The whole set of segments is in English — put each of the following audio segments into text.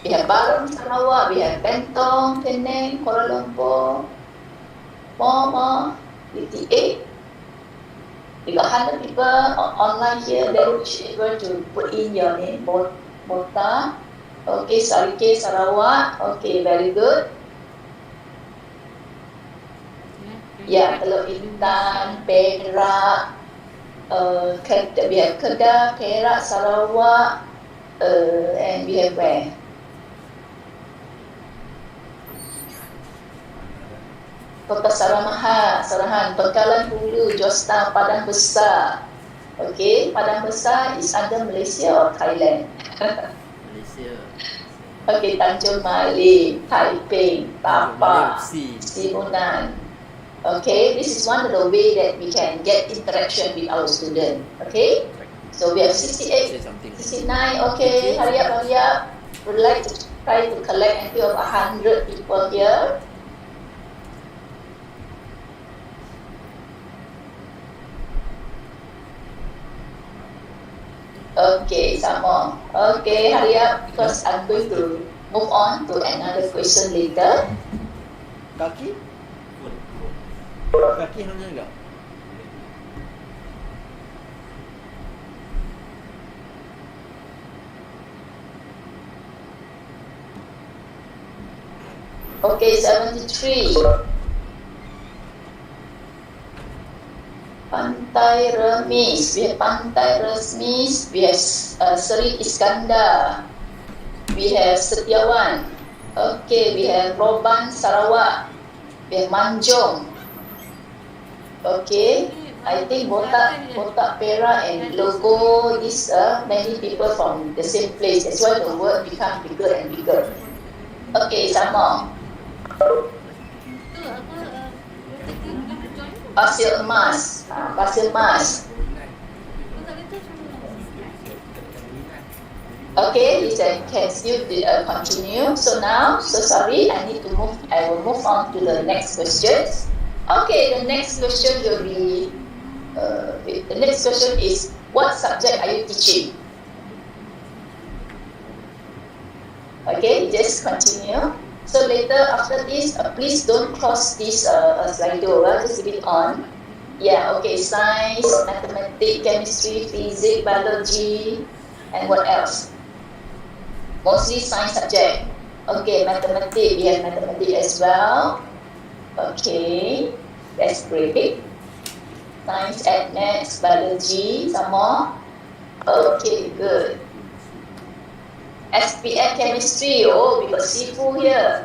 We have Baram, Sarawak, we have Bentong, Penang, Kuala Lumpur, Moma, DTA. We got 100 people online here, then you should be able to put in your name, Bota. Okay, Sarike, Sarawak. Okay, very good. Yeah, Teluk Intan, Perak, we have Kedah, Perak, Sarawak, and we have where? Kota Sarahan, Bengkalan Hulu, Jostang, Padang Besar. Okay, Padang Besar is under Malaysia or Thailand? Malaysia. Okay, Tanjung Malik, Taiping, Tapak, Simunan. Okay, this is one of the way that we can get interaction with our student. Okay, so we have 68, 69. Okay, hurry up. Would like to try to collect until 100 people here. Okay, some more. Okay, hurry up because I'm going to move on to another question later. Kaki hang enggak? Okay, 73. Pantai Remis, we have Pantai Remis, we have Seri Iskandar, we have Setiawan, okay, we have Roban Sarawak, we have Manjung, okay, I think Botak Perak and Logo, these are many people from the same place, that's why the word become bigger and bigger. Okay, some more. Pasir Emas. Okay, you can still continue. So now, sorry, I will move on to the next question. Okay, the next question will be, the next question is, what subject are you teaching? Okay, just continue. So later after this, please don't cross this Slido, just leave it on. Yeah, okay, science, mathematics, chemistry, physics, biology, and what else? Mostly science subject. Okay, mathematics, we have mathematics as well. Okay, that's great. Science, maths, biology, some more. Okay, good. SPF chemistry, oh, we got Sifu here.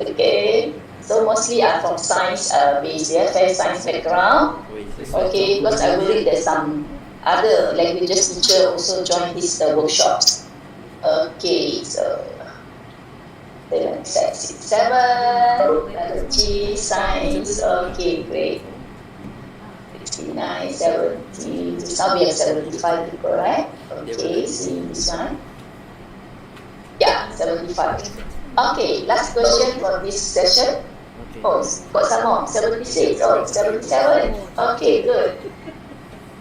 Okay, so mostly I'm from science base, yeah, science background. Okay, because I believe there's some other languages teacher also join these workshops. Okay, so 7, 6, 7, biology, science, okay, great. 69, 70, now we have 75 people, right? Okay, see this one. Yeah, 75. Okay, last question for this session. Oh, got some more. 76. Oh, 77. Okay, good.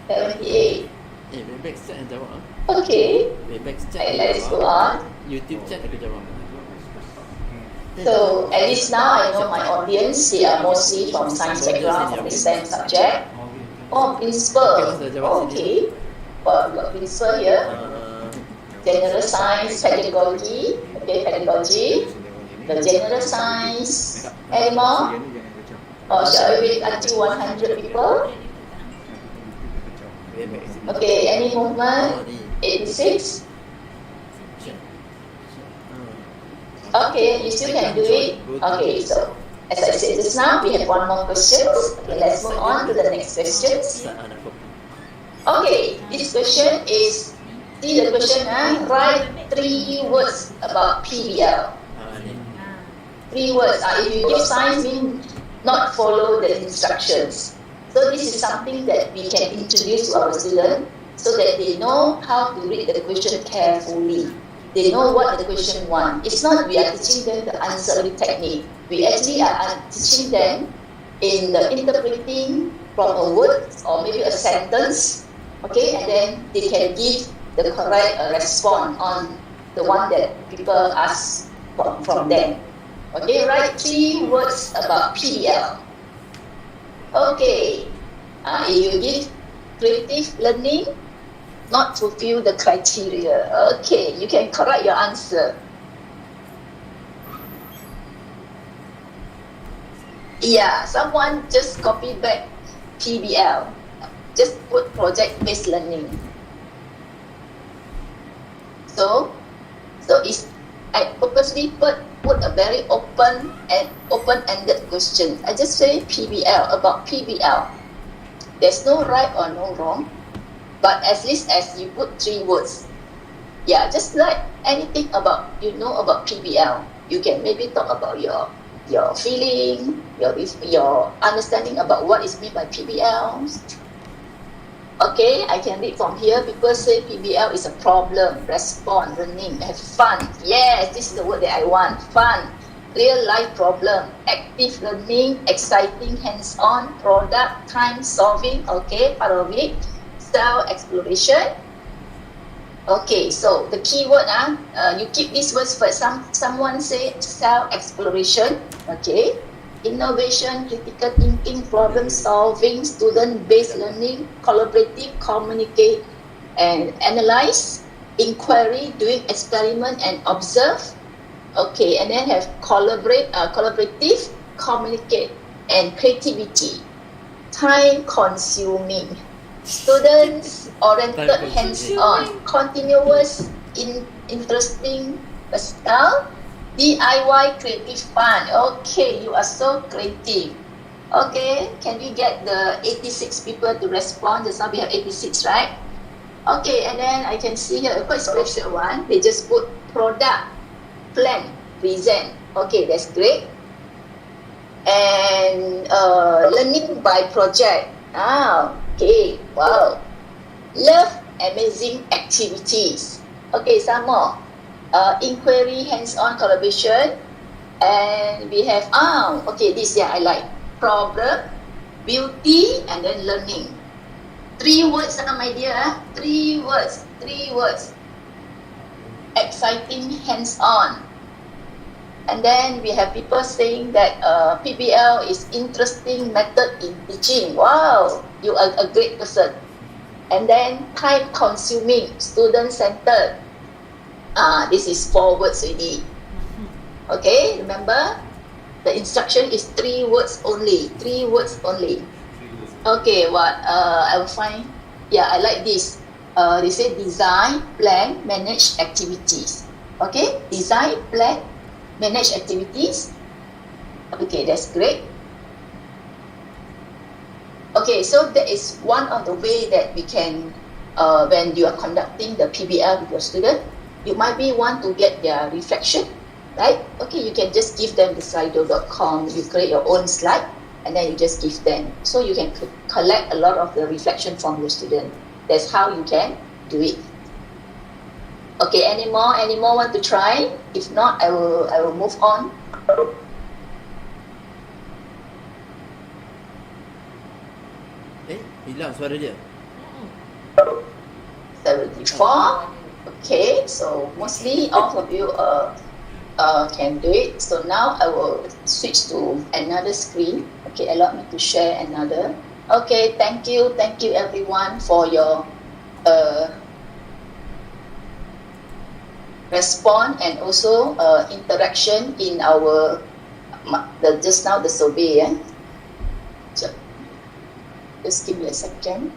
78. Webex chat yang jawab. Okay. Webex chat. Let's go on. YouTube chat aku jawab. So, at least now I know my audience. They are mostly from science background, from the STEM subject. Oh, principal. Okay. Well, we got principal here. General science, pedagogy, okay, pedagogy, the general science, any more? Or shall we wait until 100 people? Okay, any movement? 86? Okay, you still can do it. Okay, so as I said just now, we have one more question. Okay, let's move on to the next question. Okay, this question is, see the question, write 3 words about PBL. 3 words. If you give science, mean not follow the instructions. So this is something that we can introduce to our students so that they know how to read the question carefully. They know what the question wants. It's not we are teaching them the answering technique. We actually are teaching them in the interpreting from a word or maybe a sentence, okay, and then they can give the correct response on the one that people ask from them. Okay, write 3 words about PBL. Okay, if you give creative learning, not fulfill the criteria. Okay, you can correct your answer. Yeah, someone just copy back PBL. Just put project-based learning. So I purposely put a very open-ended question. I just say PBL, about PBL. There's no right or no wrong, but at least as you put 3 words. Yeah, just like anything about about PBL. You can maybe talk about your feeling, your understanding about what is meant by PBL. Okay, I can read from here. People say PBL is a problem, respond, learning, have fun. Yes, this is the word that I want. Fun, real life problem, active learning, exciting, hands-on, product, time solving. Okay, part of it. Self-exploration. Okay, so the keyword, you keep these words first. Someone say self-exploration. Okay. Innovation, critical thinking, problem solving, student-based learning, collaborative, communicate and analyze, inquiry, doing experiment and observe. Okay, and then have collaborative, communicate and creativity. Time consuming, students oriented, hands-on, continuous, interesting, versatile. DIY, creative, fun. Okay, you are so creative. Okay, can we get the 86 people to respond? Just now we have 86, right? Okay, and then I can see here a quite special one. They just put product, plan, present. Okay, that's great. And learning by project. Okay, wow. Love amazing activities. Okay, some more. Inquiry, hands-on collaboration, and we have this I like problem, beauty, and then learning. 3 words, my dear. 3 words. Exciting, hands-on, and then we have people saying that PBL is interesting method in teaching. Wow, you are a great person. And then time-consuming, student-centered. This is 4 words already. Okay, remember? The instruction is 3 words only. 3 words only. Okay, I will find. Yeah, I like this. They say design, plan, manage activities. Okay, design, plan, manage activities. Okay, that's great. Okay, so that is one of the way that we can, when you are conducting the PBL with your student, you might want to get their reflection, right? Okay, you can just give them the slido.com, you create your own slide, and then you just give them. So you can collect a lot of the reflection from your student. That's how you can do it. Okay, any more want to try? If not, I will move on. Hilang suara dia. 74. Okay, so mostly all of you can do it. So now I will switch to another screen. Okay, allow me to share another. Okay, thank you everyone for your response and also interaction in our just now the survey. So, just give me a second.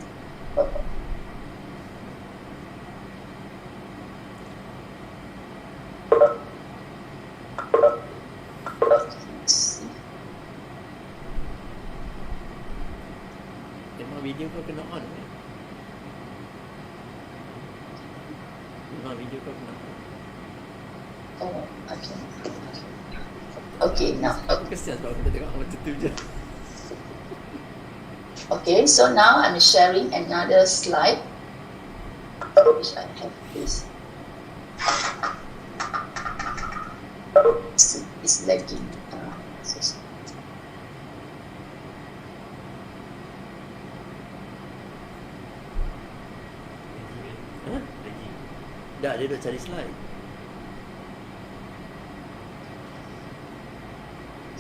Video kau kena on. Memang video kau kena on. Oh, okay. Okay, now. Aku kesian sebab kita tengok macam tu je. Okay, so now I'm sharing another slide. Which I have this. It's lagging. Dah, dia dah cari slide.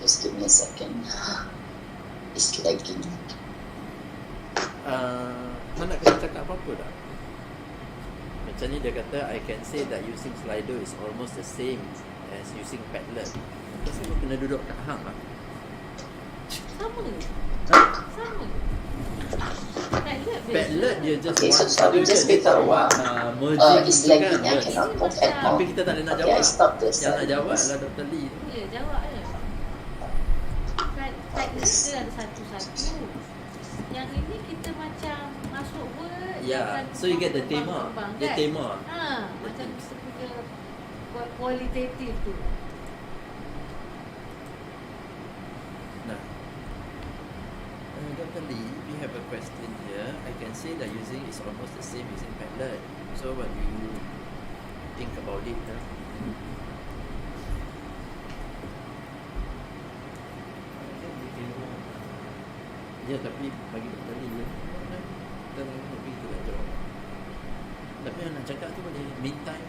Just give me a second. It's lagging. Nak kena cakap apa-apa tak? Macam ni dia kata, I can say that using Slido is almost the same as using Padlet. Lepas tu kena duduk kat hang lah. Sama. Ha? Sama. Padlet dia just Okay, so one sorry, just wait for a while. merging It's tu kan, lagging. I words. cannot move at all. Tapi kita tak boleh nak Okay, I jawab. stop the Yang nak jawab adalah Dr. Lee. Ya, jawab je. Kan teknik dia ada satu-satu. Yang ini kita macam masuk word. Ya, so you get the tema. Dia tema. Macam kita punya kualitatif tu. Nah, Dr. Lee, we have a question here. I can say that using is almost the same using Padlet. So what do you think about it? Ya, tapi bagi Dr. Lee je. Kita lebih tu nak jawab. Tapi yang nak cakap tu boleh meantime.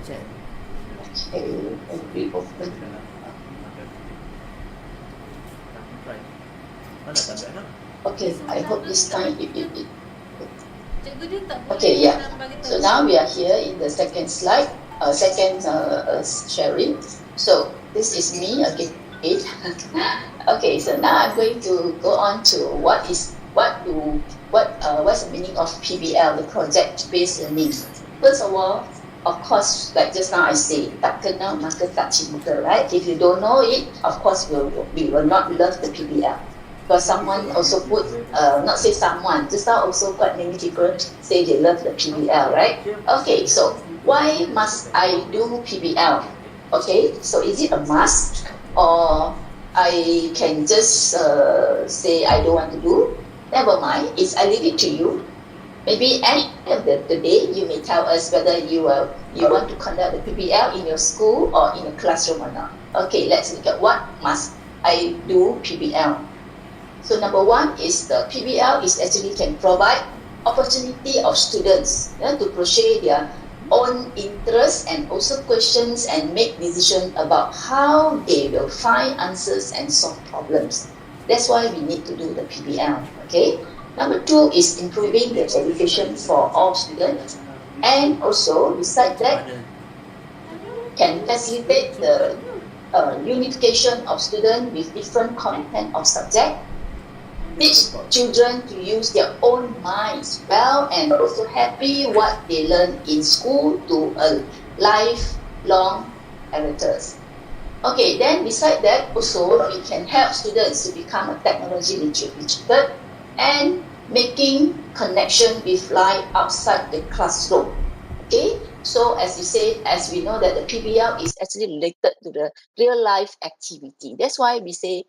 Chat. Okay, and reopen. Mana tak ada? Okay, I hope this time it. Cikgu dia tak boleh Okay, yeah. bagi tahu. So now we are here in the second slide, second sharing. So this is me again. Okay, so now I'm going to go on to what's the meaning of PBL, the project-based learning. First of all, of course, like just now I say, tak kenal maka tak cinta, right? If you don't know it, of course we will not love the PBL. Because someone also put, not say someone, just now also quite many people say they love the PBL, right? Okay, so why must I do PBL? Okay, so is it a must? Or I can just say I don't want to do? Never mind, I leave it to you. Maybe at the end of the day, you may tell us whether you want to conduct the PBL in your school or in a classroom or not. Okay, let's look at what must I do PBL. So number one is the PBL is actually can provide opportunity of students to pursue their own interests and also questions and make decisions about how they will find answers and solve problems. That's why we need to do the PBL. Okay. Number two is improving the education for all students, and also besides that can facilitate the unification of students with different content of subject, teach children to use their own minds well and also happy what they learn in school to a lifelong heritage. Okay, then beside that also we can help students to become a technology literate and making connection with life outside the classroom. Okay, so as you say, as we know that the PBL is actually related to the real life activity. That's why we say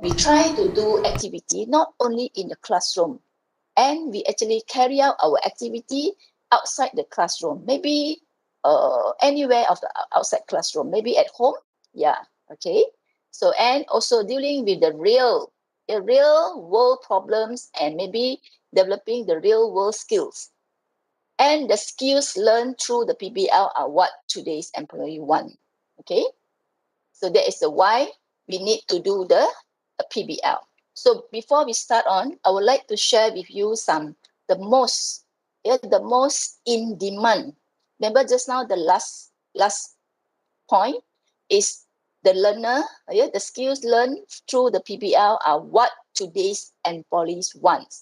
we try to do activity not only in the classroom, and we actually carry out our activity outside the classroom. Maybe anywhere of the outside classroom, maybe at home. Yeah, okay. So and also dealing with the real world problems and maybe developing the real world skills. And the skills learned through the PBL are what today's employee want. Okay, so that is the why we need to do the PBL. So before we start on, I would like to share with you the most in demand. Remember just now the last point is the learner, the skills learned through the PBL are what today's employees want.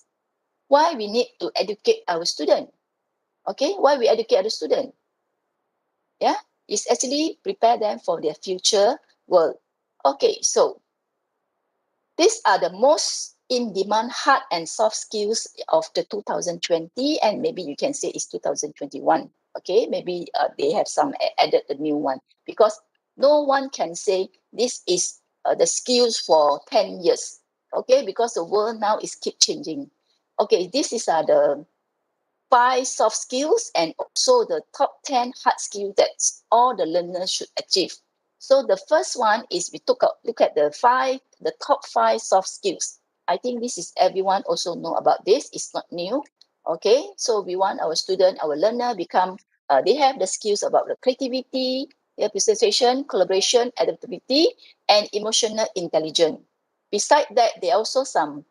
Why we need to educate our student? Okay, why we educate the student? Yeah, it's actually prepare them for their future world. Okay, so these are the most in-demand hard and soft skills of the 2020, and maybe you can say it's 2021. Okay, maybe they have some added the new one, because no one can say this is the skills for 10 years. Okay, because the world now is keep changing. Okay, this is the 5 soft skills and also the top 10 hard skills that all the learners should achieve. So the first one is we look at the top 5 soft skills. I think this is everyone also know about this. It's not new. Okay, so we want our student, our learner become, they have the skills about the creativity, presentation, collaboration, adaptability, and emotional intelligence. Beside that, there are also some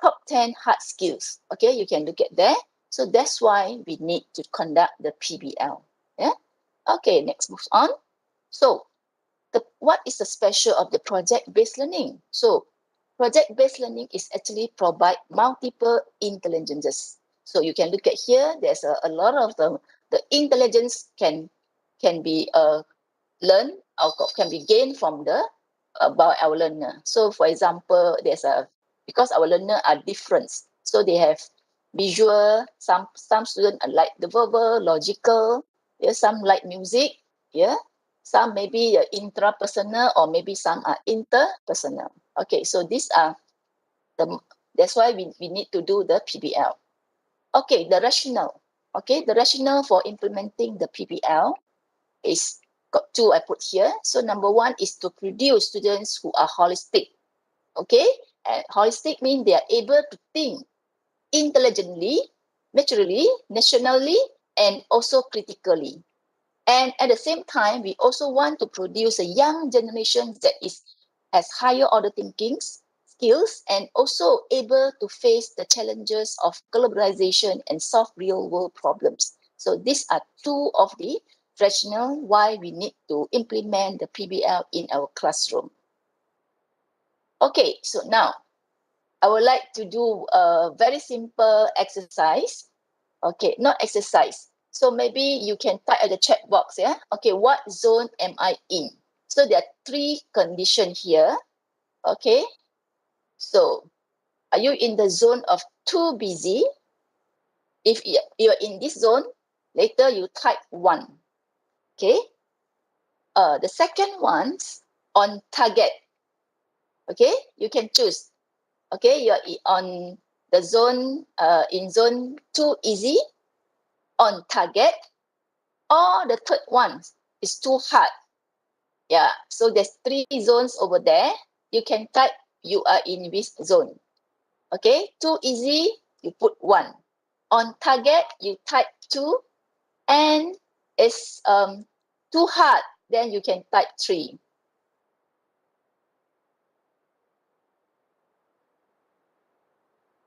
top 10 hard skills. Okay, you can look at there. So that's why we need to conduct the PBL. Yeah. Okay, next move on. So what is the special of the project-based learning? So project-based learning is actually provide multiple intelligences. So you can look at here, there's a lot of the intelligence can be learned or can be gained from by our learner. So for example, because our learner are different. So they have visual, some students are like the verbal, logical, some like music, some maybe intrapersonal, or maybe some are interpersonal. Okay, so that's why we need to do the PBL. Okay, the rationale. Okay, the rationale for implementing the PBL is got two I put here. So number one is to produce students who are holistic. Okay, and holistic means they are able to think intelligently, maturely, nationally, and also critically. And at the same time, we also want to produce a young generation that has higher order thinking skills and also able to face the challenges of globalization and solve real world problems. So these are two of the rationale why we need to implement the PBL in our classroom. Okay, so now I would like to do a very simple exercise. Okay, not exercise. So maybe you can type at the chat box, yeah? Okay, what zone am I in? So there are 3 conditions here. Okay, so are you in the zone of too busy? If you're in this zone, later you type 1. Okay, the second one's on target. Okay, you can choose. Okay, you're on the zone, in zone too easy, on target, or the third one is too hard. Yeah, so there's 3 zones over there. You can type you are in which zone. Okay, too easy, you put 1. On target, you type 2. And it's too hard, then you can type 3.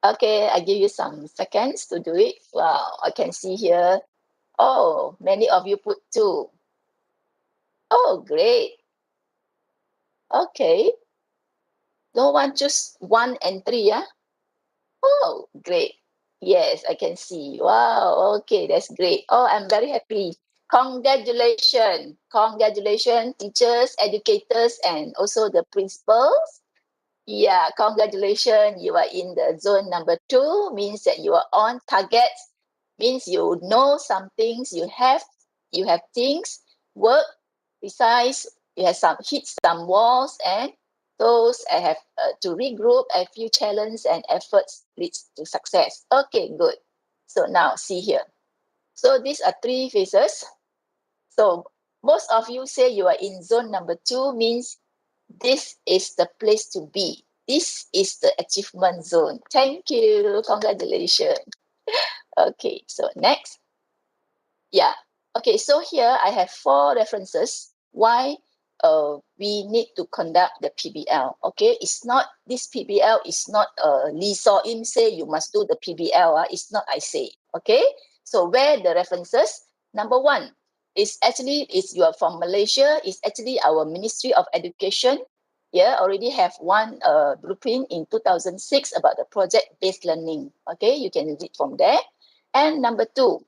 Okay, I give you some seconds to do it. Wow, I can see here. Oh, many of you put 2. Oh, great. Okay. No one choose 1 and 3, yeah? Oh, great. Yes, I can see. Wow, okay, that's great. Oh, I'm very happy. Congratulations. Congratulations, teachers, educators, and also the principals. Yeah, congratulations. You are in the zone number 2, means that you are on target, means you know some things, you have things, work, besides, you have hit some walls, and those I have to regroup, a few challenges and efforts leads to success. Okay, good. So now see here. So these are 3 phases. So most of you say you are in zone number 2, means this is the place to be. This is the achievement zone. Thank you. Congratulations. Okay, so next. Yeah. Okay, so here I have 4 references why we need to conduct the PBL. Okay, this PBL is not Lee Saw Im say you must do the PBL. It's not I say. Okay, so where the references? Number 1 is you are from Malaysia. It's actually our Ministry of Education. Yeah, already have one blueprint in 2006 about the project-based learning. Okay, you can read from there. And number 2,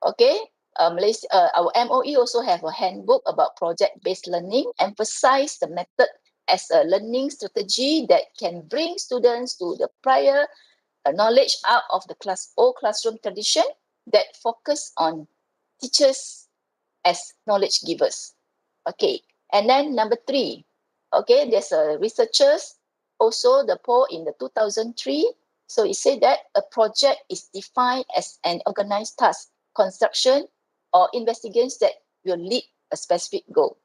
okay, Malaysia, our MOE also have a handbook about project-based learning, emphasize the method as a learning strategy that can bring students to the prior knowledge out of the old classroom tradition that focus on teachers as knowledge givers. Okay, and then number 3, okay, there's a researchers also the poll in the 2003 So it said that a project is defined as an organized task, construction, or investigations that will lead a specific goal.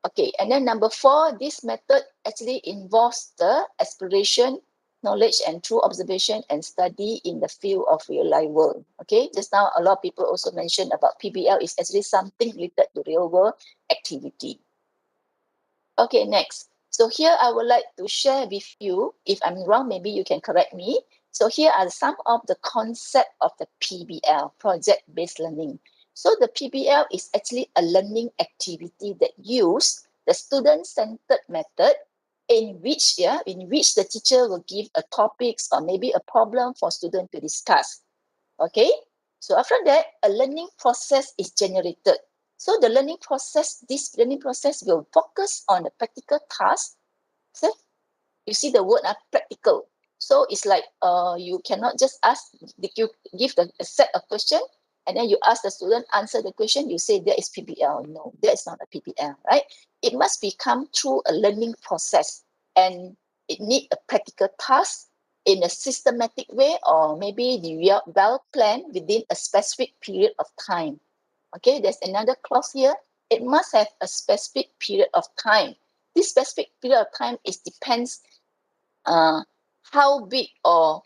Okay, and then number 4, this method actually involves the exploration, knowledge, and through observation and study in the field of real life world. Okay, just now a lot of people also mentioned about PBL is actually something related to real world activity. Okay, next. So here I would like to share with you, if I'm wrong, maybe you can correct me. So here are some of the concept of the PBL, project-based learning. So the PBL is actually a learning activity that use the student-centered method in which the teacher will give a topics or maybe a problem for student to discuss. Okay, so after that, a learning process is generated. So the this learning process will focus on the practical task. So you see the word practical. So it's like you cannot just ask, you give a set of question and then you ask the student answer the question, you say that is PBL. No, that is not a PBL, right? It must become through a learning process and it need a practical task in a systematic way or maybe the well planned within a specific period of time. Okay, there's another clause here. It must have a specific period of time. This specific period of time is depends how big or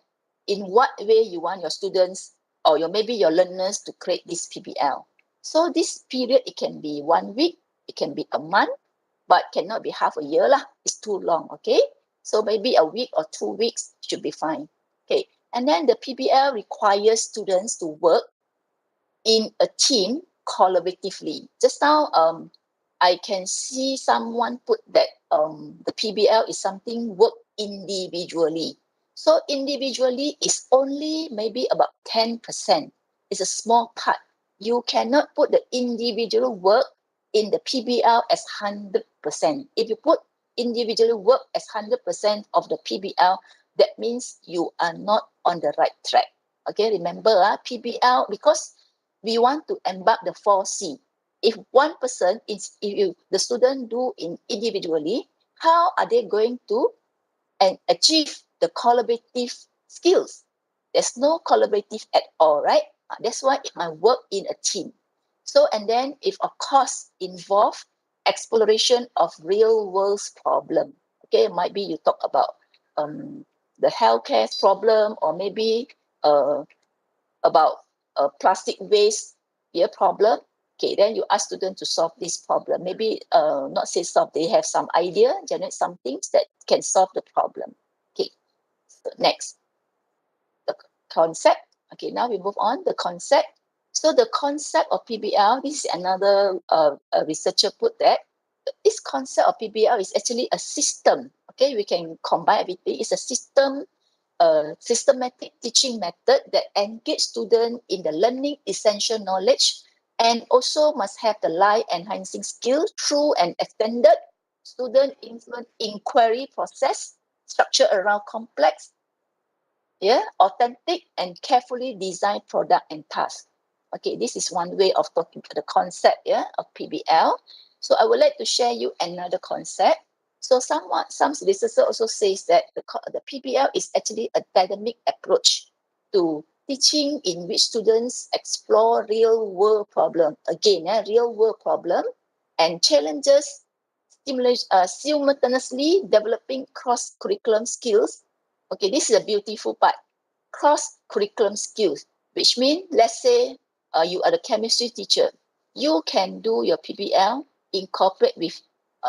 in what way you want your students or maybe your learners to create this PBL. So this period, it can be 1 week, it can be a month, but cannot be half a year lah. It's too long, okay? So maybe a week or 2 weeks should be fine. Okay, and then the PBL requires students to work in a team collaboratively. Just now, I can see someone put that the PBL is something work individually. So individually is only maybe about 10%. It's a small part. You cannot put the individual work in the PBL as 100%. If you put individual work as 100% of the PBL, that means you are not on the right track. Okay, remember PBL, because we want to embark the 4C. If one person is, if the student do in individually, how are they going to achieve the collaborative skills? There's no collaborative at all, right? That's why it might work in a team. So, and then if of course involve exploration of real world problem. Okay, might be you talk about the healthcare problem or maybe about plastic waste problem. Okay, then you ask students to solve this problem. Maybe not say solve, they have some idea, generate some things that can solve the problem. Okay, so next, the concept. Okay, now we move on, the concept. So the concept of PBL, this is another researcher put that. This concept of PBL is actually a system. Okay, we can combine everything. It's a system, systematic teaching method that engage students in the learning essential knowledge and also must have the life enhancing skill through an extended student influence inquiry process structured around complex, authentic and carefully designed product and task. Okay, this is one way of talking the concept of PBL. So I would like to share you another concept. So some researchers also says that the PBL is actually a dynamic approach to teaching in which students explore real world problem. Again, real world problem and challenges simultaneously developing cross curriculum skills. Okay, this is a beautiful part. Cross curriculum skills, which means let's say you are the chemistry teacher, you can do your PBL incorporate with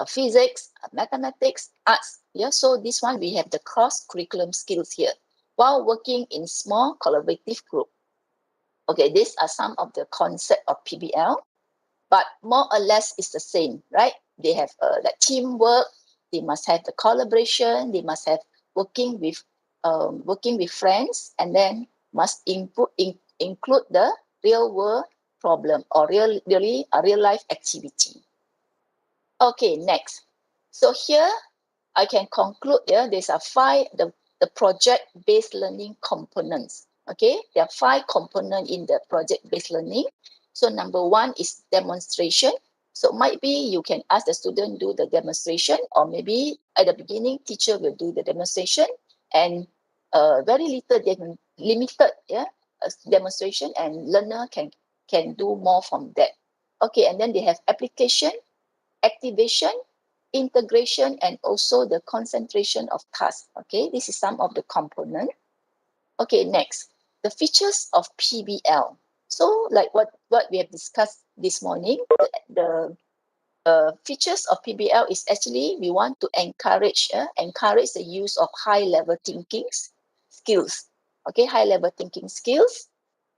physics, mathematics, arts. Yeah, so this one we have the cross curriculum skills here while working in small collaborative group. Okay, these are some of the concept of PBL, but more or less it's the same, right? They have like teamwork, they must have the collaboration, they must have working with friends, and then must include the real world problem or really a real life activity. Okay, next. So here I can conclude there's a the project-based learning components. Okay, there are 5 components in the project-based learning. So number 1 is demonstration. So might be you can ask the student do the demonstration, or maybe at the beginning teacher will do the demonstration and very little, limited demonstration, and learner can do more from that. Okay, and then they have application, activation, integration, and also the concentration of tasks. Okay, this is some of the component. Okay, next, the features of PBL. So like what we have discussed this morning, the features of PBL is actually we want to encourage the use of high level thinking skills. Okay, high level thinking skills.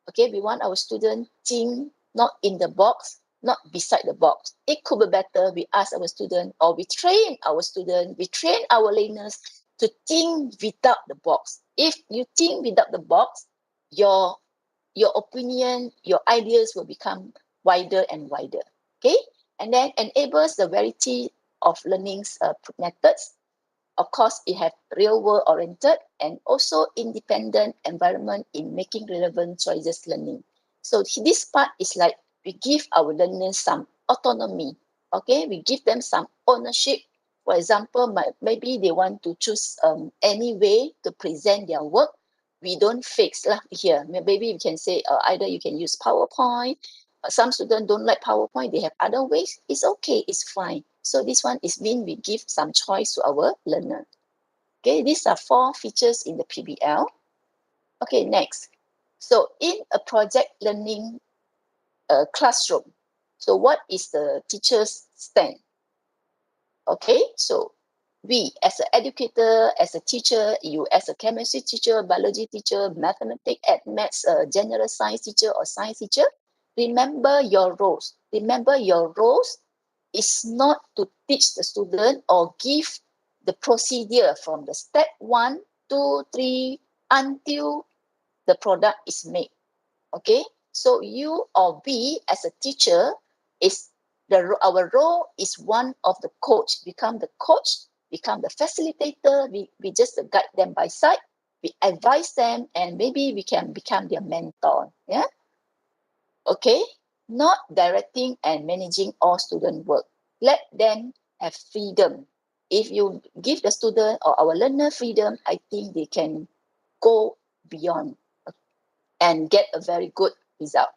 Okay, we want our student think not in the box, not beside the box. It could be better we ask our student, or we train our student, we train our learners to think without the box. If you think without the box, your opinion, your ideas will become wider and wider. Okay, and then enables the variety of learning methods. Of course, it has real world oriented and also independent environment in making relevant choices learning. So this part is like we give our learners some autonomy. Okay, we give them some ownership. For example, maybe they want to choose any way to present their work. We don't fix here. Maybe we can say either you can use PowerPoint. Some students don't like PowerPoint. They have other ways. It's okay. It's fine. So this one is when we give some choice to our learner. Okay, these are 4 features in the PBL. Okay, next. So in a project learning classroom, so what is the teacher's stand? Okay, so we as an educator, as a teacher, you as a chemistry teacher, biology teacher, mathematics, maths, general science teacher or science teacher, remember your roles. Remember your roles is not to teach the student or give the procedure from the step 1, 2, 3 until the product is made. Okay, so you or we as a teacher is our role is one of the coach. Become the coach, become the facilitator. We just guide them by side. We advise them, and maybe we can become their mentor. Yeah. Okay, not directing and managing all student work. Let them have freedom. If you give the student or our learner freedom, I think they can go beyond and get a very good result.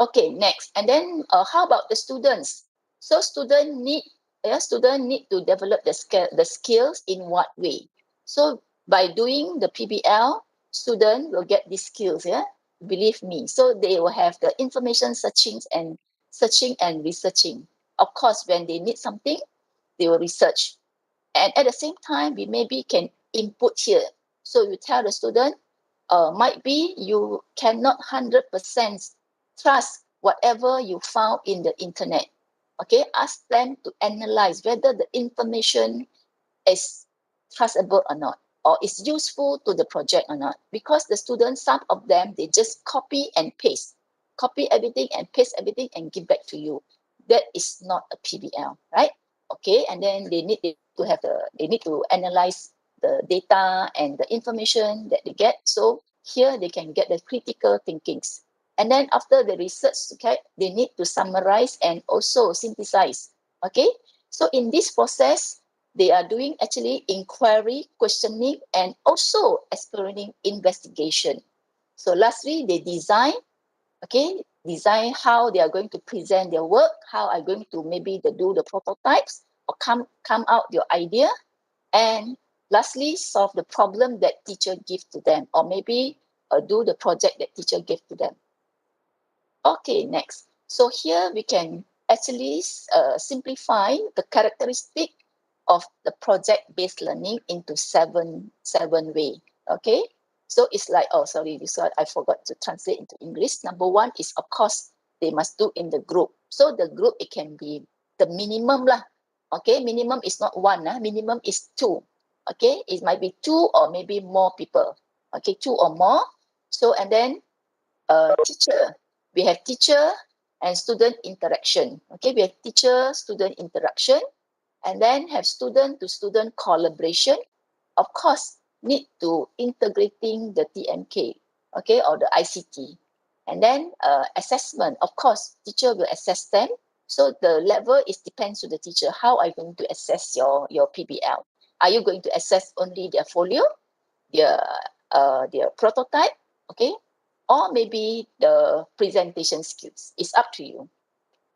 Okay, next. And then how about the students? So student need to develop the skills in what way? So by doing the PBL, student will get these skills, yeah? Believe me. So they will have the information searching and researching. Of course, when they need something, they will research. And at the same time, we maybe can input here. So you tell the student, might be you cannot 100% trust whatever you found in the internet. Okay, ask them to analyze whether the information is trustable or not, or is useful to the project or not. Because the students, some of them, they just copy everything and paste everything and give back to you. That is not a PBL, right? Okay, and then they need to analyze the data and the information that they get. So here they can get the critical thinkings. And then after the research, okay, they need to summarize and also synthesize. Okay, so in this process, they are doing actually inquiry, questioning, and also exploring investigation. So lastly, they design how they are going to present their work, how are going to maybe do the prototypes or come out your idea, and lastly, solve the problem that teacher give to them, or maybe do the project that teacher give to them. Okay, next. So here we can actually simplify the characteristic of the project-based learning into seven way. Okay, so it's like, oh sorry, this one I forgot to translate into English. Number 1 is, of course, they must do in the group. So the group, it can be the minimum lah. Okay, minimum is not 1, minimum is 2. Okay, it might be 2 or maybe more people. Okay, 2 or more. So and then teacher, we have teacher and student interaction. Okay, we have teacher student interaction, and then have student to student collaboration. Of course, need to integrating the TMK, okay, or the ICT. And then assessment, of course, teacher will assess them. So the level is depends to the teacher. How are you going to assess your PBL? Are you going to assess only their folio, their prototype, okay, or maybe the presentation skills. It's up to you.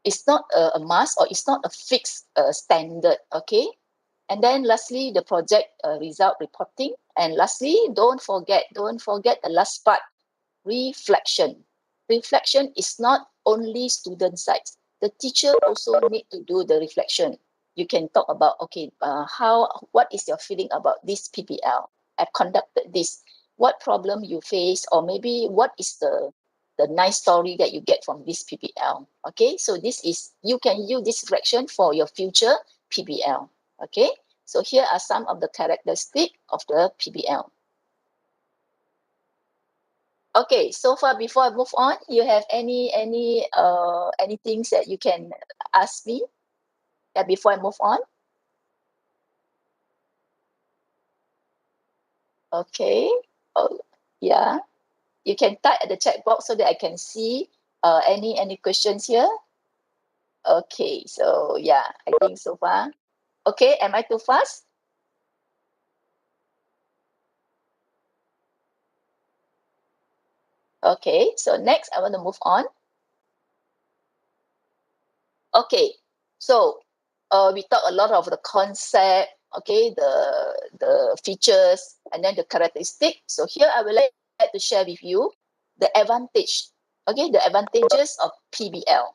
It's not a must, or it's not a fixed standard, okay. And then lastly, the project result reporting. And lastly, don't forget the last part, reflection. Reflection is not only student side. The teacher also need to do the reflection. You can talk about, okay, what is your feeling about this PBL? I've conducted this. What problem you face, or maybe what is the nice story that you get from this PBL? Okay, so you can use this reflection for your future PBL. Okay, so here are some of the characteristics of the PBL. Okay, so far before I move on, you have any things that you can ask me? Yeah, before I move on. Okay. Oh, yeah. You can type at the chat box so that I can see any questions here. Okay, so yeah, I think so far. Okay, am I too fast? Okay, so next I want to move on. Okay, so we talk a lot of the concept, okay, the features, and then the characteristic. So here I would like to share with you the advantage, okay, the advantages of PBL.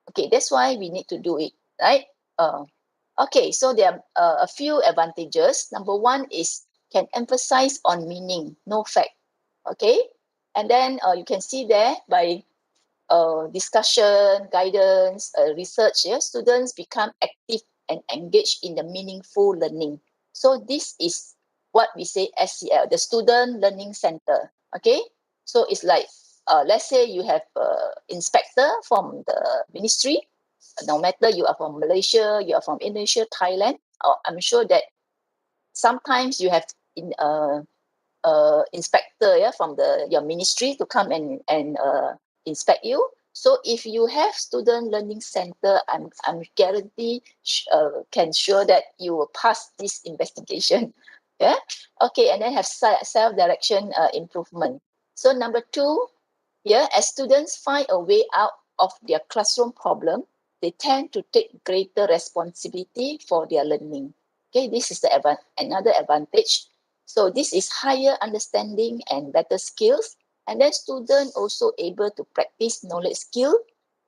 Okay, that's why we need to do it, right? Okay, so there are a few advantages. Number one is can emphasize on meaning, no fact. Okay, and then you can see there by discussion, guidance, research, yeah, students become active and engaged in the meaningful learning. So this is what we say SCL, the Student Learning Center. Okay, so it's like, let's say you have inspector from the ministry. No matter you are from Malaysia, you are from Indonesia, Thailand, I'm sure that sometimes you have inspector, yeah, from your ministry to come and inspect you. So if you have student learning center, I'm guarantee can sure that you will pass this investigation. Yeah. Okay, and then have self direction improvement. So number two, yeah, as students find a way out of their classroom problem, they tend to take greater responsibility for their learning. Okay, this is another advantage. So this is higher understanding and better skills. And then students also able to practice knowledge skill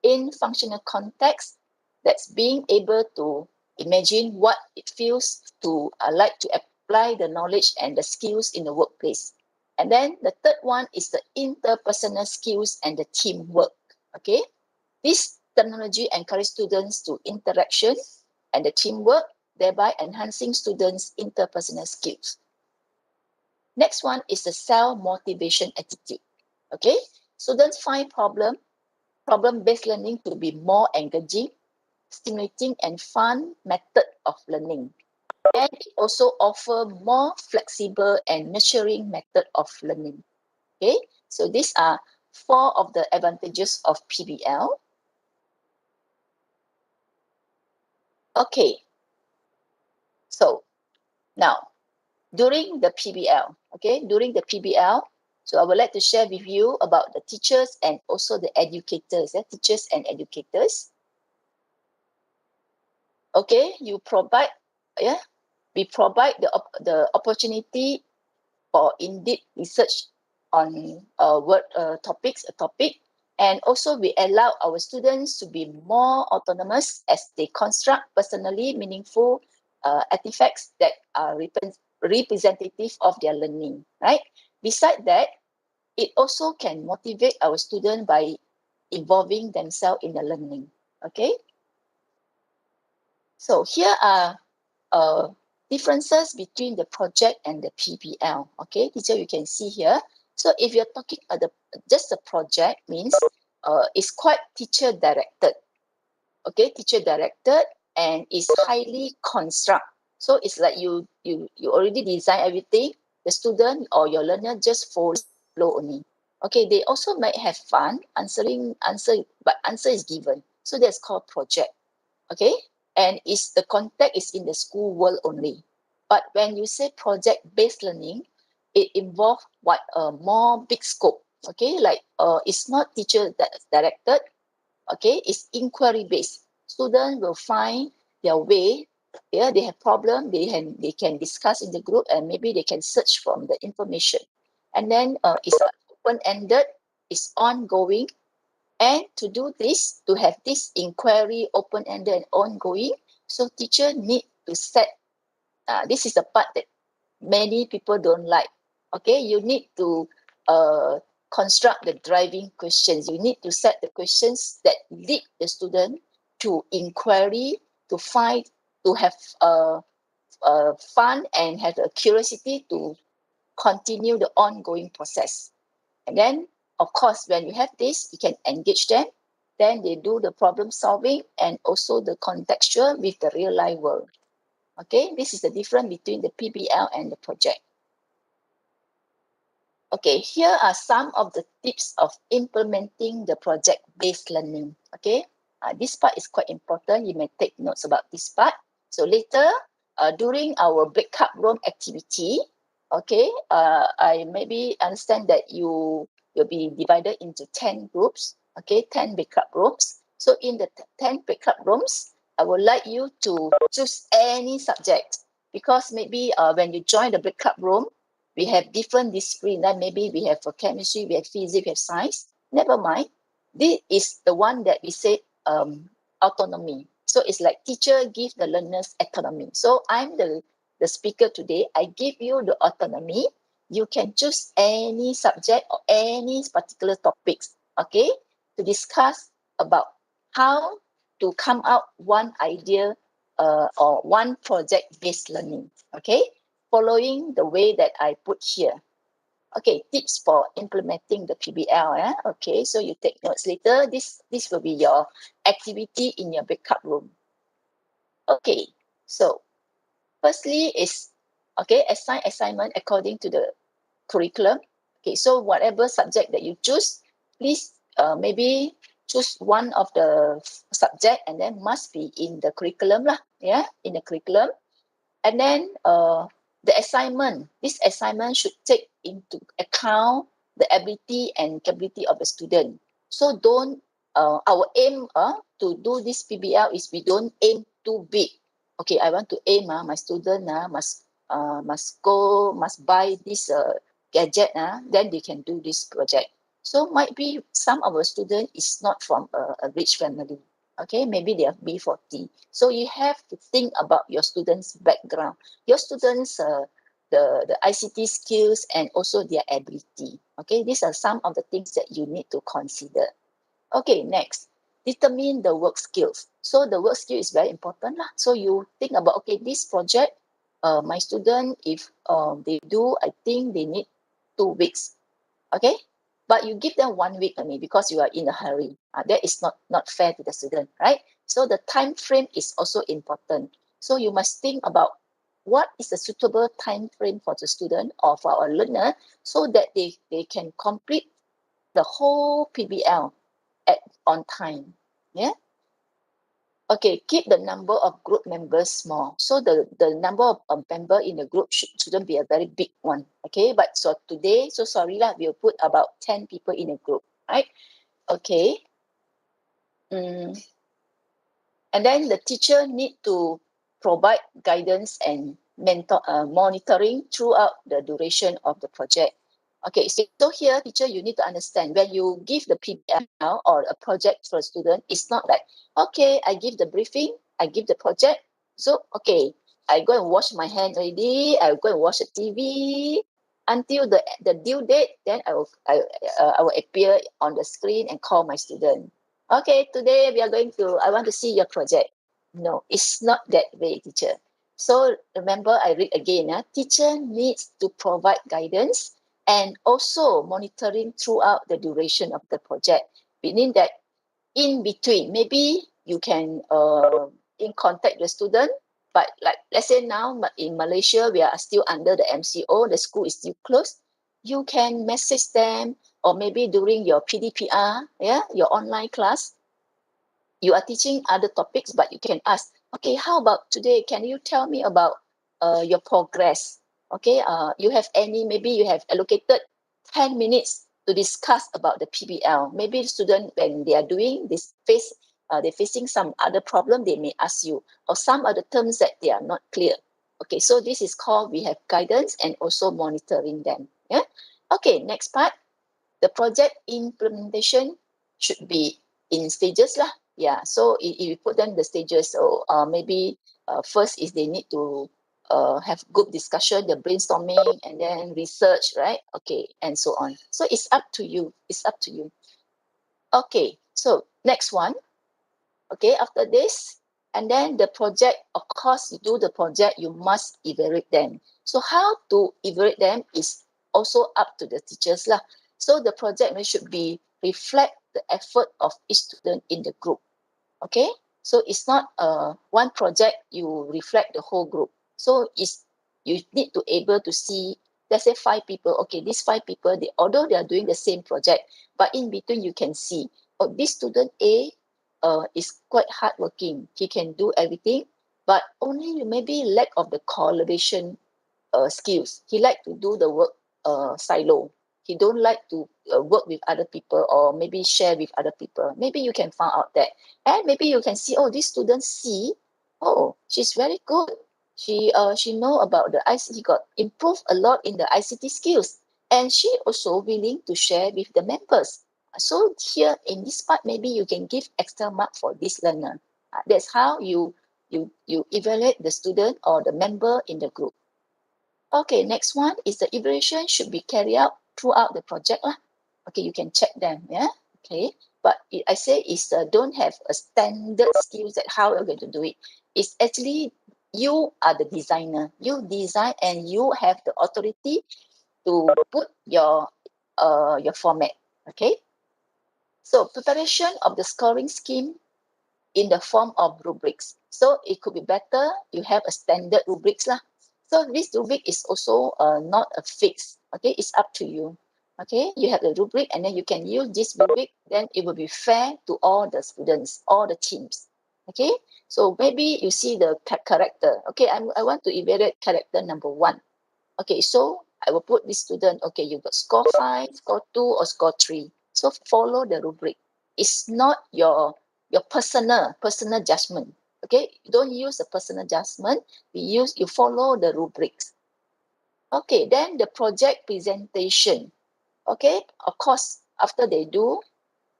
in functional context. That's being able to imagine what it feels to like to apply the knowledge and the skills in the workplace. And then the third one is the interpersonal skills and the teamwork. Okay, this technology encourages students to interaction and the teamwork, thereby enhancing students' interpersonal skills. Next one is the self-motivation attitude. Okay, students find problem-based learning to be more engaging, stimulating, and fun method of learning. And it also offer more flexible and nurturing method of learning. Okay, so these are 4 of the advantages of PBL. Okay, so now during the PBL, so I would like to share with you about the teachers and also the educators, teachers and educators. Okay, we provide the opportunity for in-depth research on a topic, and also we allow our students to be more autonomous as they construct personally meaningful artifacts that are representative of their learning, right? Besides that, it also can motivate our students by involving themselves in the learning. Okay, so here are differences between the project and the PBL. Okay, teacher, you can see here. So if you're talking just the project means it's quite teacher directed. Okay, teacher directed, and is highly construct. So it's like you already design everything. The student or your learner just follow only. Okay, they also might have fun but answer is given. So that's called project. Okay, and the context is in the school world only. But when you say project based learning, it involves what a more big scope. Okay, like it's not teacher that directed. Okay, it's inquiry based. Students will find their way. Yeah, they have problem. They can discuss in the group, and maybe they can search from the information. And then it's open ended. It's ongoing. And to do this, to have this inquiry open ended and ongoing, so teacher need to set. This is the part that many people don't like. Okay, you need to uh, construct the driving questions. You need to set the questions that lead the student to inquiry, to find, to have fun and have a curiosity to continue the ongoing process. And then, of course, when you have this, you can engage them. Then they do the problem solving and also the contextual with the real life world. Okay, this is the difference between the PBL and the project. Okay, here are some of the tips of implementing the project-based learning. Okay, this part is quite important. You may take notes about this part. So later, during our breakout room activity, okay, I maybe understand that you will be divided into 10 groups, okay, 10 breakout rooms. So in the 10 breakout rooms, I would like you to choose any subject, because maybe when you join the breakout room, we have different discipline. Then maybe we have for chemistry, we have physics, we have science. Never mind. This is the one that we say autonomy. So it's like teacher give the learners autonomy. So I'm the speaker today. I give you the autonomy. You can choose any subject or any particular topics, okay, to discuss about how to come out one idea or one project-based learning, okay, following the way that I put here. Okay, tips for implementing the PBL. Okay, so you take notes later. This will be your activity in your breakout room. Okay, so firstly is, okay, assign assignment according to the curriculum. Okay, so whatever subject that you choose, please maybe choose one of the subject and then must be in the curriculum lah. Yeah, in the curriculum. And then the assignment, this assignment should take into account the ability and capability of the student. So don't, our aim to do this PBL is we don't aim too big. Okay, I want to aim my student must go, must buy this gadget, then they can do this project. So might be some of our student is not from a rich family. Okay, maybe they are B40. So you have to think about your students' background, your students' the ICT skills and also their ability. Okay, these are some of the things that you need to consider. Okay, next, determine the work skills. So the work skill is very important lah. So you think about, okay, this project, my student, if they do, I think they need 2 weeks. Okay, but you give them 1 week only because you are in a hurry. That is not fair to the student, right? So the time frame is also important. So you must think about what is the suitable time frame for the student or for our learner, so that they can complete the whole PBL on time. Yeah. Okay, keep the number of group members small. So the number of member in the group shouldn't be a very big one. Okay, but so today, so sorry lah, we'll put about 10 people in a group, right? Okay. And then the teacher need to provide guidance and monitoring throughout the duration of the project. Okay, so here, teacher, you need to understand when you give the PBL or a project for a student, it's not like, okay, I give the briefing, I give the project. So, okay, I go and wash my hand already, I go and watch the TV until the due date, then I will appear on the screen and call my student. Okay, today I want to see your project. No, it's not that way, teacher. So remember, I read again, teacher needs to provide guidance and also monitoring throughout the duration of the project. Meaning that in between, maybe you can in contact the student, but like let's say now in Malaysia, we are still under the MCO, the school is still closed. You can message them, or maybe during your PDPR, your online class, you are teaching other topics, but you can ask, okay, how about today? Can you tell me about your progress? Okay, maybe you have allocated 10 minutes to discuss about the PBL. Maybe the student, when they are doing this they're facing some other problem, they may ask you, or some other terms that they are not clear. Okay, so this is called, we have guidance and also monitoring them. Yeah. Okay, next part, the project implementation should be in stages lah. Yeah, so if you put them the stages, so maybe first is they need to have good discussion, the brainstorming, and then research, right? Okay, and so on. So it's up to you. It's up to you. Okay, so next one. Okay, after this, and then the project, of course, you do the project, you must evaluate them. So how to evaluate them is also up to the teachers lah. So the project should be reflect the effort of each student in the group. Okay, so it's not one project you reflect the whole group. So it's, you need to able to see, let's say 5 people. Okay, these 5 people, although they are doing the same project, but in between you can see, oh, this student A is quite hardworking. He can do everything, but only maybe lack of the collaboration skills. He like to do the work silo. He don't like to work with other people, or maybe share with other people. Maybe you can find out that, and maybe you can see, oh, this student C, oh, she's very good. She know about the ICT. He got improved a lot in the ICT skills, and she also willing to share with the members. So here in this part, maybe you can give extra mark for this learner. That's how you evaluate the student or the member in the group. Okay, next one is the evaluation should be carried out throughout the project lah. Okay, you can check them, yeah. Okay, but I say is don't have a standard skills that how you're going to do it. It's actually you are the designer. You design and you have the authority to put your format. Okay, so preparation of the scoring scheme in the form of rubrics. So it could be better you have a standard rubrics lah. So this rubric is also not a fix. Okay, it's up to you. Okay, you have the rubric, and then you can use this rubric, then it will be fair to all the students, all the teams. Okay, so maybe you see the character. Okay, I want to evaluate character number 1. Okay, so I will put this student, okay, you got score 5, score 2, or score 3. So follow the rubric. It's not your personal judgment. Okay, you don't use the personal judgment. You follow the rubrics. Okay, then the project presentation. Okay, of course, after they do,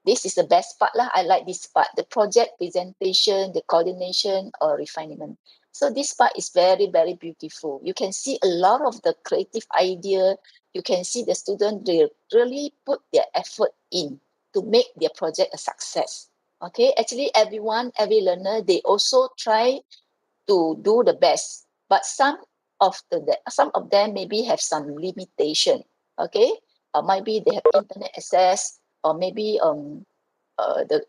this is the best part lah. I like this part, the project presentation, the coordination or refinement. So this part is very, very beautiful. You can see a lot of the creative idea. You can see the student, they really put their effort in to make their project a success. Okay, actually every learner, they also try to do the best, but some of them maybe have some limitation. Okay, maybe they have internet access, or maybe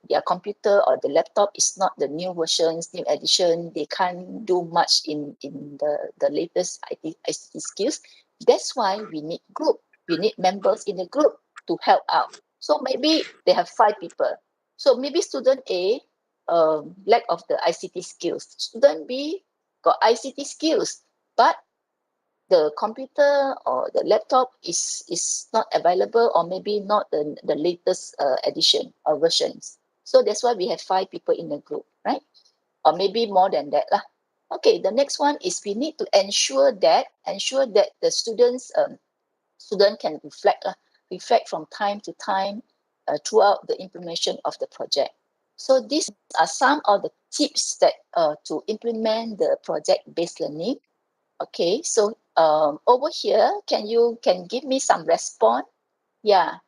their computer or the laptop is not the new versions, new edition. They can't do much in the latest ICT skills. That's why we need group. We need members in the group to help out. So maybe they have 5 people. So maybe student A lack of the ICT skills. Student B got ICT skills, but the computer or the laptop is not available, or maybe not the latest edition or versions. So that's why we have 5 people in the group, right? Or maybe more than that lah. Okay, the next one is we need to ensure that the student can reflect from time to time throughout the implementation of the project. So these are some of the tips that to implement the project-based learning. Okay, so over here, can give me some response? Yeah,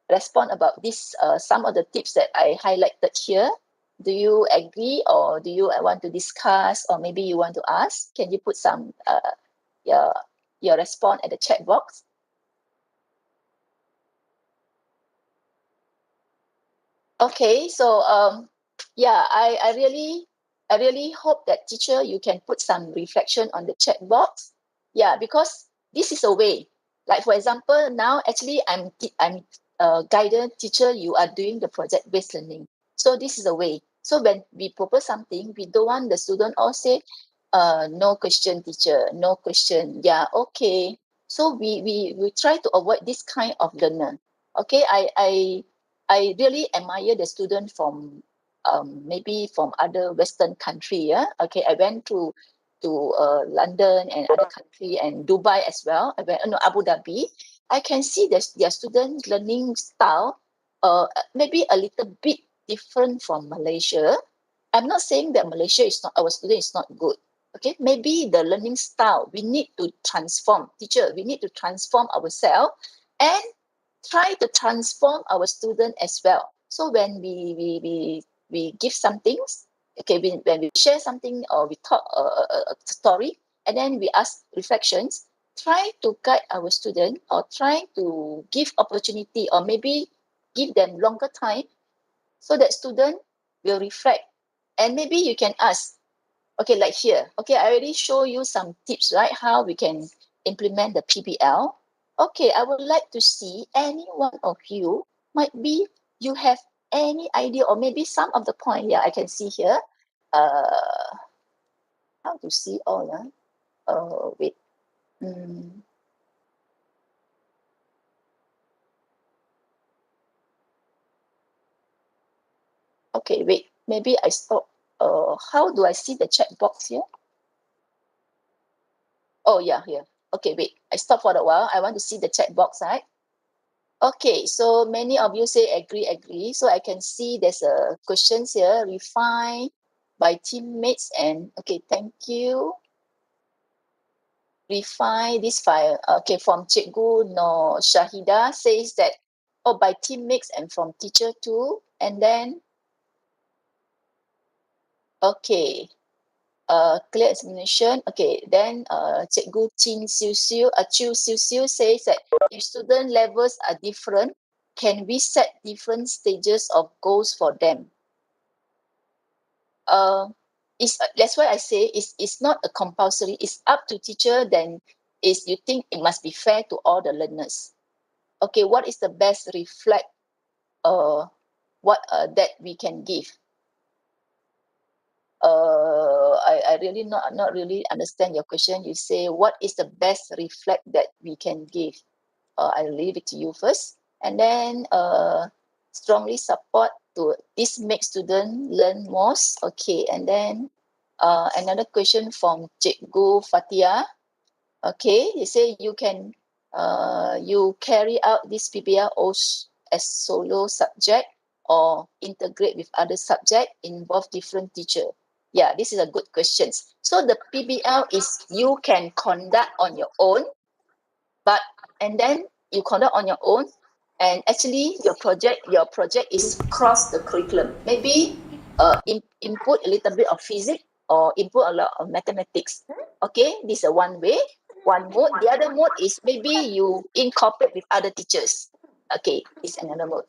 respond about this. Some of the tips that I highlighted here. Do you agree, or do you want to discuss, or maybe you want to ask? Can you put some your response at the chat box? Okay, so yeah, I really hope that teacher, you can put some reflection on the chat box. Yeah, because this is a way. Like for example, now actually I'm a guidance teacher. You are doing the project-based learning. So this is a way. So when we propose something, we don't want the student all say, No question, teacher. No question. Yeah, okay. So we try to avoid this kind of learner. Okay, I really admire the student from maybe from other Western country. Yeah. Okay, I went to London and other country and Dubai as well. I went no Abu Dhabi. I can see their student learning style maybe a little bit different from Malaysia. I'm not saying that Malaysia is not our student is not good. Okay, maybe the learning style we need to transform. Teacher, we need to transform ourselves and try to transform our student as well. So when we give some things, okay, when we share something or we talk a story, and then we ask reflections, try to guide our student or try to give opportunity or maybe give them longer time so that student will reflect. And maybe you can ask, okay, like here, okay, I already show you some tips, right? How we can implement the PBL. Okay, I would like to see any one of you, might be you have any idea or maybe some of the point, yeah, I can see here. How to see all, wait. Okay, wait, maybe I stop. How do I see the chat box here? Oh, yeah, here. Okay, wait, I stop for a while. I want to see the chat box, right? Okay, so many of you say agree. So I can see there's a questions here, refined by teammates and okay, thank you. Refine this file. Okay, from Cikgu No Shahida says that, oh, by teammates and from teacher too. And then, okay, clear explanation. Okay, then Cikgu Chu Siu Siu says that if student levels are different, can we set different stages of goals for them? That's why I say it's not a compulsory. It's up to teacher. Then is you think it must be fair to all the learners. Okay, what is the best reflect? What that we can give? I really not really understand your question. You say what is the best reflect that we can give? I'll leave it to you first, and then strongly support to this make student learn most. Okay, and then another question from Cikgu Fatia. Okay, you say you can you carry out this PBL as solo subject or integrate with other subject, involve different teacher. Yeah, this is a good question. So the PBL is you can conduct on your own, but and then you conduct on your own, and actually your project is cross the curriculum. Maybe input a little bit of physics or input a lot of mathematics. Okay, this is one way, one mode. The other mode is maybe you incorporate with other teachers. Okay, this is another mode.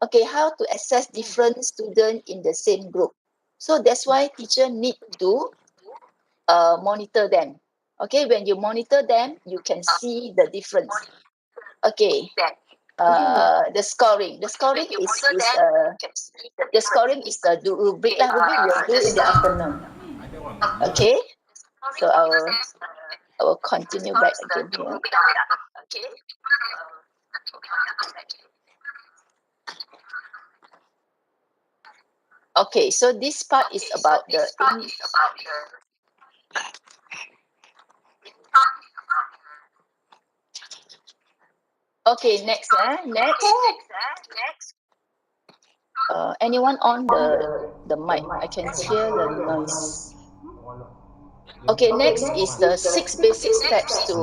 Okay, how to assess different students in the same group? So that's why teacher need to monitor them. Okay, when you monitor them, you can see the difference. Okay, the scoring. The scoring is the rubric lah. Rubric we'll do in the afternoon. Okay, so I will continue back again here. Okay, so this part is about the okay, next. Anyone on the mic? I can hear the noise. Okay, next is the 6 basic steps to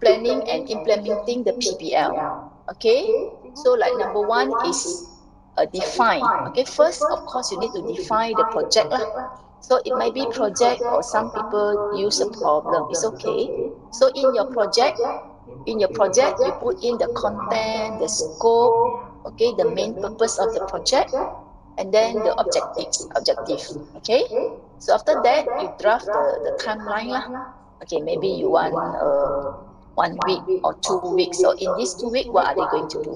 planning and implementing the PBL. Okay, so like number one is define. Okay, first of course you need to define the project lah. So it might be project or some people use a problem. It's okay. So in your project you put in the content, the scope, okay, the main purpose of the project, and then the objective. Okay, so after that you draft the timeline lah. Okay, maybe you want 1 week or 2 weeks. So in these 2 weeks, what are they going to do?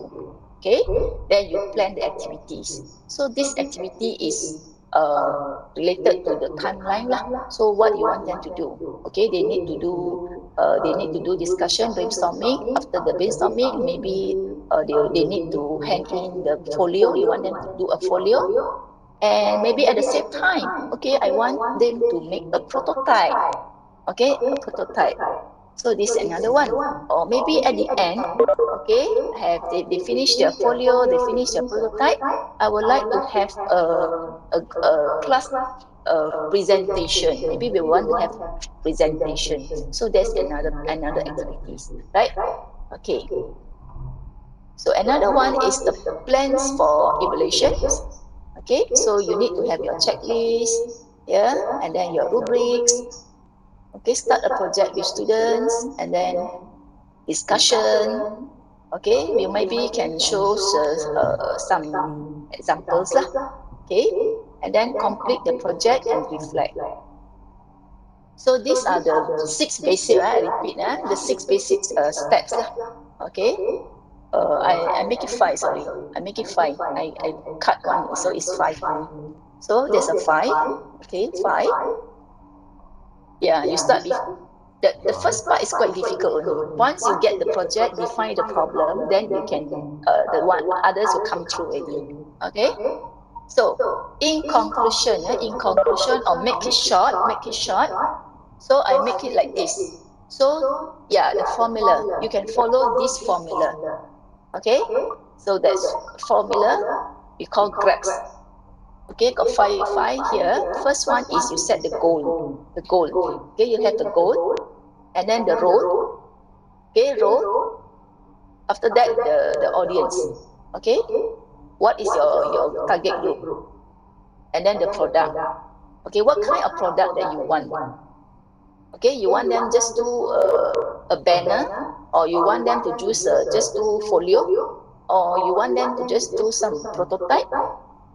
Okay, then you plan the activities. So this activity is related to the timeline lah. So what you want them to do? Okay, they need to do discussion, brainstorming. After the brainstorming, maybe they need to hang in the folio. You want them to do a folio, and maybe at the same time, okay, I want them to make a prototype. Okay, a prototype. So this is another one. Or maybe at the end, okay, they finish their folio, they finish their prototype. I would like to have a class presentation. Maybe we want to have presentation. So that's another activities, right? Okay. So another one is the plans for evaluations. Okay, so you need to have your checklist, yeah, and then your rubrics. Okay, start a project with students, and then discussion. Okay, we maybe can show some examples lah. Okay, and then complete the project and reflect. So these are the 6 basic. I repeat, the 6 basic steps lah. Okay, I make it 5. Sorry, I make it 5. I cut one, so it's 5. So there's a 5. Okay, 5. Yeah, you start with the first part is quite difficult only. Once you get the project, define the problem, then you can others will come through already. Okay. So in conclusion, or make it short. So I make it like this. So yeah, the formula, you can follow this formula. Okay. So that's formula we call GRAPS. Okay, got 5 here. First one is you set the goal. Okay, you have the goal, and then the role. Okay, role. After that, the audience. Okay, what is your target group? And then the product. Okay, what kind of product that you want? Okay, you want them just do a banner, or you want them to just do folio, or you want them to just do some prototype.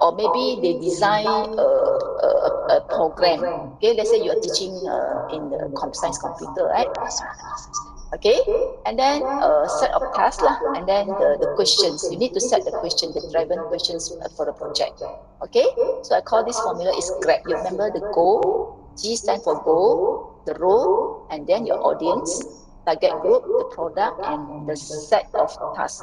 Or maybe they design a program. Okay, let's say you are teaching in the science computer, right? Okay, and then set of tasks lah, and then the questions. You need to set the question, the driven questions for the project. Okay, so I call this formula is GRAP. You remember the goal. G stands for goal, the role, and then your audience, target group, the product, and the set of tasks.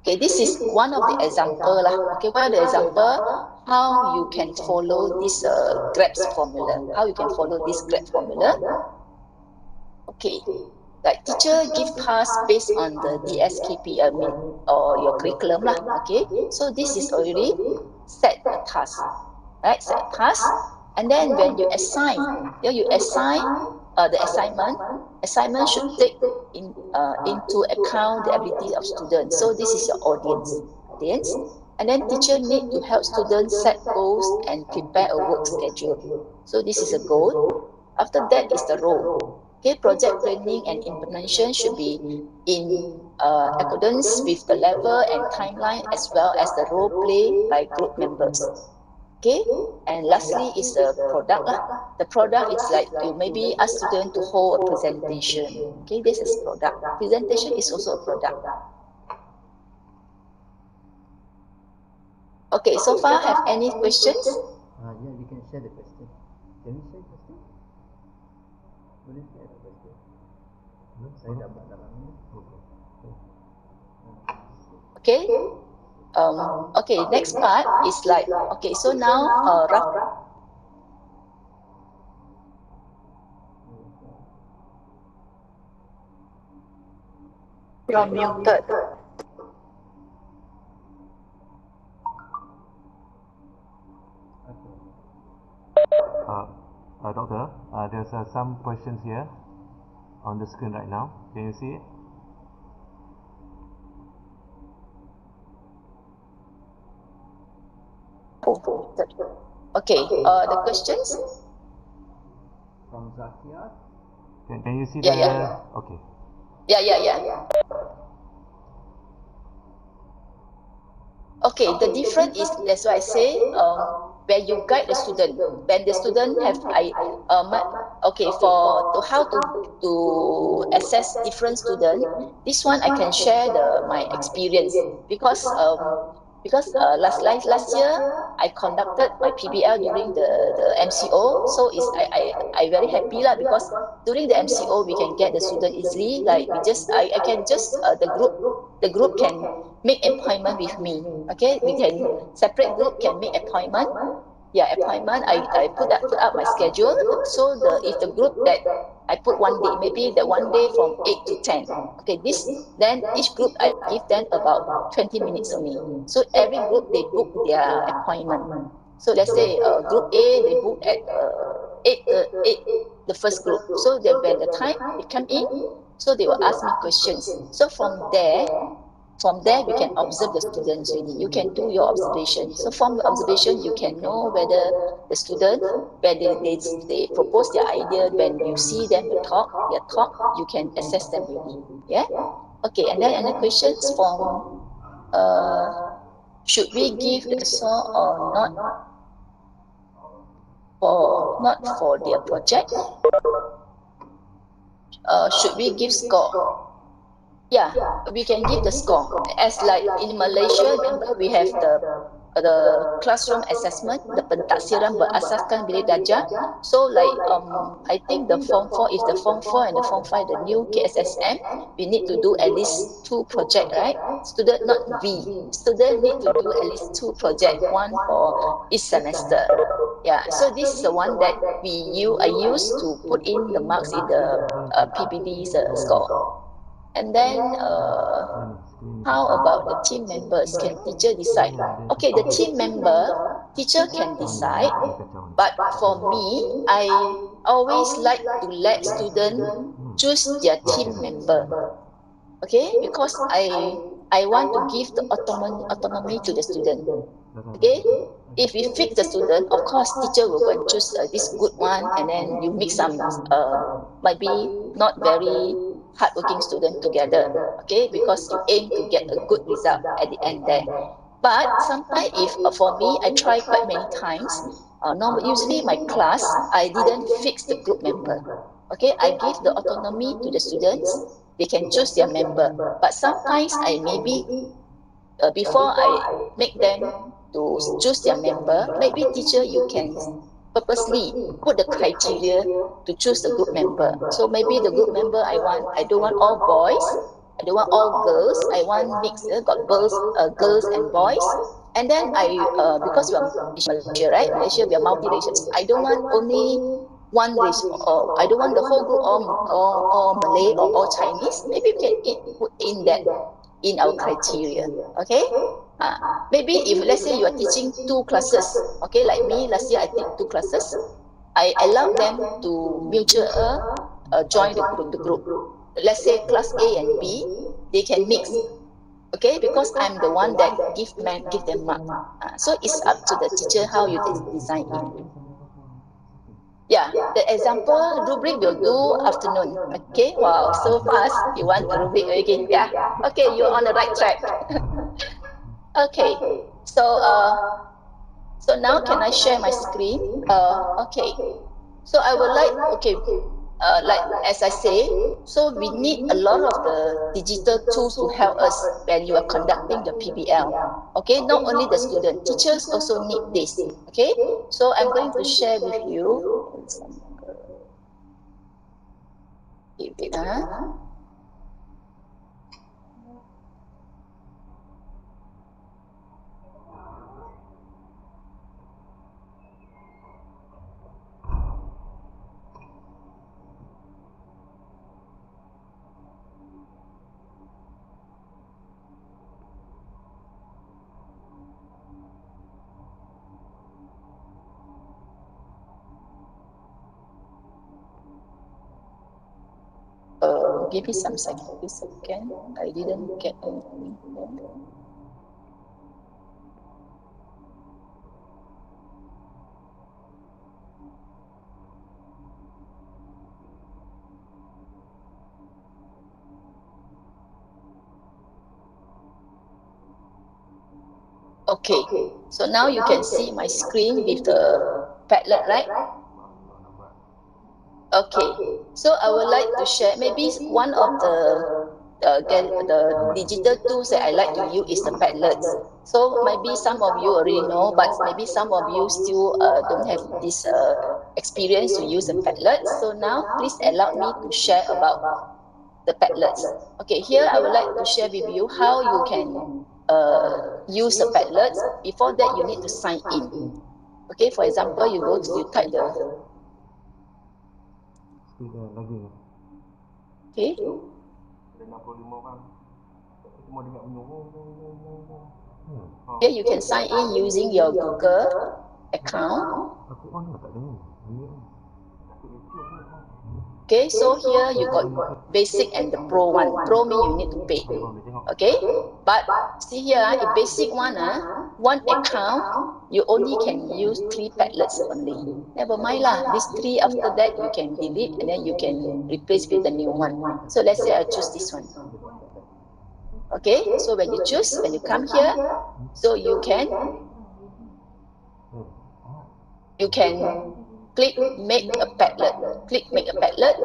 Okay, this is one of the example lah. Okay, one of the example how you can follow this GRAPS formula. How you can follow this GRAPS formula? Okay, like teacher give task based on the DSKP or your curriculum lah. Okay, so this is already set a task, right? Set a task, and then when you assign, the assignment should take into account the ability of students. So this is your audience. And then teacher need to help students set goals and prepare a work schedule. So this is a goal. After that is the role. Okay, project planning and implementation should be in accordance with the level and timeline, as well as the role play by group members. Okay, and lastly is the product lah. The product is like you maybe ask student to hold a presentation. Okay, this is product. Presentation is also a product. Okay, so far have any questions? Yeah, you can share the question. Can you share the question? Boleh share the question? No, saya dapat dalam ni. Okay. Okay, next part is like, okay, so now rough. You're muted. Doctor, there's some questions here on the screen right now. Can you see it? Okay, the questions? From Zakia. Can you see Yeah. Okay. Yeah. Okay, the difference is, that's why I say, where you guide the student. When the student have okay, for to how to assess different student, this one I can share my experience, because last year I conducted my PBL during the MCO, so I very happy lah, because during the MCO we can get the student easily. Like I can just the group can make appointment with me. Okay, we can separate group can make appointment. Yeah, appointment. I put up my schedule. So if the group that I put one day, maybe the one day from 8 to 10. Okay, then each group I give them about 20 minutes only. So every group they book their appointment. So let's say group A they book at 8, the first group. So when the time they come in, so they will ask me questions. So from there we can observe the students really. You can do your observation. So from the observation you can know whether the student, when they propose their idea, when you see them talk, you can assess them really. Yeah. Okay, and then another questions from should we give the score or not for their project? Should we give score? Yeah, we can give the score. As like in Malaysia, remember we have the classroom assessment, the pentaksiran berasaskan bilik darjah. So like I think the form 4, if the form 4 and the form 5, the new KSSM, we need to do at least 2 projects, right? Student need to do at least 2 projects, one for each semester. Yeah, so this is the one that I use to put in the marks in the PBD's score. And then how about the team members? Can teacher decide? Okay, the team teacher can decide, but for me, I always like to let students choose their team member. Okay, because I want to give the autonomy to the student. Okay, if we fix the student, of course teacher will go and choose this good one, and then you mix some maybe not very hardworking student together. Okay, because you aim to get a good result at the end there. But sometimes, if for me, I try quite many times. Usually my class, I didn't fix the group member. Okay, I give the autonomy to the students. They can choose their member. But sometimes I maybe before I make them to choose their member, maybe teacher you can purposely put the criteria to choose the group member. So maybe the group member I don't want all boys, I don't want all girls, I want mixed, got girls and boys. And then because we are Malaysia, right? Malaysia, we are multi-racial. I don't want only one race, or I don't want the whole group all Malay or all Chinese. Maybe we can put in that in our criteria. Okay, maybe if let's say you are teaching 2 classes, okay, like me last year I teach 2 classes, I allow them to mutual join the group. Let's say class A and B, they can mix. Okay, because I'm the one that give them mark. So it's up to the teacher how you design it. Yeah, the example rubric will do afternoon. Okay, wow, so fast. You want the rubric again? Yeah. Okay, you're on the right track. Okay, so now can I share my screen? Okay, so I would like, like as I say, so we need a lot of the digital tools to help us when you are conducting the PBL. Okay, not only the student, teachers also need this. Okay, so I'm going to share with you. Give me some second. I didn't get anything. Okay, so now you can see my screen with the Padlet, right? Okay, so I would like to share maybe one of the digital tools that I like to use is the Padlet. So maybe some of you already know, but maybe some of you still don't have this experience to use the Padlet. So now please allow me to share about the Padlets. Okay, here I would like to share with you how you can use the Padlets. Before that, you need to sign in. Okay, for example, you type the lagi. okay. Here you can sign in using your Google account. Aku on tak ada ni. Okay, so here you got basic and the pro one. Pro mean you need to pay. Okay, but see here, the basic one, one account, you only can use 3 Padlets only. Never mind lah, these 3 after that you can delete and then you can replace with the new one. So let's say I choose this one. Okay, so when you choose, when you come here, so you can click make a Padlet. Click make a Padlet.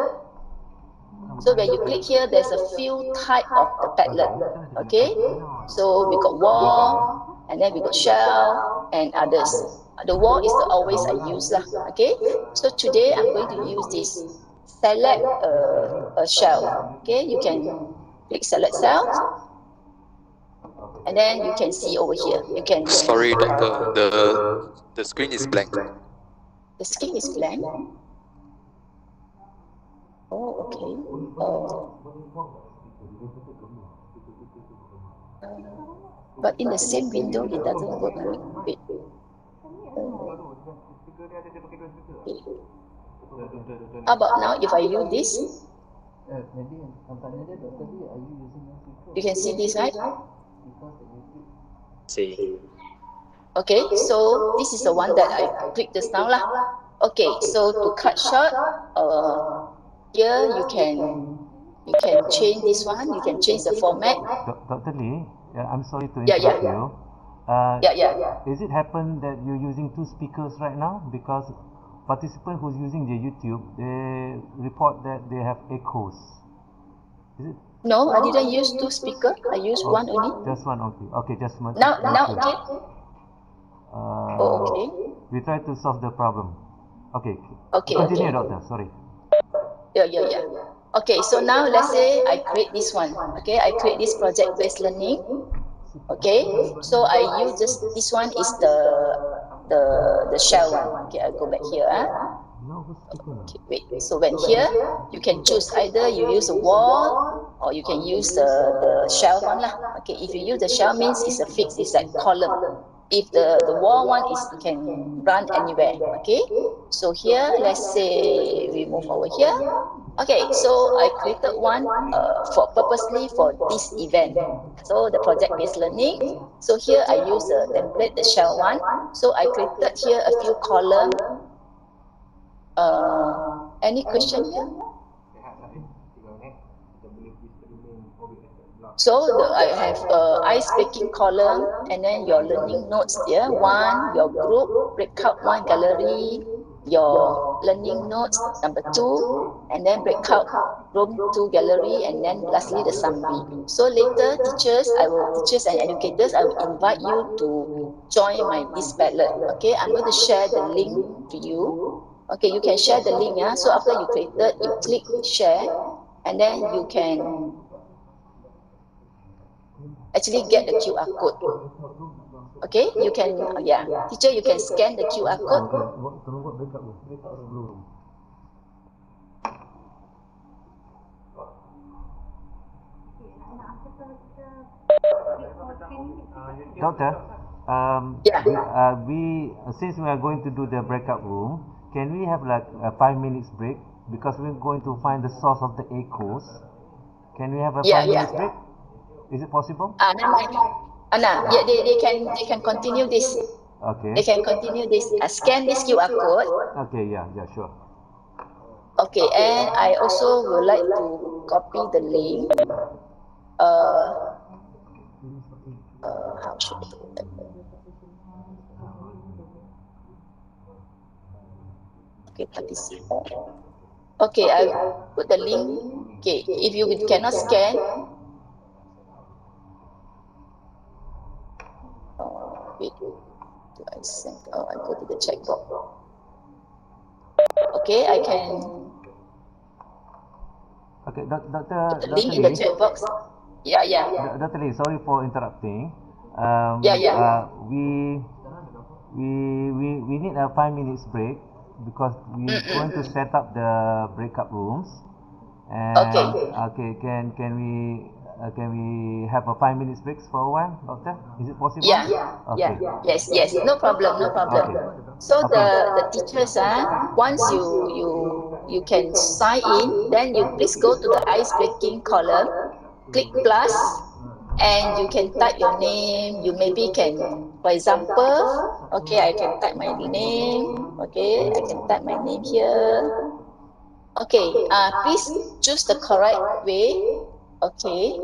So when you click here, there's a few type of the Padlet. Okay, so we got wall, and then we got shell and others. The wall is the always I use lah. Okay, so today I'm going to use this. Select a shell. Okay, you can click select cell, and then you can see over here. You can. Sorry, doctor. The screen is blank. The screen is blank. Oh, okay. But in the same window, it doesn't work. Wait. How about now, if I use this? You can see this, right? See. Okay, so this is the one that I clicked just now lah. Okay, so to cut short, here you can change this one. You can change the format. Dr. Lee, I'm sorry to Yeah, interrupt yeah. you. Is it happen that you're using 2 speakers right now? Because participant who's using the YouTube, they report that they have echoes. Is it? No, I didn't use 2 speakers. I used one only. Just one, okay. Okay, just one. Now, okay. Okay. We try to solve the problem. Okay. Okay, Continue, okay. doctor. Sorry. Yeah. Okay, so now let's say I create this one. Okay, I create this project-based learning. Okay, so I use this one is the shell one. Okay, I'll go back here. Okay, wait. So when here, you can choose either you use a wall or you can use the shell one lah. Okay, if you use the shell means it's a fixed, it's like column. If the wall one is you can run anywhere. Okay, so here let's say we move over here. Okay, so I created one for purposely for this event. So the project-based learning. So here I use the template, the shell one. So I created here a few columns. Any question here? So I have ice breaking column, and then your learning notes here. One, your group breakout, one gallery, your learning notes number 2, and then breakout room 2 gallery, and then lastly the summary. So later, teachers and educators, I will invite you to join this Padlet. Okay, I'm going to share the link to you. Okay, you can share the link. Yeah. So after you created, you click share, and then you can actually get the QR code. Okay, you can, teacher, you can scan the QR code. Doctor, we since we are going to do the breakout room, can we have like a 5 minutes break because we're going to find the source of the echoes? Can we have a 5 minutes break? Is it possible? They can continue this. Okay. They can continue this. Scan this QR code. Okay, yeah, sure. Okay, and I also would like to copy the link. How should I do that? Okay, participant. Okay, I put the link. Okay, if you cannot scan, wait, do I send? Oh, I go to the chat box. Okay, I can Okay, put the Dr. link in the Lee. chat box. Yeah, yeah, Dr. Lee, sorry for interrupting. yeah, yeah. We need a 5 minutes break because we're going to set up the breakout rooms. And Okay. okay, can we have a 5 minutes break for a while, doctor? Is it possible? Yeah, Okay. yeah, yes, yes. No problem, no problem. Okay. So Okay. the teachers, once you can sign in, then you please go to the ice breaking column, click plus, and you can type your name. You maybe can, for example, okay, I can type my name. Okay, I can type my name here. Okay, please choose the correct way. Okay.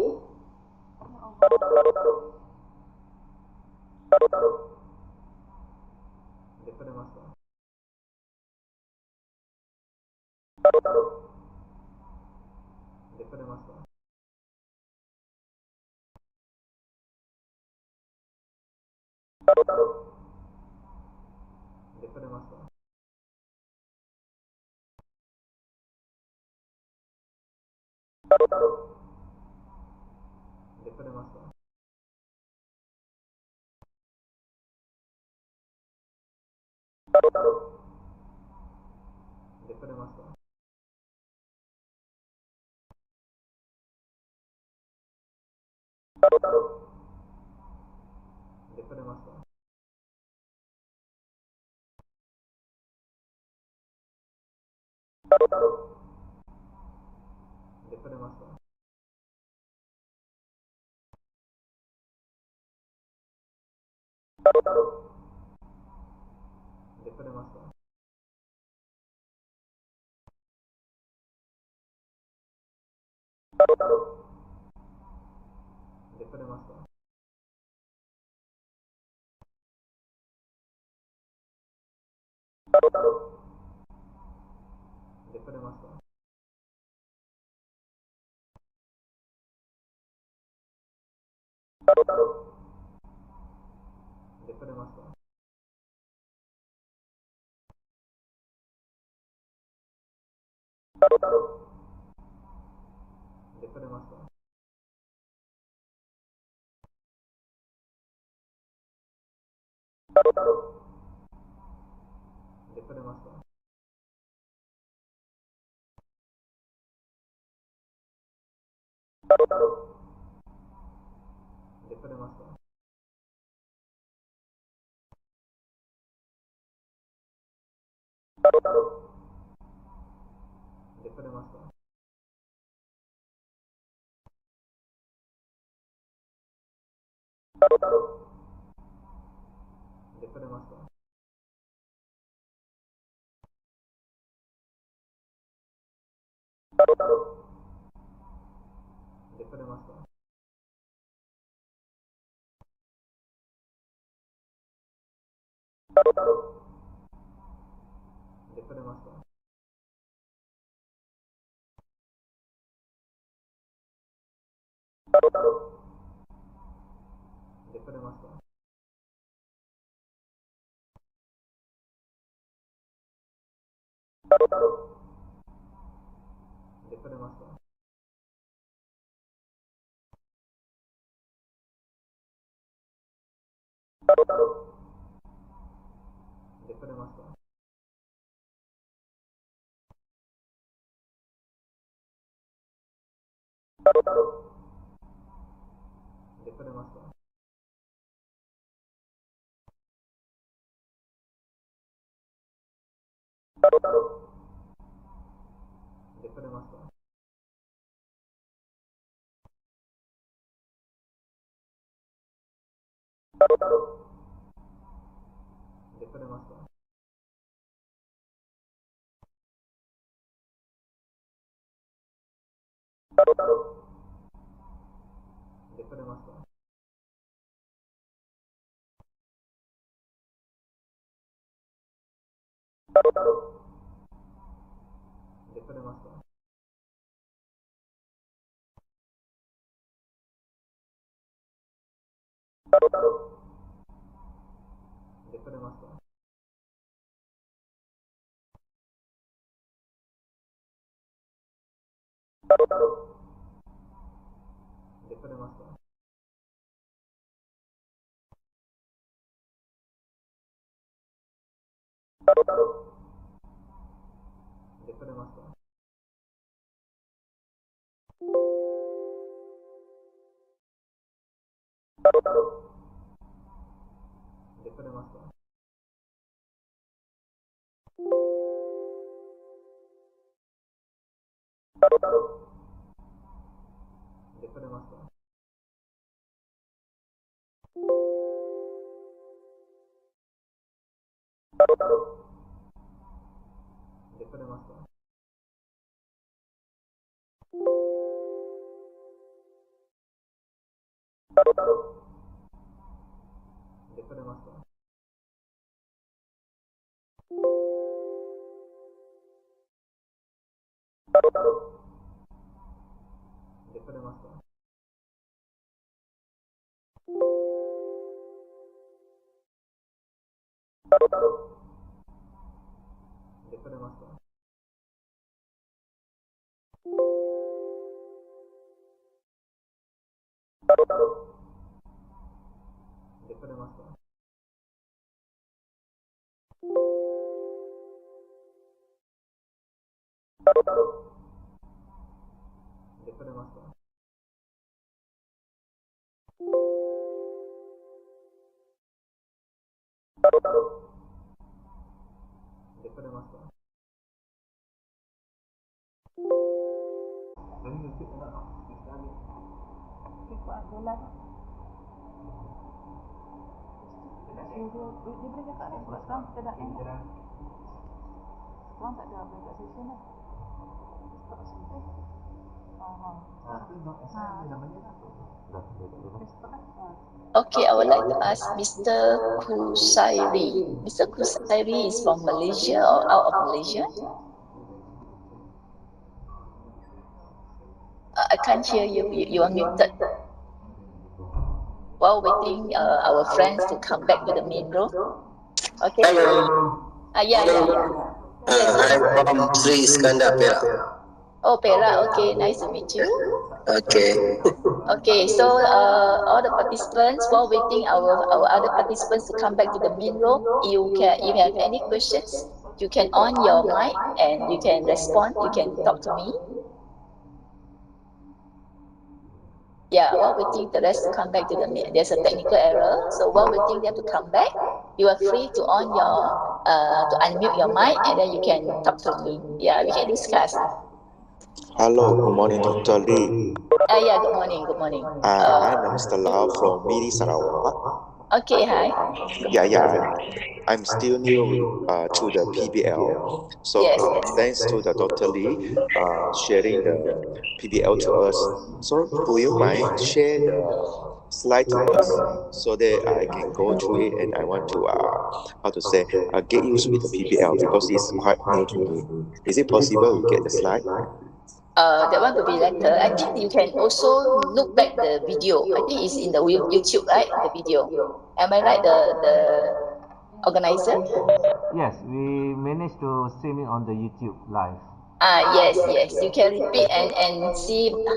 Okay, I would like to ask Mr. Kusairi. Mr. Kusairi is from Malaysia or out of Malaysia? I can't hear you. You are muted. While waiting our friends to come back to the main room. Okay. Hello. Yeah. I'm from Sri Iskandar, Perak. Oh, Perak. Okay, nice to meet you. Okay. Okay, so all the participants, while waiting our other participants to come back to the main room, you have any questions, you can on your mic and you can respond. You can talk to me. Yeah, while waiting the rest to come back to the main, there's a technical error. So while waiting them to come back, you are free to on your to unmute your mic and then you can talk to me. Yeah, we can discuss. Hello, good morning, Dr. Lee. Yeah, good morning. I'm Mr. Lau from Miri Sarawak. Okay, hi. I'm still new to the PBL. So Yes. thanks to the Dr. Lee sharing the PBL to us. So will you mind share the slide to us so that I can go through it and I want to get used with the PBL because it's quite new to me. Is it possible we get the slide? That one will be later. I think you can also look back the video. I think it's in the YouTube, right? The video. Am I right? The organizer? Yes, we managed to stream it on the YouTube live. Yes. You can repeat and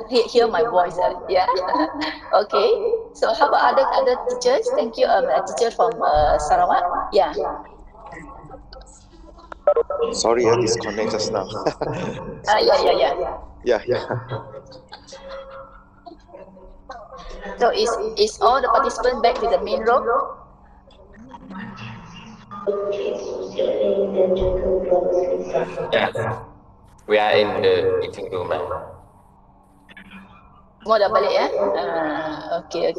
hear my voice. Yeah. Okay. So how about other teachers? Thank you. A teacher from Sarawak. Yeah. Sorry, I disconnect just now. Yeah. Yeah. So is all the participants back to the main room? Yeah. We are in the meeting room. Semua dah balik ya? Okay.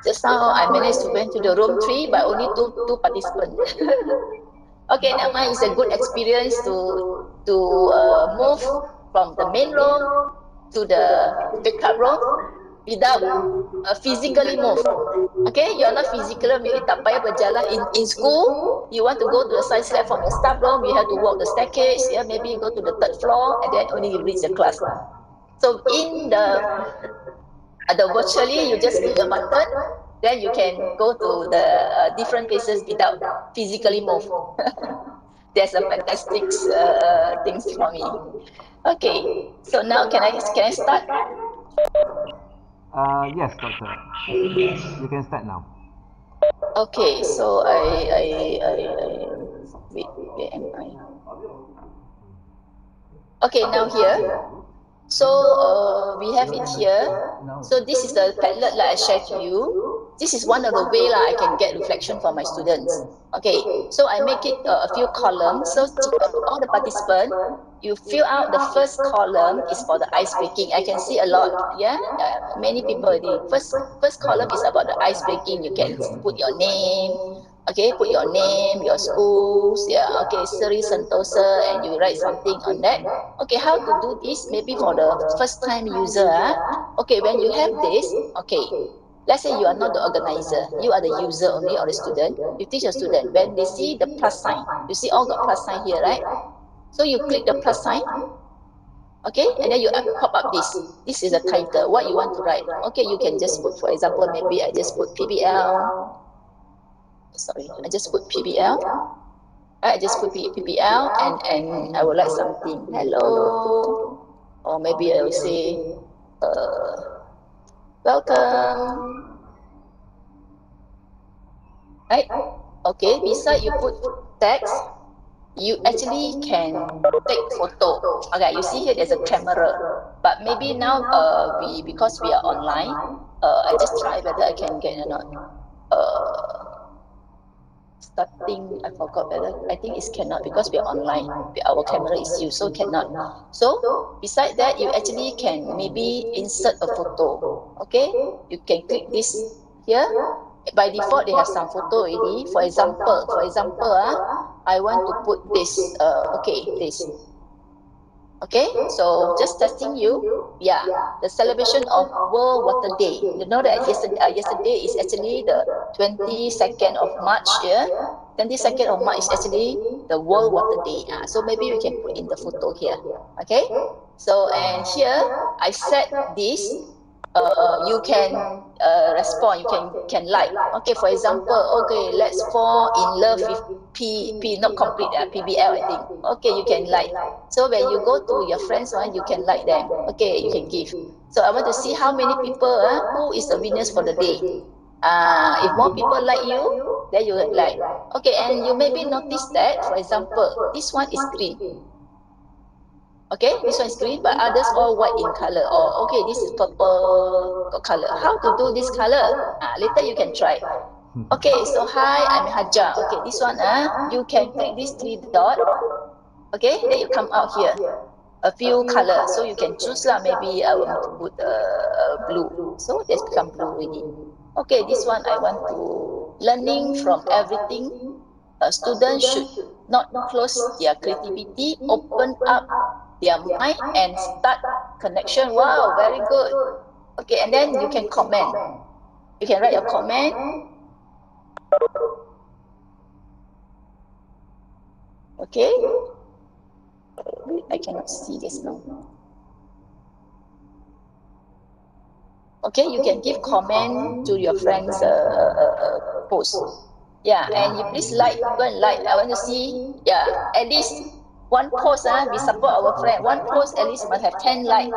Just now I managed to went to the room 3 but only two participants. Okay, never mind. It's a good experience to move from the main room to the backup room without physically move. Okay, you're not physically tak payah berjalan in school. You want to go to the science lab from the staff room, you have to walk the staircase. Yeah, maybe you go to the 3rd floor and then only you reach the class. So in the virtually, you just click a button then you can go to the different places without physically move. There's a fantastic things for me. Okay, so now can I start? Yes, doctor. You can start now. Okay, so wait, where am I? Okay, now here. So we have it here. So this is the Padlet that I shared to you. This is one of the way I can get reflection from my students. Okay, so I make it a few columns. So all the participants, you fill out the first column is for the ice breaking. I can see a lot, yeah, many people already. First column is about the ice breaking. You can put your name. Okay, put your name, your schools, yeah, okay, Sri Sentosa, and you write something on that. Okay, how to do this? Maybe for the first time user, okay, when you have this, okay, let's say you are not the organizer, you are the user only or the student, you teach a student, when they see the plus sign, you see all got plus sign here, right? So you click the plus sign, okay, and then you pop up this is the title, what you want to write. Okay, you can just put, for example, maybe I just put PBL. Sorry, I just put PBL. I just put PBL and I would like something. Hello. Or maybe I will say, welcome. Right? Okay, beside you put text, you actually can take photo. Okay, you see here there's a camera. But maybe now because we are online, I just try whether I can get or not. Starting, I forgot whether, I think it cannot because we are online. Our camera is used, so cannot. So beside that, you actually can maybe insert a photo. Okay, you can click this here. By default, they have some photo already. For example, I want to put this. Okay, this. Okay, so just testing you. Yeah, the celebration of World Water Day. You know that yesterday is actually the 22nd of March. Yeah, 22nd of March is actually the World Water Day. So maybe we can put in the photo here. Okay, so and here I set this. You can respond. You can like. Okay, for example, okay, let's fall in love with P not complete PBL, I think. Okay, you can like. So when you go to your friends one, you can like them. Okay, you can give. So I want to see how many people, who is the winners for the day. If more people like you, then you like. Okay, and you maybe notice that, for example, this one is green. Okay, this one is green, but others all white in color. Or okay, this is purple color. How to do this color? Later you can try. Okay, so hi, I'm Haja. Okay, this one, you can click these 3 dots. Okay, then you come out here. A few colors, so you can choose lah. Maybe I want to put blue. So that's become blue already. Okay, this one I want to learning from everything. A student should not close their creativity, open up their mind and start connection. Wow, very good. Okay, and then you can comment. You can write your comment. Okay. I cannot see this now. Okay, you can give comment to your friends' post. Yeah, and you please like, go and like. I want to see, yeah, at least one post, we support our friend. One post at least must have 10 likes.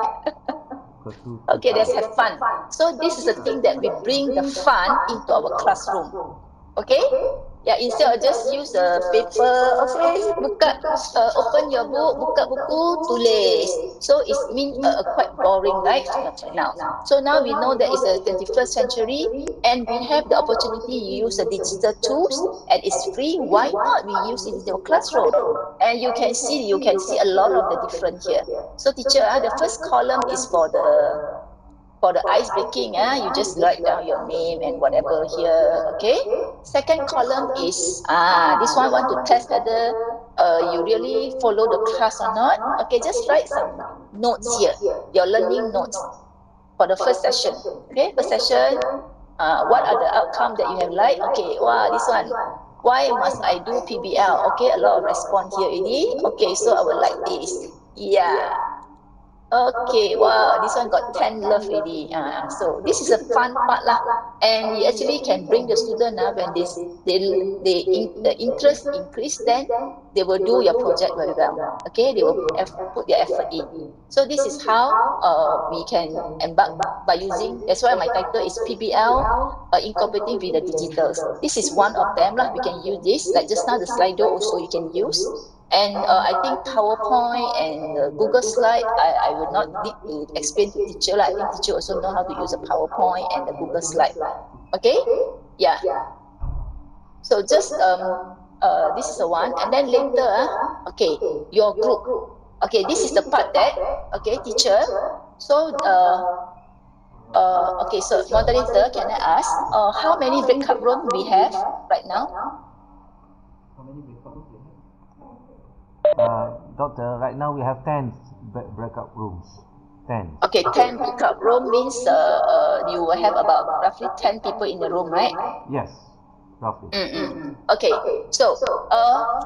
Okay, let's have fun. So this is the thing that we bring the fun into our classroom. Okay? Yeah, instead of just use the paper, okay, open your book, buka buku, tulis. So it means quite boring, right? Now. So now we know that it's the 21st century and we have the opportunity to use the digital tools and it's free. Why not we use it in your classroom? And you can see a lot of the different here. So teacher, the first column is for the ice breaking, you just write down your name and whatever here, okay? Second column is, this one want to test whether you really follow the class or not. Okay, just write some notes here, your learning notes for the first session. Okay, first session, what are the outcomes that you have liked? Okay, wow, this one. Why must I do PBL? Okay, a lot of response here already. Okay, so I will like this. Yeah. Okay, wow, this one got 10 love already. So this is a fun part lah, and you actually can bring the student when the interest increase, then they will do your project very well. Okay, they will put their effort in. So this is how we can embark by using. That's why my title is PBL incorporating with the digitals. This is one of them lah. We can use this, like just now the Slido also you can use. And I think PowerPoint and Google Slide, I will not need to explain to teacher lah. I think teacher also know how to use the PowerPoint and the Google Slide. Okay? Yeah. So just this is the one, and then later, okay, your group. Okay, this is the part that, okay, teacher. So okay, so moderator, can I ask how many breakout room we have right now? Doctor, right now we have 10 breakout rooms. 10. Okay, 10 breakout room means you will have about roughly 10 people in the room, right? Yes, roughly. Okay, so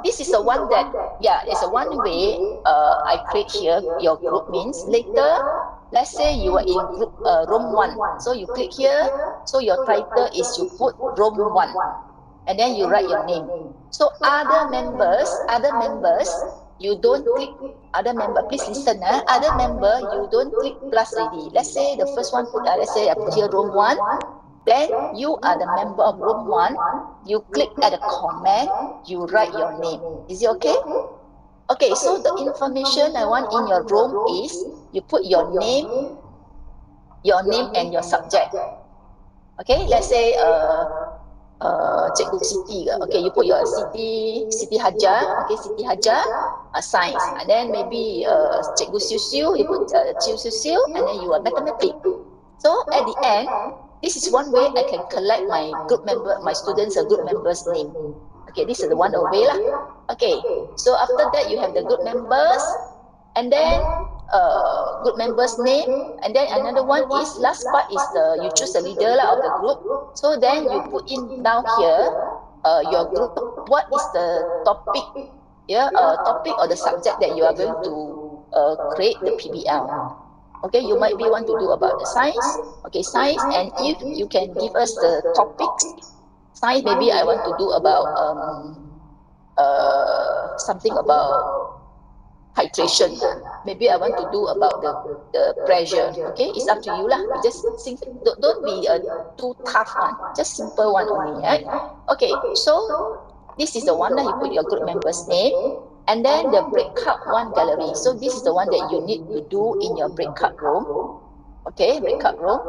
this is the one that, it's a one way I create here. Your group means later, let's say you are in group room 1. So you click here, so your title is you put room 1. And then you write your name. So other members, you don't click other member. Please listen. Other member, you don't click plus already. Let's say the first one put. Let's say I put here room 1. Then you are the member of room 1. You click at the comment. You write your name. Is it okay? Okay. So the information I want in your room is you put your name and your subject. Okay. Let's say Cikgu Siti. Okay, you put your Siti Hajar. Okay, Siti Hajar, science. And then maybe Cikgu Siu, you put Siu, and then you are mathematics. So at the end, this is one way I can collect my group member, my students' group members' name. Okay, this is the one way lah. Okay, so after that you have the group members, and then group members' name, and then another one is last part is you choose the leader of the group. So then you put in down here your group. What is the topic? Topic or the subject that you are going to create the PBL. Okay, you might be want to do about the science. Okay, science, and if you can give us the topics, science maybe I want to do about something about hydration. Maybe I want to do about the pressure. Okay, it's up to you lah. Just don't be a too tough one. Just simple one only. Right? Okay, so this is the one that you put your group members' name, and then the breakout one gallery. So this is the one that you need to do in your breakout room. Okay, breakout room,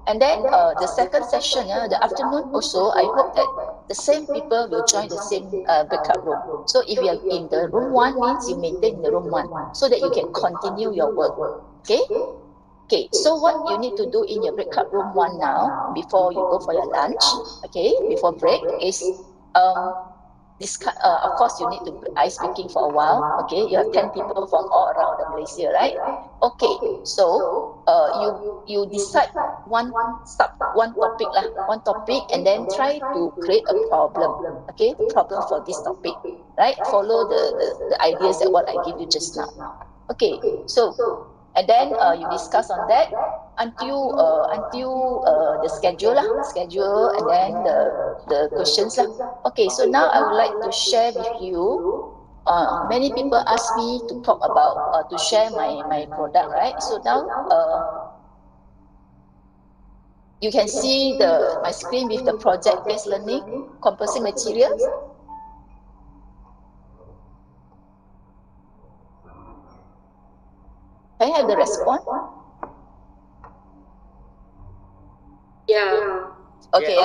and then the second session, the afternoon also. I hope that the same people will join the same breakout room. So if you are in the room 1, means you maintain the room 1 so that you can continue your work. Okay. Okay. So what you need to do in your breakout room 1 now, before you go for your lunch, okay, before break, is of course you need to ice breaking for a while. Okay, you have 10 people from all around Malaysia, right? Okay, so you decide one topic, and then try to create a problem. Okay, problem for this topic, right? Follow the ideas that what I give you just now. Okay, so and then you discuss on that until the schedule, and then the questions lah. Okay, so now I would like to share with you. Many people ask me to talk about to share my product, right? So now you can see my screen with the project-based learning, composing materials. Can I have the response? Yeah. Okay,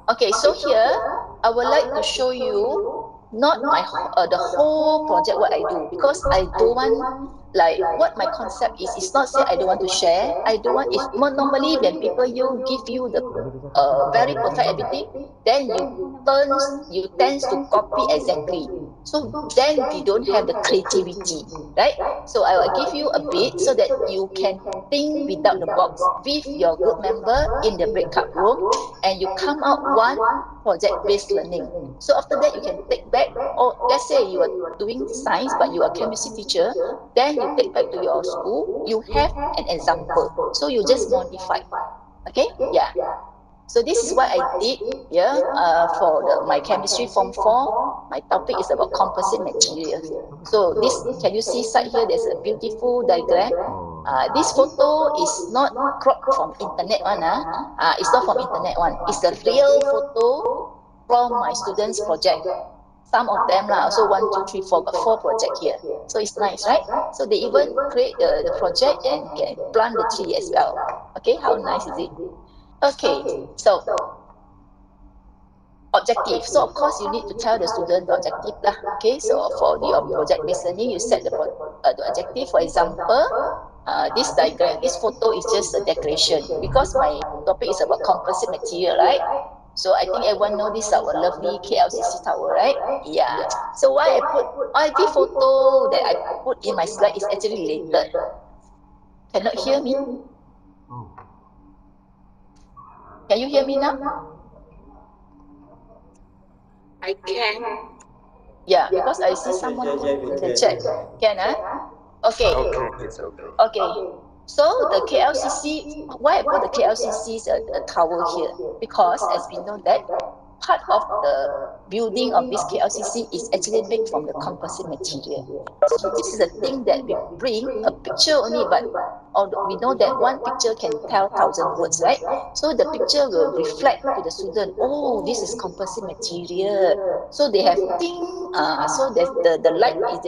okay. So here I would like to show you not the whole project what I do, because I don't want, like, what my concept is. It's not say I don't want to share. I don't want. If normally when people give you the very perfect everything, then you tend to copy exactly. So then we don't have the creativity, right? So I will give you a bit so that you can think without the box with your group member in the breakout room, and you come out one project-based learning. So after that, you can take back, or let's say you are doing science, but you are a chemistry teacher, then you take back to your school, you have an example. So you just modify, okay? Yeah. So this is what I did, for my chemistry form 4. My topic is about composite materials. So this, can you see side here, there's a beautiful diagram. This photo is not cropped from internet one. It's not from internet one. It's a real photo from my students' project. Some of them also 1, 2, 3, 4, got 4 projects here. So it's nice, right? So they even create the project and can plant the tree as well. Okay, how nice is it? Okay, so objective. So of course you need to tell the student the objective lah. Okay, so for your project-based learning, you set the objective. For example, this diagram, this photo is just a decoration because my topic is about composite material, right? So I think everyone knows this is our lovely KLCC tower, right? Yeah. So why I put every photo that I put in my slide is actually related. Cannot hear me? Can you hear me now? I can. Yeah, because I see someone in the chat. Can Okay. It's okay. Okay. So the KLCC, why I put the KLCC tower here? Because as we know that part of the building of this KLCC is actually made from the composite material. So this is the thing that we bring a picture only, but we know that one picture can tell 1,000 words, right? So the picture will reflect to the student, oh, this is composite material. So they have so that the light is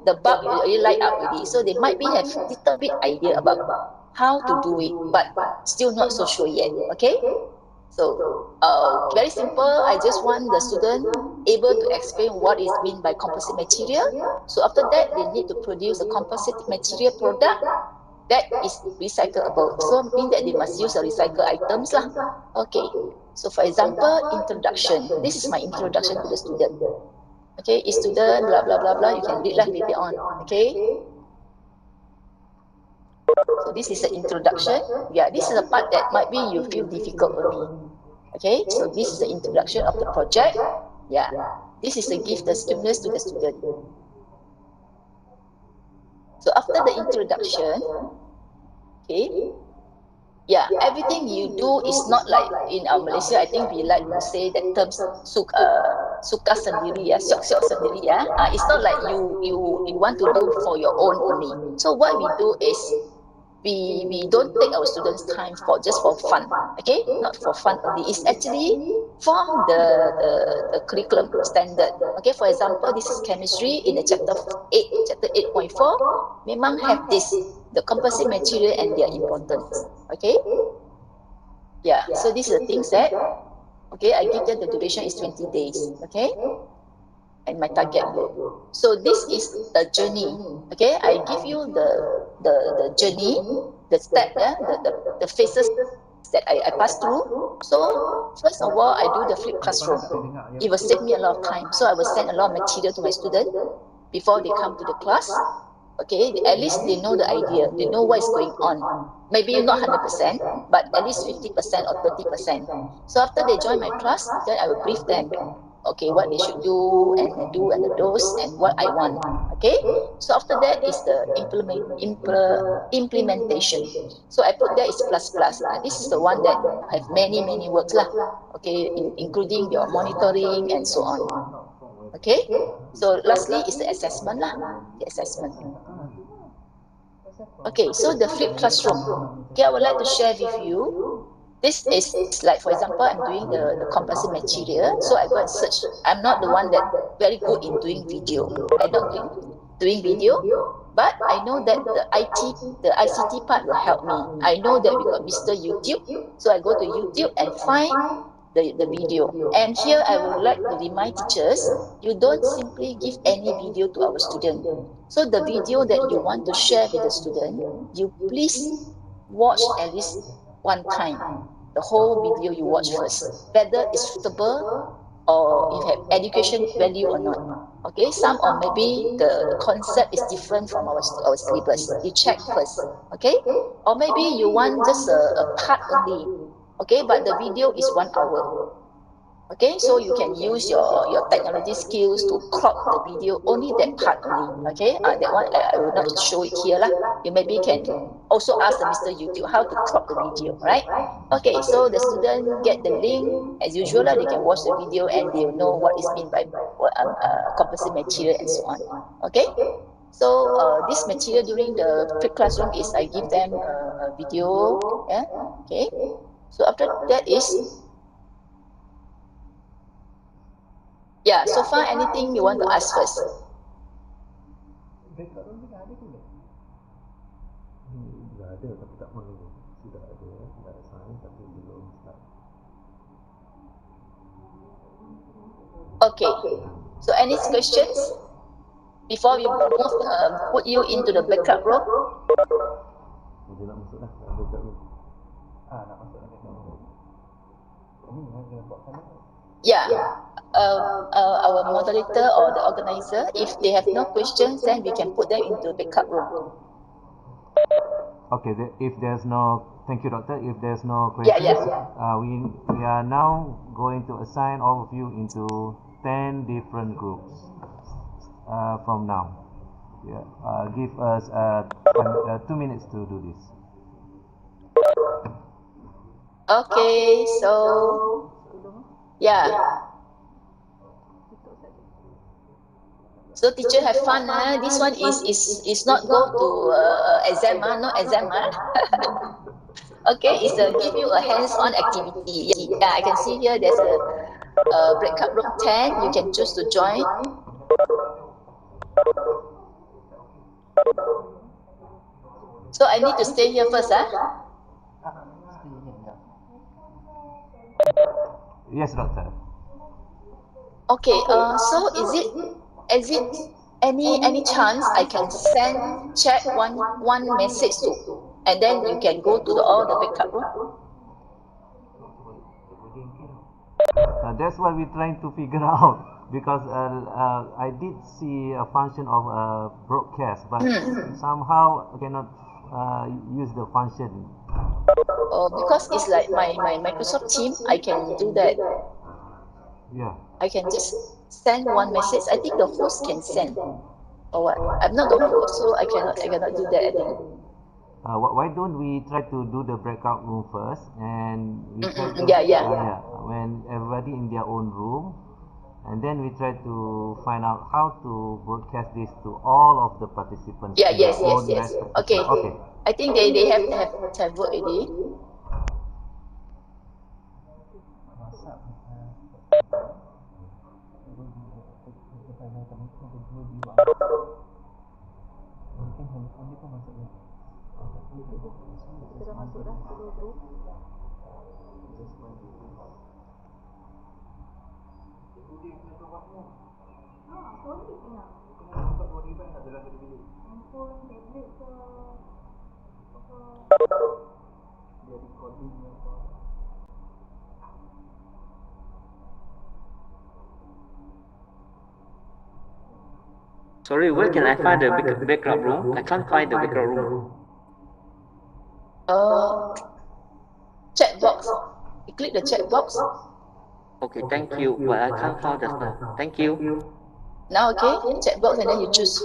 the bulb already light up already. So they might have little bit idea about how to do it, but still not so sure yet. Okay. So, very simple. I just want the student able to explain what is meant by composite material. So after that, they need to produce a composite material product that is recyclable. So mean that they must use a recycle items lah. Okay. So for example, introduction. This is my introduction to the student. Okay, is student blah blah blah blah. You can read lah later on. Okay. So this is the introduction. Yeah, this is the part that might be you feel difficult only. Okay, so this is the introduction of the project. Yeah, this is to give the stimulus to the student. So after the introduction, okay, yeah, everything you do is not like in Malaysia. I think we like to say that terms suka sendiri, syok sendiri. It's not like you want to do for your own only. So what we do is we don't take our students' time just for fun, okay? Not for fun only. It's actually from the curriculum standard. Okay, for example, this is chemistry in the chapter 8.4. Memang have this, the composite material and their importance. Okay? Yeah, so these are the things that, okay, I give them the duration is 20 days. Okay? And my target group. So this is the journey. Okay, I give you the journey, the step, the phases that I pass through. So first of all, I do the flipped classroom. It will save me a lot of time. So I will send a lot of material to my student before they come to the class. Okay, at least they know the idea. They know what is going on. Maybe not 100%, but at least 50% or 30%. So after they join my class, then I will brief them. Okay, what they should do and the dose and what I want. Okay, so after that is the implementation. So I put there is plus. This is the one that have many words lah. Okay, including your monitoring and so on. Okay, so lastly is the assessment lah. The assessment. Okay, so the flipped classroom. Okay, I would like to share with you. This is like, for example, I'm doing the composite material. So I go and search. I'm not the one that very good in doing video. I don't doing video, but I know that the ICT part will help me. I know that we got Mr. YouTube. So I go to YouTube and find the video. And here I would like to remind teachers, you don't simply give any video to our student. So the video that you want to share with the student, you please watch at least one time. The whole video you watch first, whether it's suitable or if have education value or not. Okay, some or maybe the concept is different from our syllabus. You check first, okay? Or maybe you want just a part only, okay? But the video is 1 hour. Okay, so you can use your technology skills to crop the video only that part only. Okay, that one I will not show it here lah. You maybe can also ask the Mr. YouTube how to crop the video, right? Okay, so the student get the link as usual lah. They can watch the video and they'll know what is meant by composite material and so on. Okay, so this material during the free classroom is I give them a video. Yeah. Okay, so after that is. Yeah, so far anything you want to ask first? Okay, so any questions before we move, put you into the backup room? Yeah. Our moderator or the organizer, if they have no questions, then we can put them into the backup room. Okay, if there's no, thank you, Doctor. If there's no questions, we are now going to assign all of you into 10 different groups from now. Yeah, give us 2 minutes to do this. Okay, so yeah. So teacher have fun. This one is not go to exam, not exam. Okay, it's give you a hands-on activity. Yeah, I can see here there's a breakout room 10. You can choose to join. So I need to stay here first, Yes, Doctor. Okay, so is it any chance I can send chat one message to, and then you can go to all the backup room? That's what we're trying to figure out, because I did see a function of a broadcast, but somehow I cannot use the function. Oh, because it's like my Microsoft Team, I can do that. Yeah. I can just send one message. I think the host can send, or what? I'm not the host, so I cannot do that. I think. Why don't we try to do the breakout room first, and we try to, when everybody in their own room, and then we try to find out how to broadcast this to all of the participants. Yeah, yes. Okay. I think they have vote already. Sorry, where can I find the backup room? I can't find the backup room. Chat box. You click the chat box. Okay, thank you. But I can't find just now. Thank you. Now, okay, chat box, and then you choose.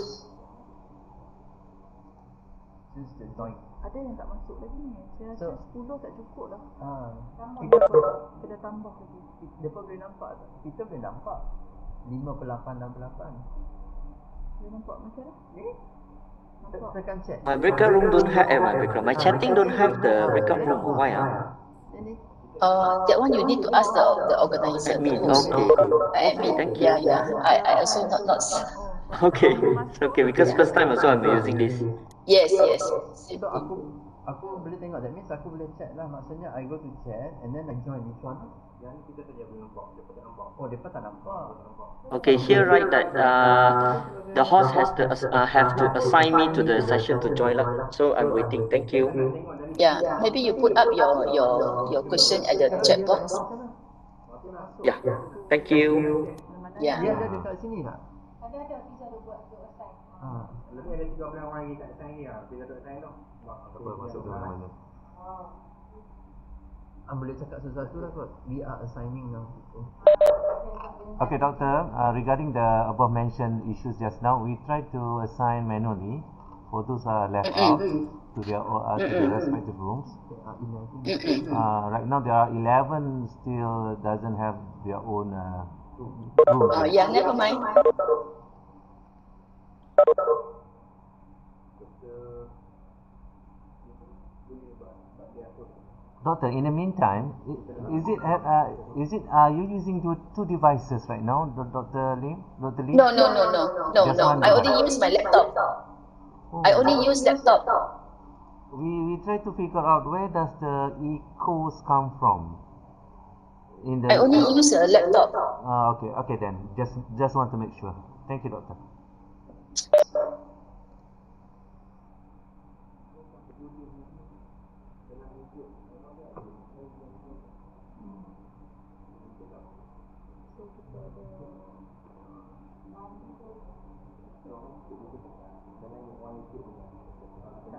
Ada yang tak masuk lagi ni. Saya rasa 10 tak cukup dah. Kita tambah lagi. Dapat boleh nampak tak? Kita boleh nampak 5/8/8. Boleh nampak macam mana? Tekan chat. My breakout room don't have my chatting don't have the breakout room. Why? That one you need to ask the organizer. Admin. Admin. Thank you. Yeah. I also not. Okay. Okay, because first time also I'm using this. Yes. So aku boleh tengok, that means aku boleh chat lah. Maksudnya I go to chat and then I join this one. Yang kita saja boleh nampak, dia tak nampak. Oh, dia tak nampak. Okay, here write that the host has to have to assign me to the session to join lah. So I'm waiting. Thank you. Yeah, maybe you put up your question at the chat box. Yeah. Thank you. Yeah. Dia ada dekat sini tak? Ada kita ada buat untuk assign. Lebih ada 13 orang lagi kat assign ni lah. Bila duk assign tu. Apa masuk ke mana? Boleh cakap sesuatu lah kot. We are assigning now. Okay, doctor, regarding the above mentioned issues just now, we tried to assign manually for those left out to their respective rooms. Right now there are 11 still doesn't have their own room. Yeah, never mind. Doctor, in the meantime, is it you using two devices right now, Dr. Lim? Dr. Lim? No. Just one I only device. use my laptop. I only use laptop. We try to figure out where does the echoes come from. I only use a laptop. Okay then. Just want to make sure. Thank you, doctor.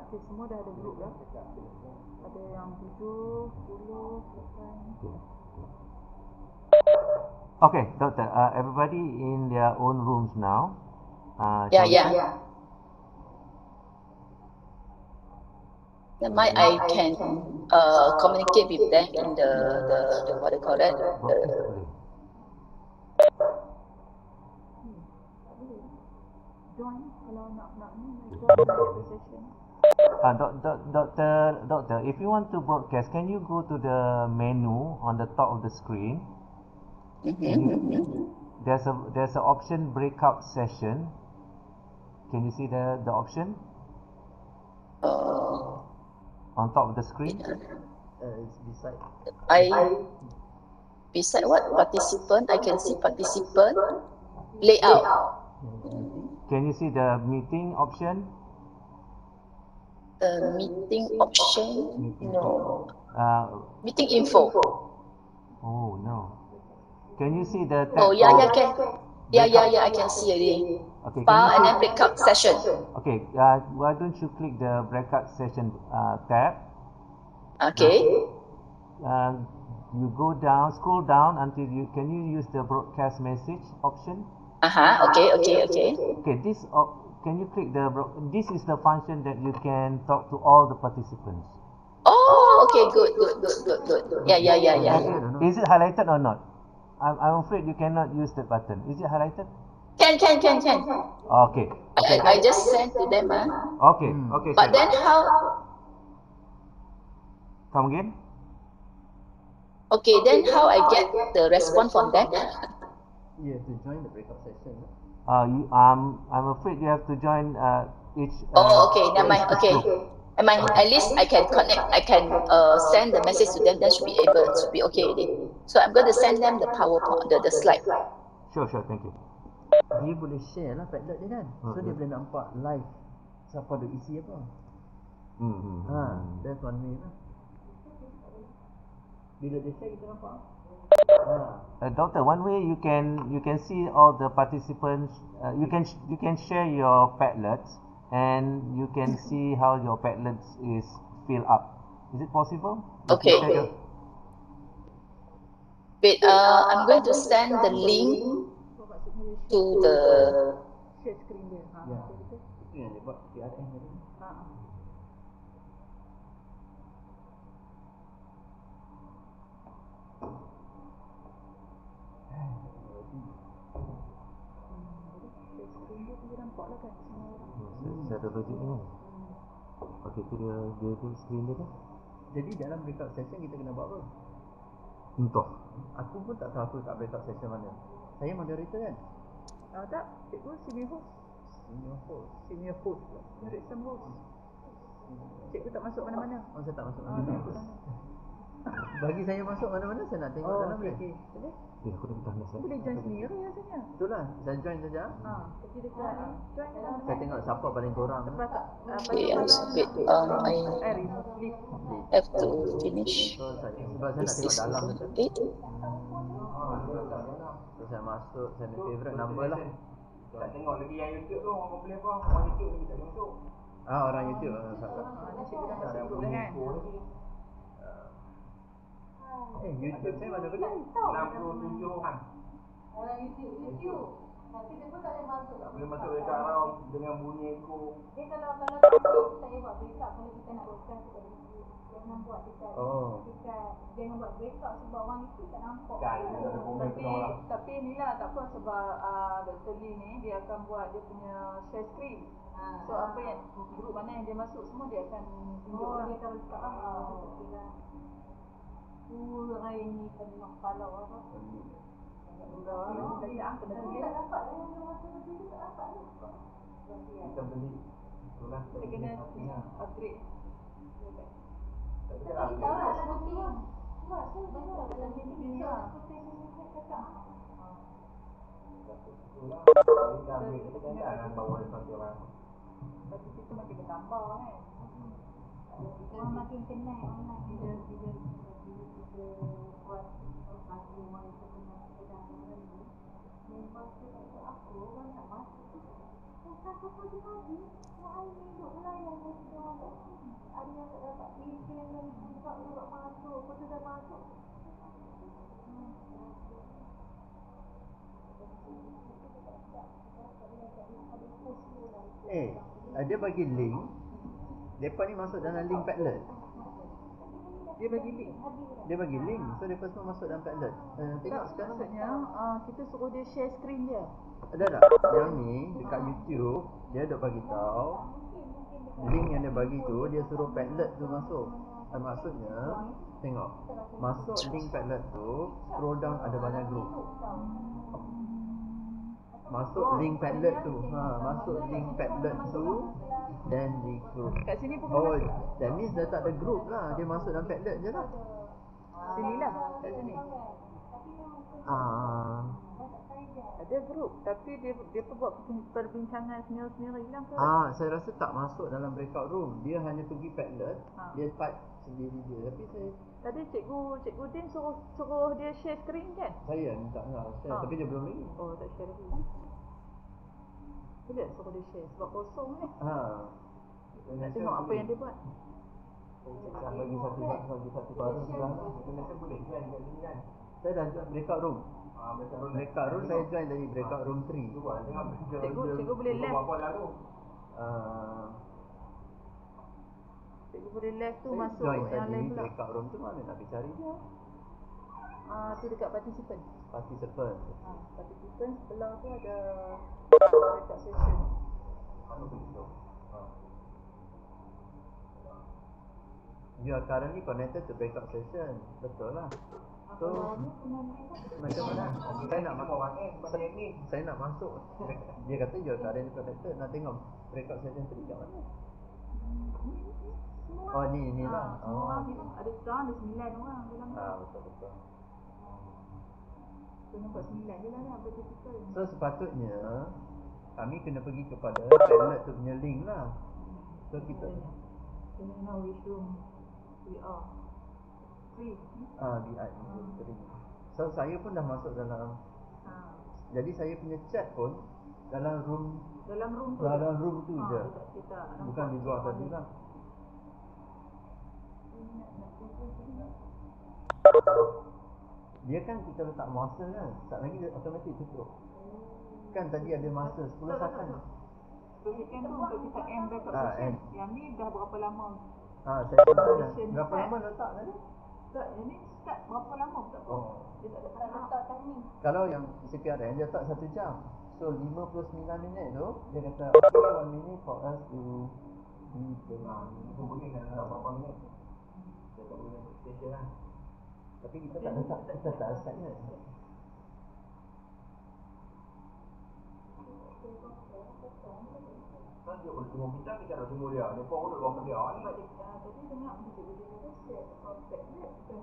Okay, semua dah ada group dah. Ada yang 7, 10, 8. Okay, doctor. Everybody in their own rooms now. Yeah. Then I can communicate with them in the what do you call that? Join kalau nak ni join session. Doctor, if you want to broadcast, can you go to the menu on the top of the screen? There's a option breakout session. Can you see the option? On top of the screen? It's beside. Beside what? Participant. I can see participant. Layout. Can you see the meeting option? The meeting option? No. Meeting info. Oh no. Can you see the tab? Oh yeah, can. Yeah, I can see already. Okay. File and then breakout session. Okay. Why don't you click the breakout session tab? Okay. You go down, scroll down until can you use the broadcast message option? Okay. Okay. Can you click this is the function that you can talk to all the participants. Oh, okay, good. Yeah. Is it highlighted or not? I'm afraid you cannot use the button. Is it highlighted? Can. Okay. I just sent to them. Okay. But then how? Come again? Okay, then how I get the response from them? You have to join the breakout session. I'm afraid you have to join each. Okay, never mind. Okay. At least I can connect. I can send the message to them. Then should be okay already. So I'm going to send them the PowerPoint, the slide. Sure. Thank you. Dia boleh share lah Padlet dia kan. So dia boleh nampak live siapa ada isi apa. That's one way lah. Bila dia share kita nampak. Doctor, one way you can see all the participants. You can share your Padlets and you can see how your Padlets is filled up. Is it possible? Okay. Wait, I'm going to send the link to the. Share screen dia. Itu yang dia buat CRM tadi. Saya ada logik ni. Okay, tu dia screen dia tu. Jadi dalam breakout session kita kena buat apa? Entah. Aku pun tak tahu aku kat breakout session mana. Saya moderator kan? Tak, cikgu senior host. Direction host. Cikgu tak masuk mana-mana. Oh, saya tak masuk mana-mana. Bagi saya masuk mana-mana, saya nak tengok dalam ni. Boleh? Aku dah tahan dah. Boleh join sendiri rasanya. Betul lah, saya join saja. Pergi dekat join dalam. Saya tengok siapa paling kurang. Okay, I have to finish. Sebab saya nak tengok dalam. So saya masuk, saya punya favourite number lah. Tak tengok lagi yang YouTube tu, orang komplain apa? Orang YouTube lagi tak masuk. Orang YouTube salah. Ni cikgu dah masuk grup dah kan? YouTube saya mana beli? 67 orang. Orang YouTube. Tapi dia pun tak boleh masuk. Tak boleh masuk dekat round dengan bunyi ekor. Dia kalau kita tak boleh buat breakout kalau kita nak broadcast kita jangan buat dekat jangan buat breakout sebab orang itu tak nampak. Tapi inilah tak apa sebab Dr. Lee ni dia akan buat dia punya share screen. So apa yang grup mana yang dia masuk semua dia akan tunjuk lah. Dia akan letak okeylah. Hari ni penuh kalau apa. Kena tulis. Kita beli itulah. Kita kena upgrade. Tapi tahu lah seperti ni. Sebab saya banyak dalam ini dia seperti kata. Itulah. Kita ambil kita jangan bawa satu orang. Tapi kita makin bertambah kan. Orang makin kenal online bila buat lagi orang itu kenal kedatangan ni. Memang saya aku orang tak masuk. Saya pagi-pagi orang ni duduk melayan dengan orang. Ada yang tak dapat email yang tak dapat masuk, kau dah masuk. Dia bagi link. Depa ni masuk dalam link Padlet. Dia bagi link. Dia bagi link. So depa semua masuk dalam Padlet. Tengok sekarang maksudnya kita suruh dia share screen dia. ada tak? Yang ni dekat YouTube dia dok bagi tahu link yang dia bagi tu dia suruh Padlet tu masuk. Maksudnya tengok masuk link Padlet tu, scroll down ada banyak group. Masuk link Padlet tu. Masuk link Padlet tu dan di group. Kat sini pun oh, that means dah tak ada group lah. Dia masuk dalam Padlet je lah. Sini lah, kat sini. Ada grup tapi dia buat perbincangan sendiri-sendiri lah ke? Saya rasa tak masuk dalam breakout room. Dia hanya pergi Padlet, dia type sendiri dia. Tapi saya tadi cikgu Din suruh dia share screen kan? Saya minta share tapi dia belum lagi. Oh, tak share lagi. Boleh suruh dia share sebab kosong ni. Nak tengok apa yang dia buat. Bagi satu baru sudah. Kita boleh join kat sini kan. Saya dah join breakout room. Breakout room saya join dari breakout room 3. Cikgu boleh left. Cikgu boleh left tu masuk join yang lain pula. Breakout room tu mana nak cari dia? Tu dekat participant. Participant Sebelah tu ada breakout session. You are currently connected to breakout session. Betul lah. So macam mana? Saya nak masuk. Dia kata you are currently connected. Nak tengok breakout session tadi kat mana? Oh ni lah. Ada sekarang ada 9 orang dalam tu. Betul. So nampak 9 je lah ni participant. So sepatutnya kami kena pergi kepada Padlet tu punya link lah. So kita know which room we are. 3. BI. So saya pun dah masuk dalam. Jadi saya punya chat pun dalam room tu je. Bukan di luar tadi lah. Dia kan kita letak masa kan. Tak lagi dia automatik tutup. Kan tadi ada masa 10 saat. So second tu untuk kita end breakout session. Yang ni dah berapa lama? Saya dah berapa lama letak tadi? Tak, yang ni start berapa lama tak tahu. Dia tak letak timing. Kalau yang CPRN dia letak 1 jam. So 59 minit tu dia kata okay 1 minute for us to be tenang. Itu boleh kan berapa minit. Dia tak boleh station lah. Tapi kita tak letak, kita tak assign kan. Kan dia boleh tunggu kita dah tunggu dia. Dia pun duduk luar dia ni. Tadi dengar dia kata set contact dia bukan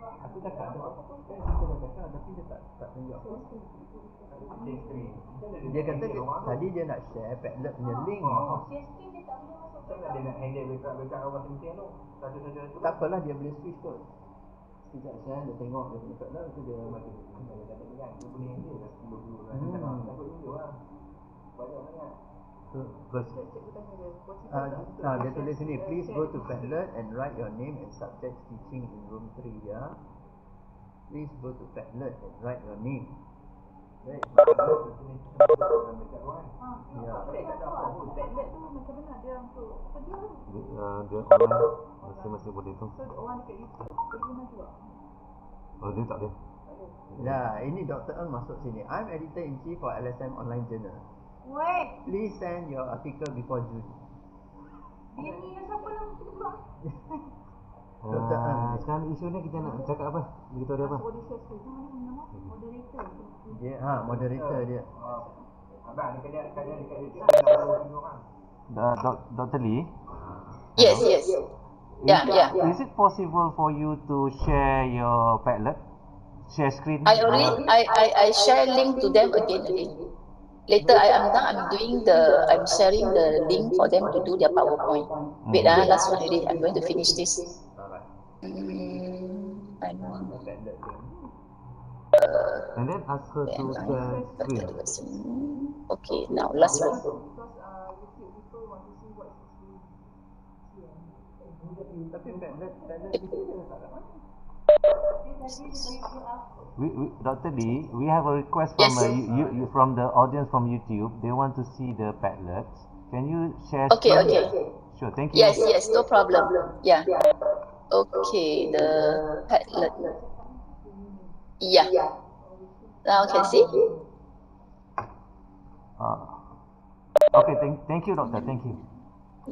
Aku cakap ada apa? Kan kita dah cakap tapi dia tak tunjuk apa. Dia kata tadi dia nak share Padlet punya link. Share screen dia tak boleh masuk Macam mana dia nak handle backup orang masing-masing tu? Satu-satu. Tak apalah, dia boleh switch kot. Sekejap saya dia tengok dia punya padlock tu dia bagi. Dia kata ni kan, dia boleh handle lah 10 dulu kan. Takut tunjuk lah. Banyak sangat. Because dia tulis sini, please go to Padlet and write your name and subject teaching in room 3 ya. Please go to Padlet and write your name. Ya. Padlet tu macam mana dia untuk apa dia? Dia online masih boleh tu. So orang dekat YouTube boleh guna juga. Oh, dia tak boleh. Ya, ini Dr. Ng masuk sini. I'm editor-in-chief for LSM Online Journal. Wait, Please send your article before June. dia ni yang siapa nama kita pula? Dr. Ng. Sekarang isu ni kita nak cakap apa? Beritahu dia apa? Audition skills. Nama moderator. Dia moderator dia. Abang, dia dekat YouTube ada 20 orang. Dr. Lee? Yes. Yeah. Is it possible for you to share your Padlet? Share screen? I share link to them again. Later I'm sharing the link for them to do their PowerPoint. Wait, last one already. I'm going to finish this. And then ask her to share screen. Okay, now last one. Dr. Lee, we have a request from from the audience from YouTube. They want to see the Padlet. Can you share screen? Okay. Sure, thank you. Yes, no problem. Yeah. Okay, the Padlet. Yeah. Now can see? Okay, thank you, Doctor. Thank you.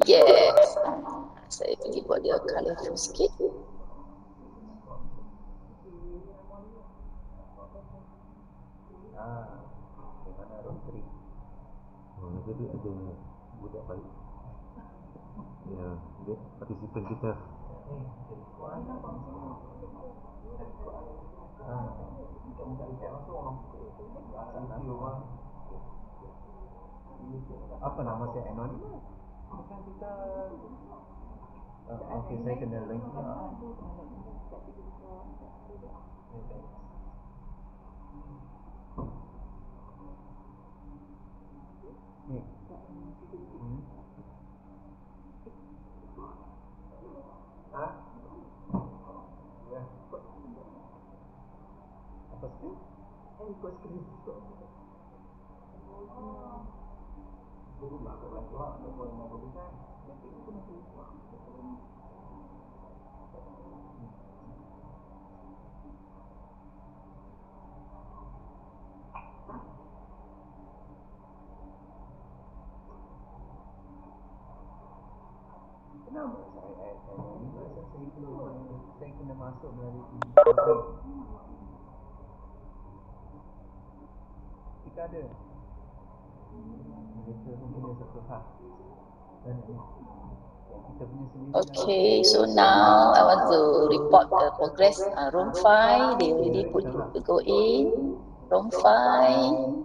Yes. Saya pergi buat dia colourful sikit. Di mana room 3? Jadi ada budak baik. Ya, dia partisipan kita. Apa nama saya Anonymous? Bukan kita. Okay, saya kena link. Ni. Apa sih? Ikut skrip. Kenapa saya kena masuk melalui kita ada mereka mungkin satu hak dan kita punya sendiri. Okay, so now I want to report the progress. Room 5, they already put to go in. Room 5,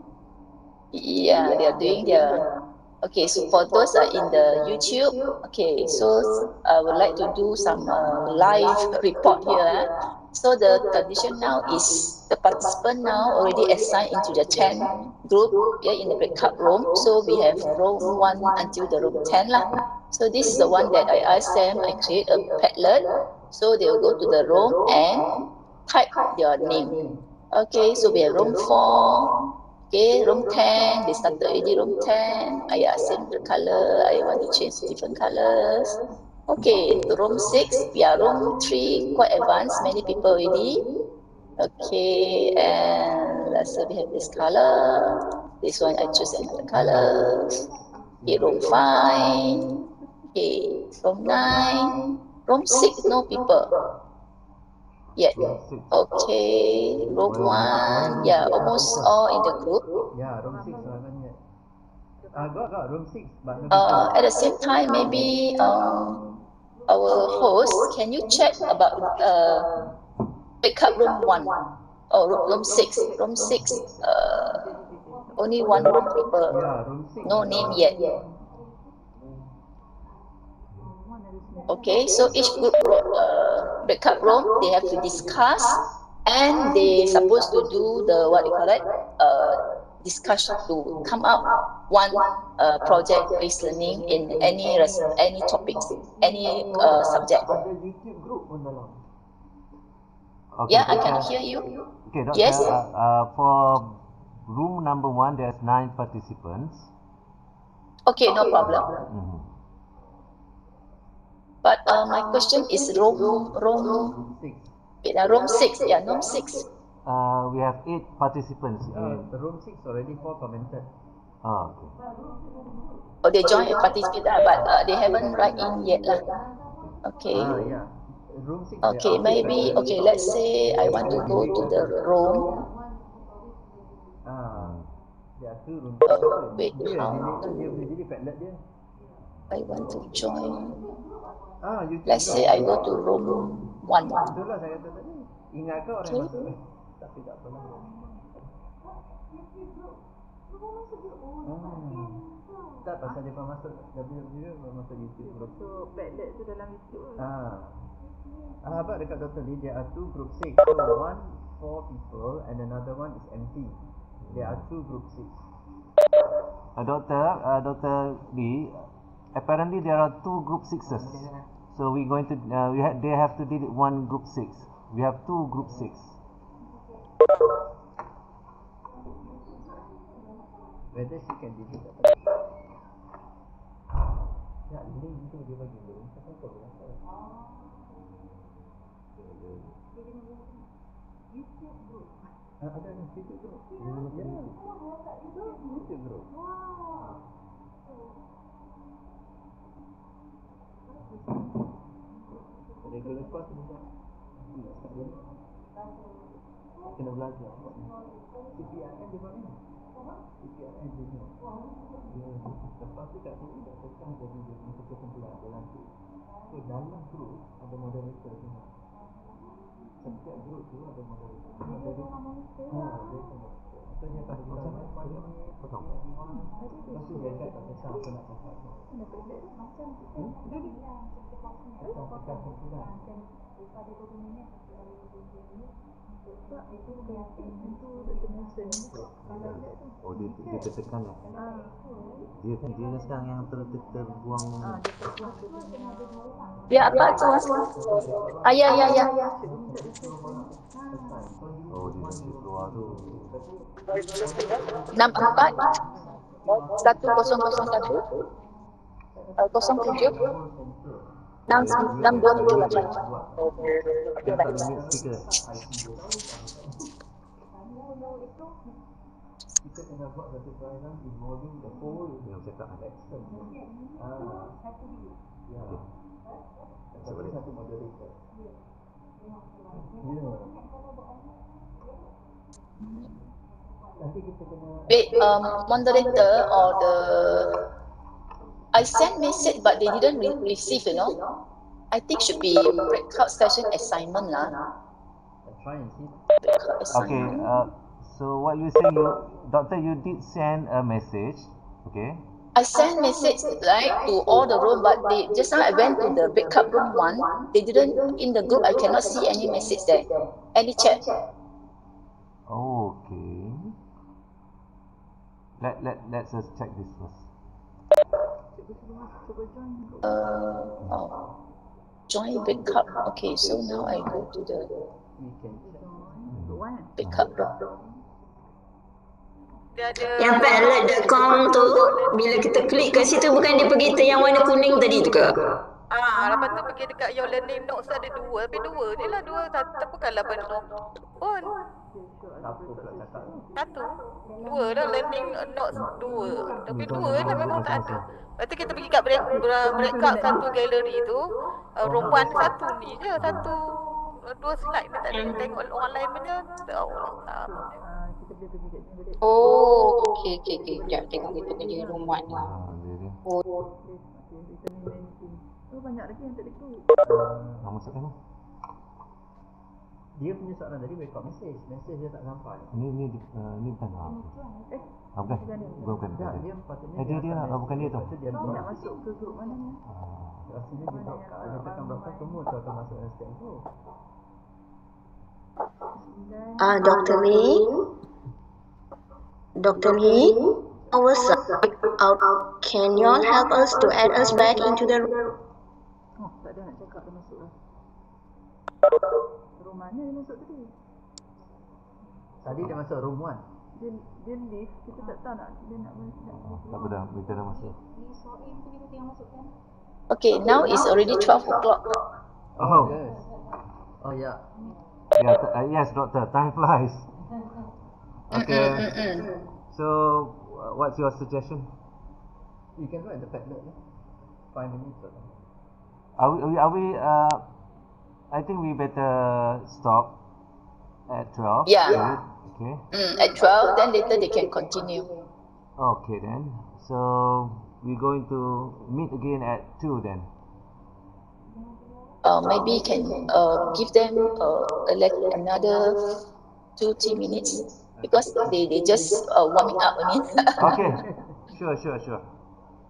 yeah, they are doing their. Okay, so for those in the YouTube, okay, so I would like to do some live report here. So the condition now is the participant now already assigned into the 10 group in the breakout room. So we have room 1 until the room 10 lah. So this is the one that I asked them, I create a Padlet. So they will go to the room and type their name. Okay, so we have room 4. Okay, room 10, they started already room 10. I asked them the color, I want to change to different colors. Okay, room 6, room 3, quite advanced, many people already. Okay, and let's say we have this color. This one I choose another color. Okay, room 5. Okay, room 9. Room 6, no people. Yeah. Okay. Room 1. Yeah, almost all in the group. Yeah, room 6 haven't yet. Got room 6, but no at the same time, maybe our host, can you check about backup room 1? Oh, room 6. Room 6. Only one room people. Yeah, room 6. No name yet. Okay, so each group backup room, they have to discuss, and they supposed to do the what you call it, discussion to come up one project-based learning in any topics, any subject. Ada YouTube group pun dalam. Okay, Yeah, I can hear you. Okay, Doctor, Yes. For room number 1, there's 9 participants. Okay, no problem. Mhm. But my question is room six. Yeah, room 6. We have 8 participants in. Room 6 already 4 commented. Oh, okay. Oh, they join and participate, but they haven't write in yet lah. Okay. Yeah. Room 6. Okay, maybe. Okay, let's say I want to go to the room. Dia tu room. Wait, Dia how? dia boleh jadi Padlet dia. I want to join. YouTube. Let's say I go to room 1. Itulah saya kata tadi. Ingat ke orang yang masuk? Tapi tak apa lah. Tak, pasal dia pernah masuk WWW, pernah masuk YouTube group. So, Padlet tu dalam YouTube Abang dekat Dr. Lee, there are 2 group 6. So, one 4 people and another one is empty. There are 2 group 6. Dr. Lee, apparently there are 2 group 6s. So we're going to, they have to delete 1 group 6. We have 2 group 6. Whether she can delete that. Ya, link tu dia bagi link. Siapa tahu lah. YouTube group. Ada YouTube group. YouTube group. Regular course ni tak. Kena belajar. CPRN dia mana? CPRN dia ni. Lepas tu kat sini dah tekan jadi masa kesimpulan dalam tu. So dalam group ada moderator semua. Setiap group tu ada moderator. So dia akan beritahu mana ni potong. Lepas tu dia akan tak kisah apa nak cakap. Macam tekan kesimpulan. daripada 20 minit tak itu Dr. Nelson Oh, dia tertekan lah. Dia sekarang yang terbuang. Ya, apa tu? Ya. Oh, dia keluar tu. 64 1001 07 6278. Okay, baik. Kita kena buat satu program involving the whole yang cakap action. Ya. Seperti satu moderator. Ya. Nanti kita kena Wait, moderator or the I sent message but they didn't receive, you know. I think should be breakout session assignment lah. try and see. Okay, so what you say, Doctor, you did send a message, okay? I sent message right to all the room, but they just now I went to the backup room 1. They didn't in the group. I cannot see any message there, any chat. Okay. Let's just check this first. Join backup. Okay, so now I go to the backup room. Yang padlet.com tu bila kita klik kat situ bukan dia pergi ke yang warna kuning tadi tu ke? Lepas tu pergi dekat your learning notes ada 2, tapi 2 je lah 2, tak bukanlah penuh pun. Satu. 2 dah learning notes 2. Tapi 2 lah memang tak ada. Lepas tu kita pergi kat breakout satu gallery tu, room 1 satu ni je, 2 slide ni tak ada. Tengok orang lain punya, orang tak. Oh, okey. Sekejap tengok kita kerja rumah ni. Oh, banyak lagi yang tak ikut. Masukkan lah. Dia punya soalan tadi breakout message dia tak sampai. Ni bukan bukan. Tak, dia patutnya dia bukan dia tu. Dia Nak masuk ke grup mana ni? rasanya dia block kat dia tekan berapa semua tu akan masuk dalam scan tu. Dr. Lee. Dr. Lee, our side out. Can you all help us to add us back into the room? Oh, tak ada nak cakap dia masuk lah. Room mana dia masuk tadi? Tadi dia masuk room 1. Dia lift, kita tak tahu nak dia nak Tak apa dah, kita dah masuk. Okay, now it's already 12 o'clock. Oh, yes. Oh, yeah. Yes, doctor, time flies. Okay. So, what's your suggestion? You can go at the Padlet. 5 minutes. Are we I think we better stop at 12. Yeah. Okay. At 12, then later they can continue. Okay then. So we're going to meet again at 2 then. Maybe can give them another 2-3 minutes because they just warming up only. Okay. Sure.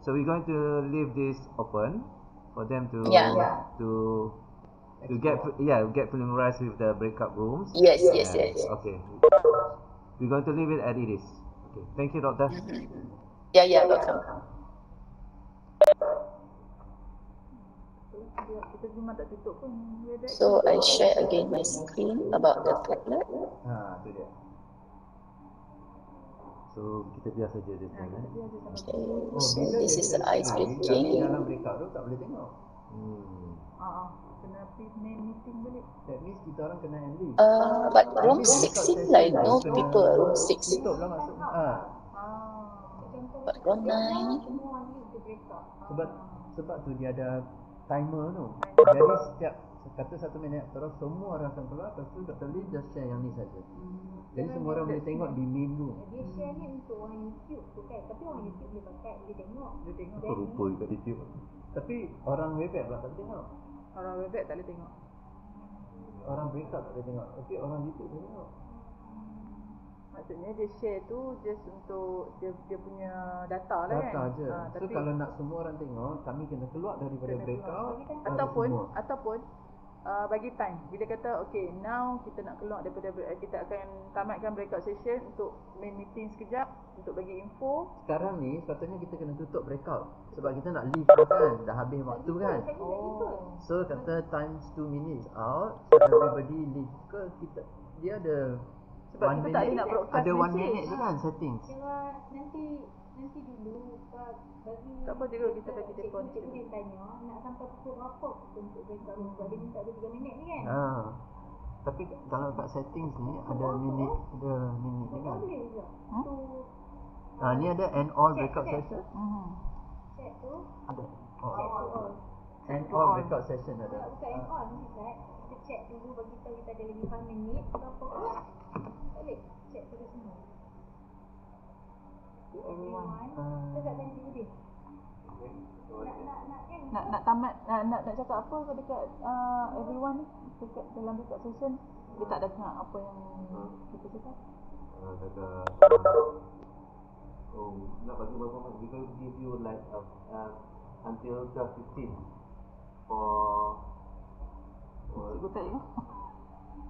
So we're going to leave this open for them to get familiarized with the breakout rooms. Yes. Okay. We're going to leave it as it is. Okay. Thank you, doctor. Yeah, welcome. So I share again my screen about the Padlet. Tu dia. So kita biar saja dia sekarang. Okay, so this is the ice breaking. Dalam breakout tu tak boleh tengok. Kena pergi main meeting balik. That means kita orang kena end leave. But room 6 seems like no people at room 6. Tutup lah masuk. But room 9. Sebab tu dia ada timer tu. Jadi setiap kata 1 minit terus semua orang akan keluar, lepas tu Dr. Lee just share yang ni saja. Jadi semua orang boleh tengok di main room. Dia share ni untuk orang YouTube tu kan. Tapi orang YouTube boleh pakai, boleh tengok. Rupa kat YouTube. Tapi orang Webex pula tak boleh tengok. Orang Webex tak boleh tengok. Orang breakout tak boleh tengok. Tapi orang YouTube boleh tengok. Maksudnya dia share tu just untuk dia punya data lah kan. Data je. So Tapi kalau nak semua orang tengok, kami kena keluar daripada breakout. Ataupun bagi time. Bila kata okay, now kita nak keluar daripada kita akan tamatkan breakout session untuk main meeting sekejap untuk bagi info. Sekarang ni sepatutnya kita kena tutup breakout sebab kita nak leave kan, dah habis waktu kan. So kata times 2 minutes out, so everybody leave. Ke kita dia ada sebab kita tak boleh nak broadcast ada 1 minute tu kan settings. Nanti dulu bagi tak apa juga kita bagi telefon. Cikgu boleh tanya nak sampai pukul berapa untuk breakout room sebab dia minta 3 minit ni kan. Tapi kalau kat settings ni ada minit ni kan. Boleh juga. Ni ada end all breakout session. Check tu. Ada. Check tu all. End all breakout session ada. Bukan end all ni Ustaz. Kita check dulu bagi tahu kita ada lagi 5 minit berapa pun. Boleh check pada semua. Kita tak tanya dulu dia. Nak tamat nak cakap apa dekat everyone dekat dalam breakout session. Dia tak ada dengar apa yang kita cakap. Nak bagi berapa masa? We will give you like until 12:15 for cikgu tak ya?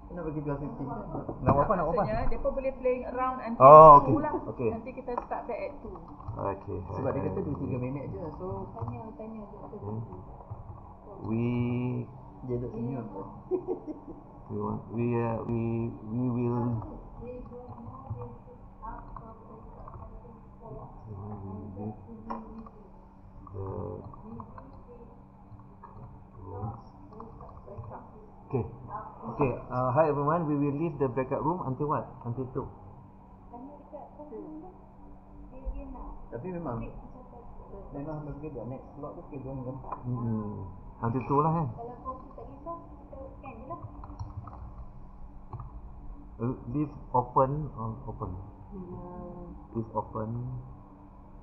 Nak bagi 12:15 kan? Nak apa? Maksudnya mereka boleh playing around until okay. 2 lah. Okay. Nanti kita start back at 2. Okay. Sebab dia kata 2-3 minit je. So Tanya dia duduk senyum tu. We will Okay. Hi everyone. We will leave the breakout room until what? Until 2. Tapi memang berbeza. Next slot tu kita join jam 4. Until 2 lah kan. Kalau kau tak kisah, kita end je lah. Leave open. Leave open.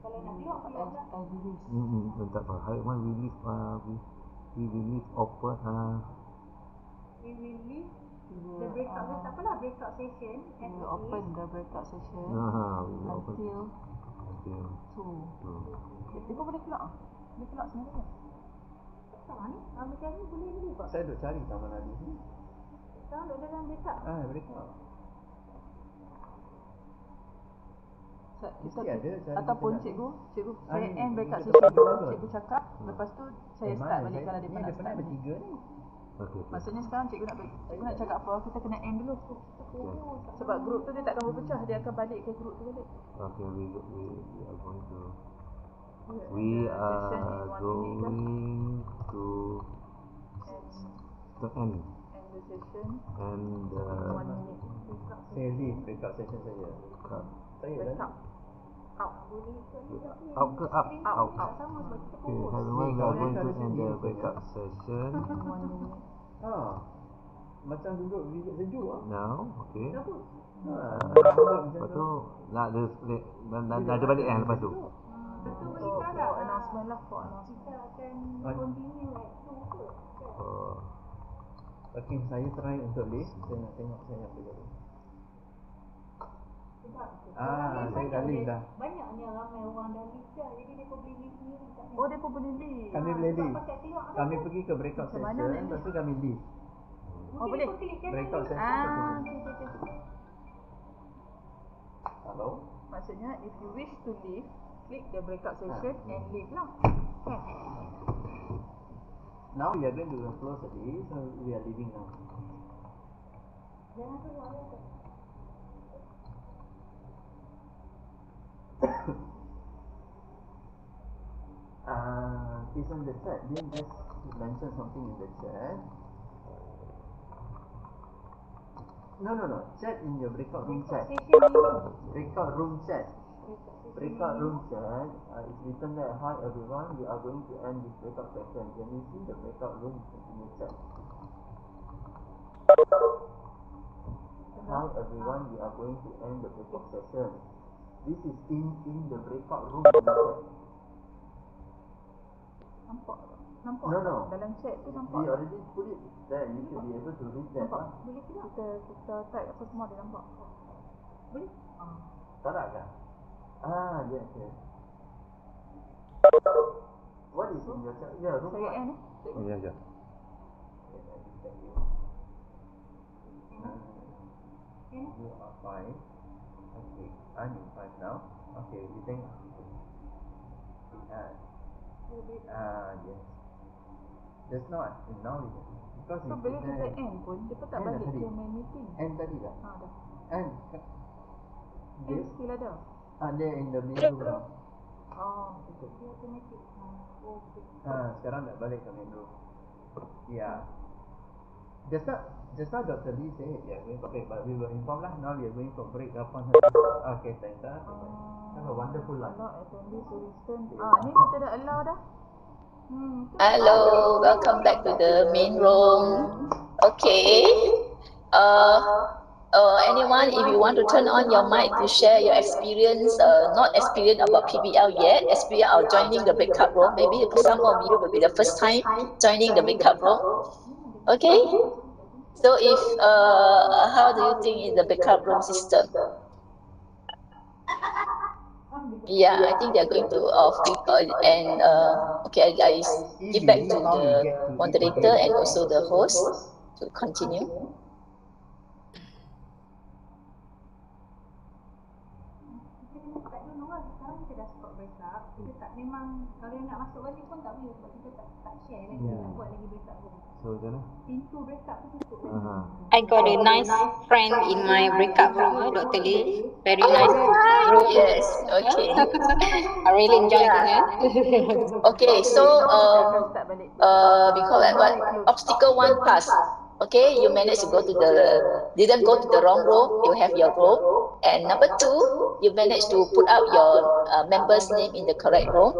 Kalau nak keluar lah. Tak apa. Hi everyone. We will leave open. We will leave The breakout, tak apalah, breakout session. We will open the breakout session we will open until 2. Dia kau boleh keluar? Boleh keluar sebenarnya? Tak ni, macam ni boleh ni kot. Saya duk cari Taman Ali ni. Sekarang duduk dalam breakout. Breakout. Kita, ada cara ataupun kita cikgu, saya ni, end breakout kita session dulu, download. cikgu cakap, lepas tu saya start balik kalau dia Ni nak ada start balik. bertiga ni. Maksudnya sekarang cikgu nak cakap apa, kita kena end dulu. Sebab grup tu dia takkan berpecah, dia akan balik ke grup tu balik. Okay, we are going to end the session and 1 minute. Saya leave breakout session saya. Saya dah. Out ke up? Out. Okay, everyone, we are going to end the breakout session 1 minute. Macam duduk bilik sejuk ah. now. Okay. Lepas tu nak ada balik lepas tu. For announcement lah, for announcement. Kita akan continue at 2 ke? Okay, saya try untuk leave. Saya nak tengok saya apa jadi. Saya dah leave dah. Banyaknya ramai orang dah leave dah. Jadi dia pun boleh leave sendiri. Oh, dia pun boleh leave. Kami boleh leave. Kami pergi ke breakout session, lepas tu kami leave. Oh, boleh? Breakout session. Okay. Hello? Maksudnya, if you wish to leave, click the breakout session and leave lah. Kan? Now we are going to close already, so we are leaving now. Jangan keluar lah. It's on the chat. Then just mention something in the chat. No. Chat in your breakout room chat. Breakout room chat. Breakout room chat. It's written there. Hi everyone, we are going to end this breakout session. Can you see the breakout room in the chat? Hi everyone, we are going to end the breakout session. This is in the breakout room in the chat. Nampak? No. Dalam chat tu nampak. We already put it there. You should be able to read that. Boleh kita type apa semua dia nampak. Boleh? Tak ada kan? Yes. What is in your chat? Yeah, room Saya end Ya. You are fine. Okay, I'm in 5 now. Okay, we think. Yes. Just not now because so bila kita end pun dia pun tak balik ke main meeting. End tadi dah. Dah. End Still ada. Ada in the main room now. Dia automatic. Sekarang dah balik ke main room. Yeah. Just now Dr. Lee said, but we will inform lah. Now we are going for break upon her. Okay, thanks. Have a wonderful life. Ni kita dah allow dah. Hello, welcome back to the main room. Okay. Anyone, if you want to turn on your mic to share your experience, not experience about PBL yet, experience of joining the breakout room. Maybe some of you will be the first time joining the breakout room. Okay. So if how do you think is the breakout room system? Yeah, I think they are going to off and okay, I give back to the moderator and also the host to continue. Memang kalau nak masuk balik pun tak boleh sebab kita tak share lagi, tak buat lagi breakout room. So macam mana? Pintu breakout tu tutup. I got a nice friend in my breakout room, Dr. Lee. Very nice group. Yes, okay. I really enjoyed it. Okay, so we call that what? Obstacle 1 pass. Okay, you managed to didn't go to the wrong row, you have your row. And number 2, you managed to put out your member's name in the correct row.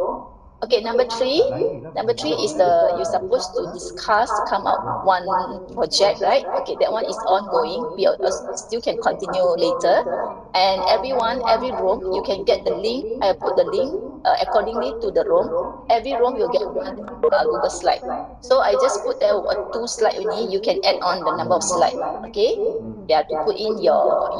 Okay, number three is you're supposed to discuss, come up one project, right? Okay, that one is ongoing. We still can continue later. And every room, you can get the link. I put the link accordingly to the room. Every room you'll get one Google slide. So I just put there 2 slide only. You can add on the number of slide. Okay, yeah, to put in your what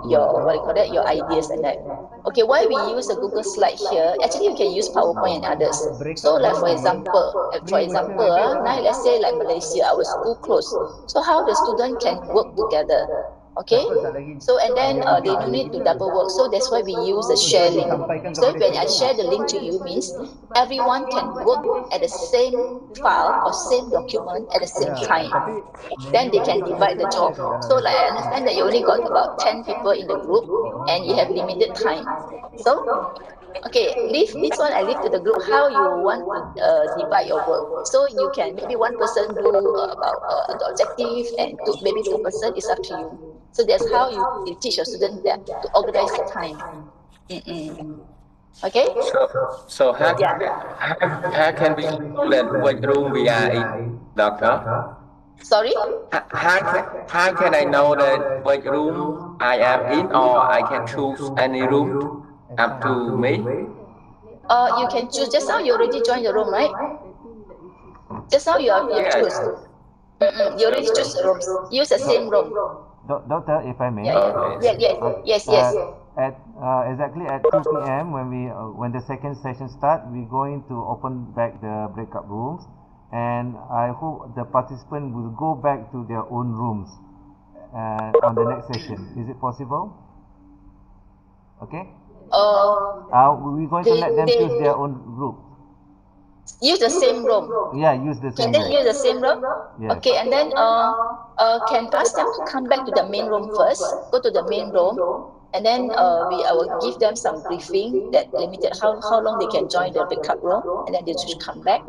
do you call that? Your ideas and that. Okay, why we use a Google slide here? Actually, you can use PowerPoint and others. So, like for example, now let's say like Malaysia, our school closed. So how the student can work together? Okay, so and then they don't need to double work. So that's why we use a share link. So when I share the link to you, means everyone can work at the same file or same document at the same time. Then they can divide the job. So like I understand that you only got about 10 people in the group and you have limited time. So okay, leave this one. I leave to the group how you want to divide your work. So you can maybe one person do about the objective, and maybe 2% is up to you. So that's how you teach your student that to organize the time. Okay. So how can we calculate what room we are in, Doctor? Sorry? How can I know that what room I am in, or I can choose any room up to me? You can choose. Just now you already joined the room, right? Just now you choose. You already choose the rooms. Use the same room. Doctor, if I may. Yes. At exactly at 2 p.m. when the second session start, we're going to open back the breakout rooms, and I hope the participant will go back to their own rooms on the next session. Is it possible? Okay. We're going to let them choose their own group. Use the same room. Yeah, use the same room. Can they use the same room? Yes. Okay, and then can ask them to come back to the main room first. Go to the main room, and then I will give them some briefing that limited how long they can join the backup room, and then they should come back.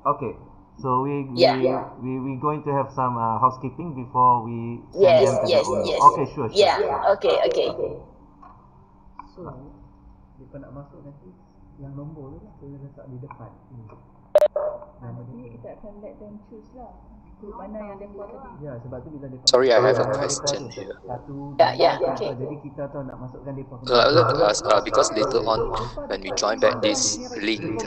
Okay. So we're going to have some housekeeping before we send them to their own room. Okay, sure. Yeah. Okay. So, dia nak masuk nanti yang nombor tu kita letak di depan. Nanti kita akan let them choose lah. Mana yang dia buat tadi. Ya, sebab tu bila dia Sorry, I have a question here. Okay. Jadi kita tahu nak masukkan dia. I would like to ask because later on when we join back this link,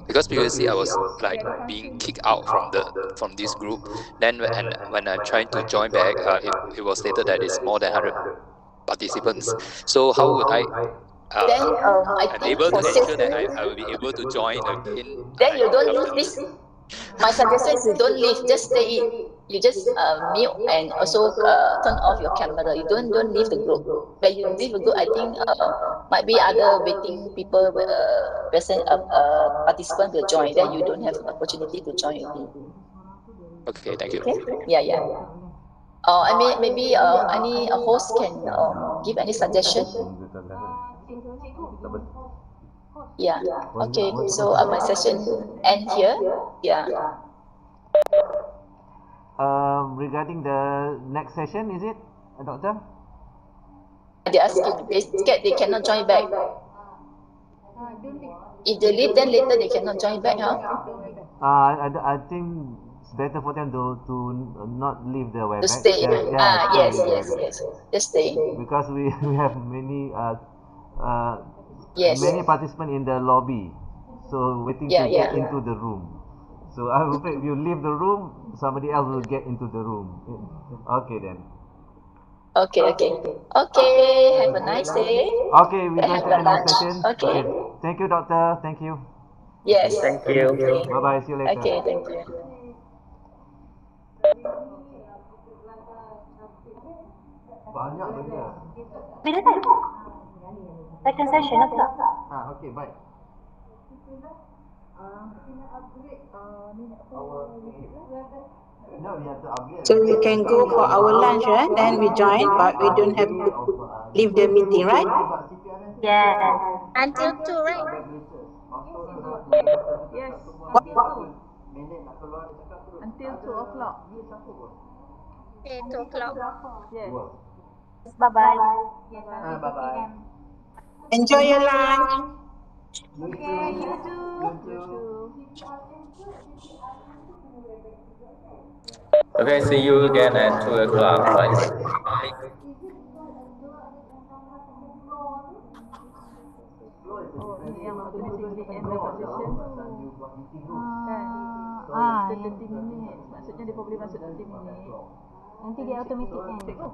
because previously I was like being kicked out from this group. Then when I'm trying to join back, it was stated that it's more than 100 participants. So how would I able to ensure that I will be able to join again? Then you don't leave this. My suggestion is you don't leave, just stay in. You just mute and also turn off your camera. You don't leave the group. When you leave the group, I think might be other waiting people, participant will join. Then you don't have opportunity to join again. Okay, thank you. Okay? Yeah. I mean, maybe any host can give any suggestion. Yeah. Okay. So my session end here. Yeah. Regarding the next session, is it, Doctor? They asking. They scared they cannot join back. If they leave, then later they cannot join back, huh? I think it's better for them to not leave the website. To stay. Yes. Just stay. Because we have many many participants in the lobby, so waiting to get into the room. So I'm afraid if you leave the room, somebody else will get into the room. Okay then. Okay. Have a nice day. Okay, we're going to end our session. Okay. Thank you, Doctor. Thank you. Yes. Thank you. Bye bye. See you later. Okay. Thank you. Banyak benda. Bila tak? Second session lah pula. Okay, baik. So we can go for our lunch, right? Then we join, but we don't have to leave the meeting, right? Yes. Until 2, right? Yes. Until 2 o'clock. Okay, 2 o'clock. Yes. Bye-bye. Bye-bye. Enjoy your lunch. Okay, you too. Okay, see you again at 2 o'clock. Bye. Oh, ini yang automatically end the conversation tu. Kan? After 30 minutes. Maksudnya dia boleh masuk 30 minit. Nanti dia automatic kan? Cikgu,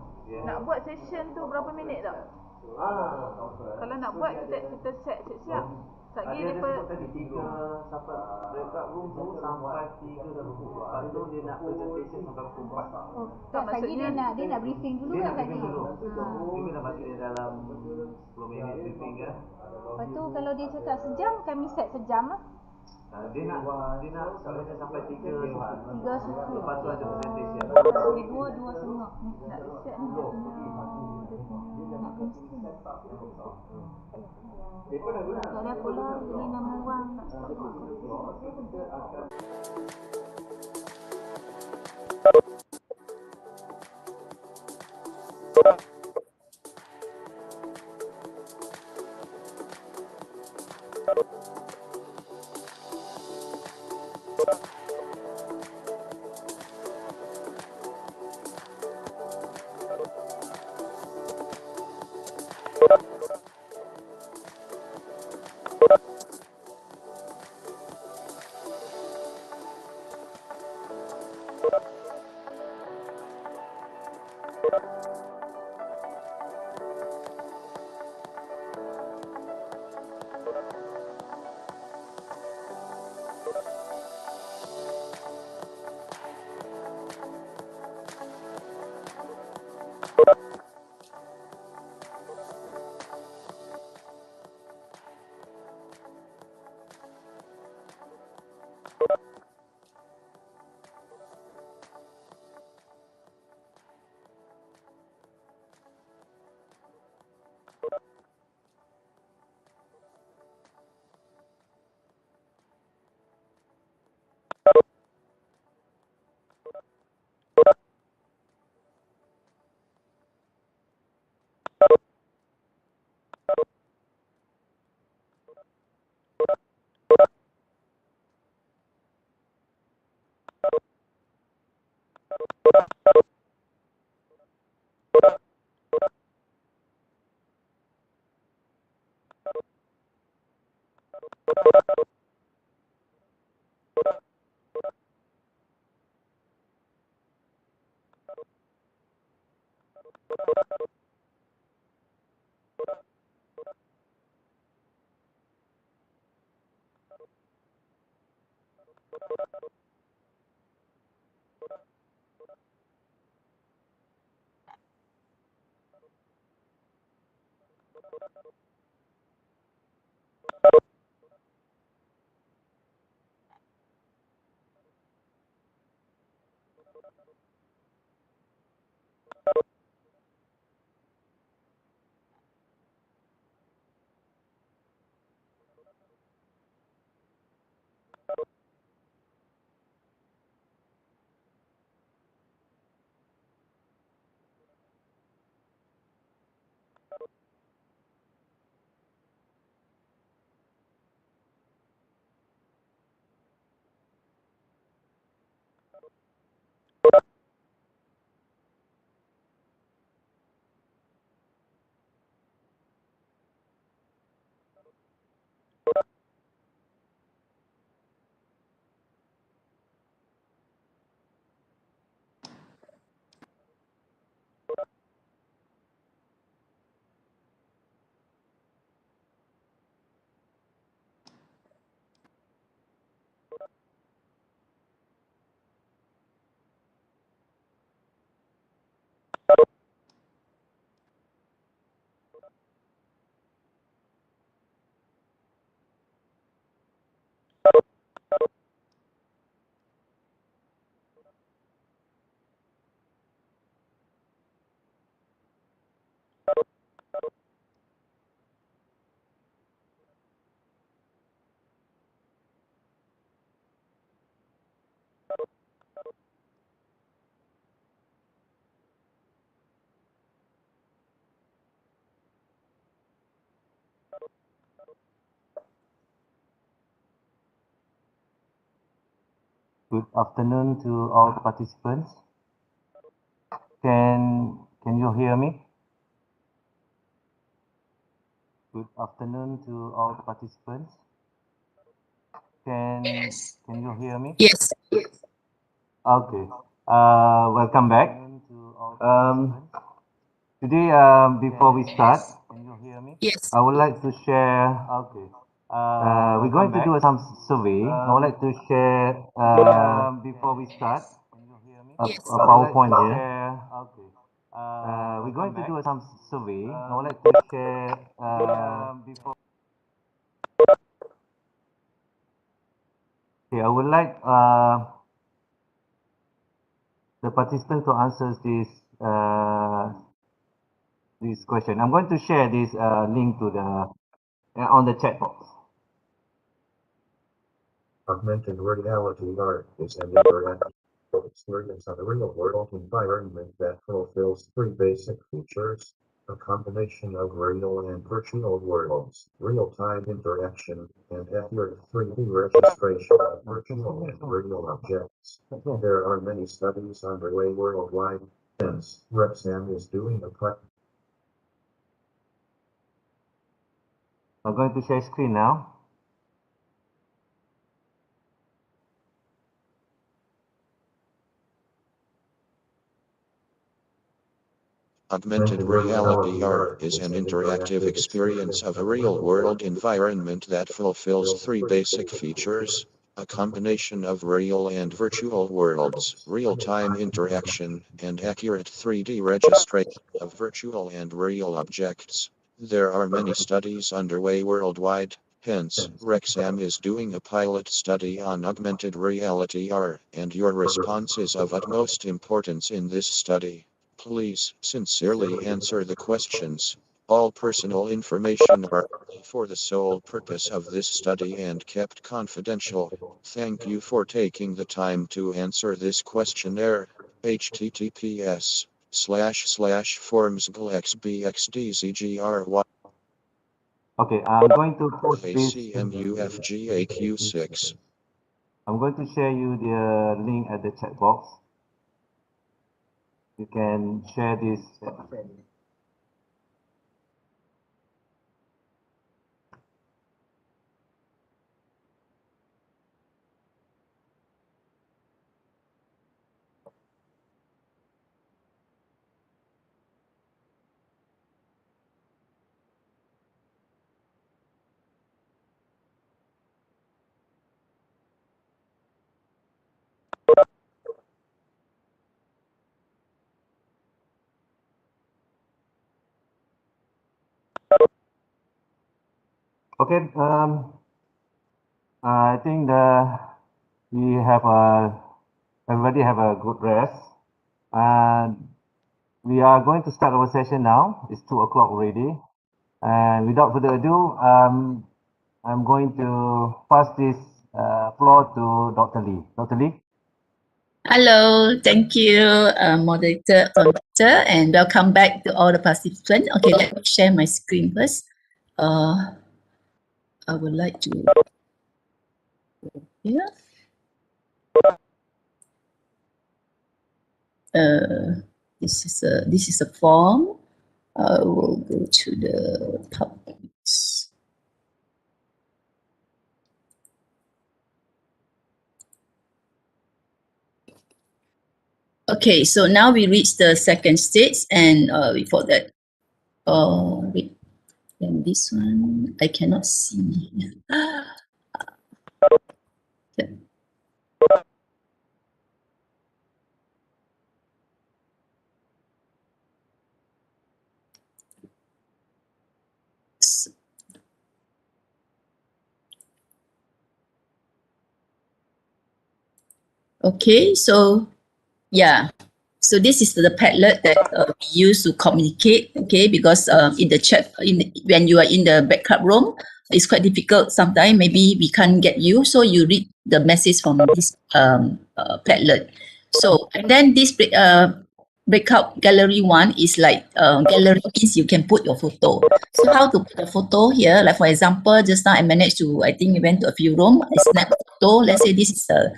nak buat session tu berapa minit tak? Kalau nak buat kita set siap-siap. Sekali dia tadi 3 sampai dekat room tu sampai 3 pukul. Lepas tu dia nak presentation sampai pukul 4. Oh, tak maksudnya dia nak briefing dulu kan tadi? Dia kena bagi dia dalam 10 minit briefing kan. Lepas tu kalau dia cakap sejam, kami set sejam lah. Dia nak sampai 3 suku. 3 suku. Lepas tu ada presentation. Bagi 2 setengah ni. Nak set ni dia punya nak kena stream. Tak ada apa lah, ini nama orang nak cakap apa. Good afternoon to all participants. Can you hear me? Good afternoon to all participants. Can you hear me? Yes. Okay. Welcome back. Today, before we start, Yes. I would like to share. Okay. We're going to do some survey. I would like to share. Before we start, a PowerPoint here. Okay. We're going to do some survey. I would like to share. Before. Okay, I would like the participant to answer this question. I'm going to share this link to the on the chat box. Augmented reality art is an interactive experience of a real-world environment that fulfills three basic features: a combination of real and virtual worlds, real-time interaction, and accurate 3D registration of virtual and real objects. There are many studies underway worldwide, hence Rexam is doing a I'm going to share screen now. Augmented reality art is an interactive experience of a real-world environment that fulfills three basic features: a combination of real and virtual worlds, real-time interaction, and accurate 3D registration of virtual and real objects. There are many studies underway worldwide, hence, Rexam is doing a pilot study on augmented reality AR, and your response is of utmost importance in this study. Please sincerely answer the questions. All personal information are for the sole purpose of this study and kept confidential. Thank you for taking the time to answer this questionnaire. https://formsglxbxdzgry. Okay, I'm going to post this. ACMUFGAQ6. I'm going to share you the link at the chat box. You can share this. Okay, I think we have everybody have a good rest, and we are going to start our session now. It's 2 o'clock already, and without further ado, I'm going to pass this floor to Dr. Lee. Dr. Lee. Hello, thank you, moderator, and welcome back to all the participants. Okay, let me share my screen first. I would like to here. This is a form. I will go to the topics. Okay, so now we reach the second stage, and before that, wait. And this one, I cannot see. Okay, so yeah. So this is the Padlet that we use to communicate, okay, because in the chat, when you are in the backup room, it's quite difficult sometimes, maybe we can't get you, so you read the message from this Padlet. So, and then this breakout gallery one is like gallery means you can put your photo. So how to put a photo here? Like for example, just now I managed to, I think we went to a few rooms, I snap a photo. Let's say this is the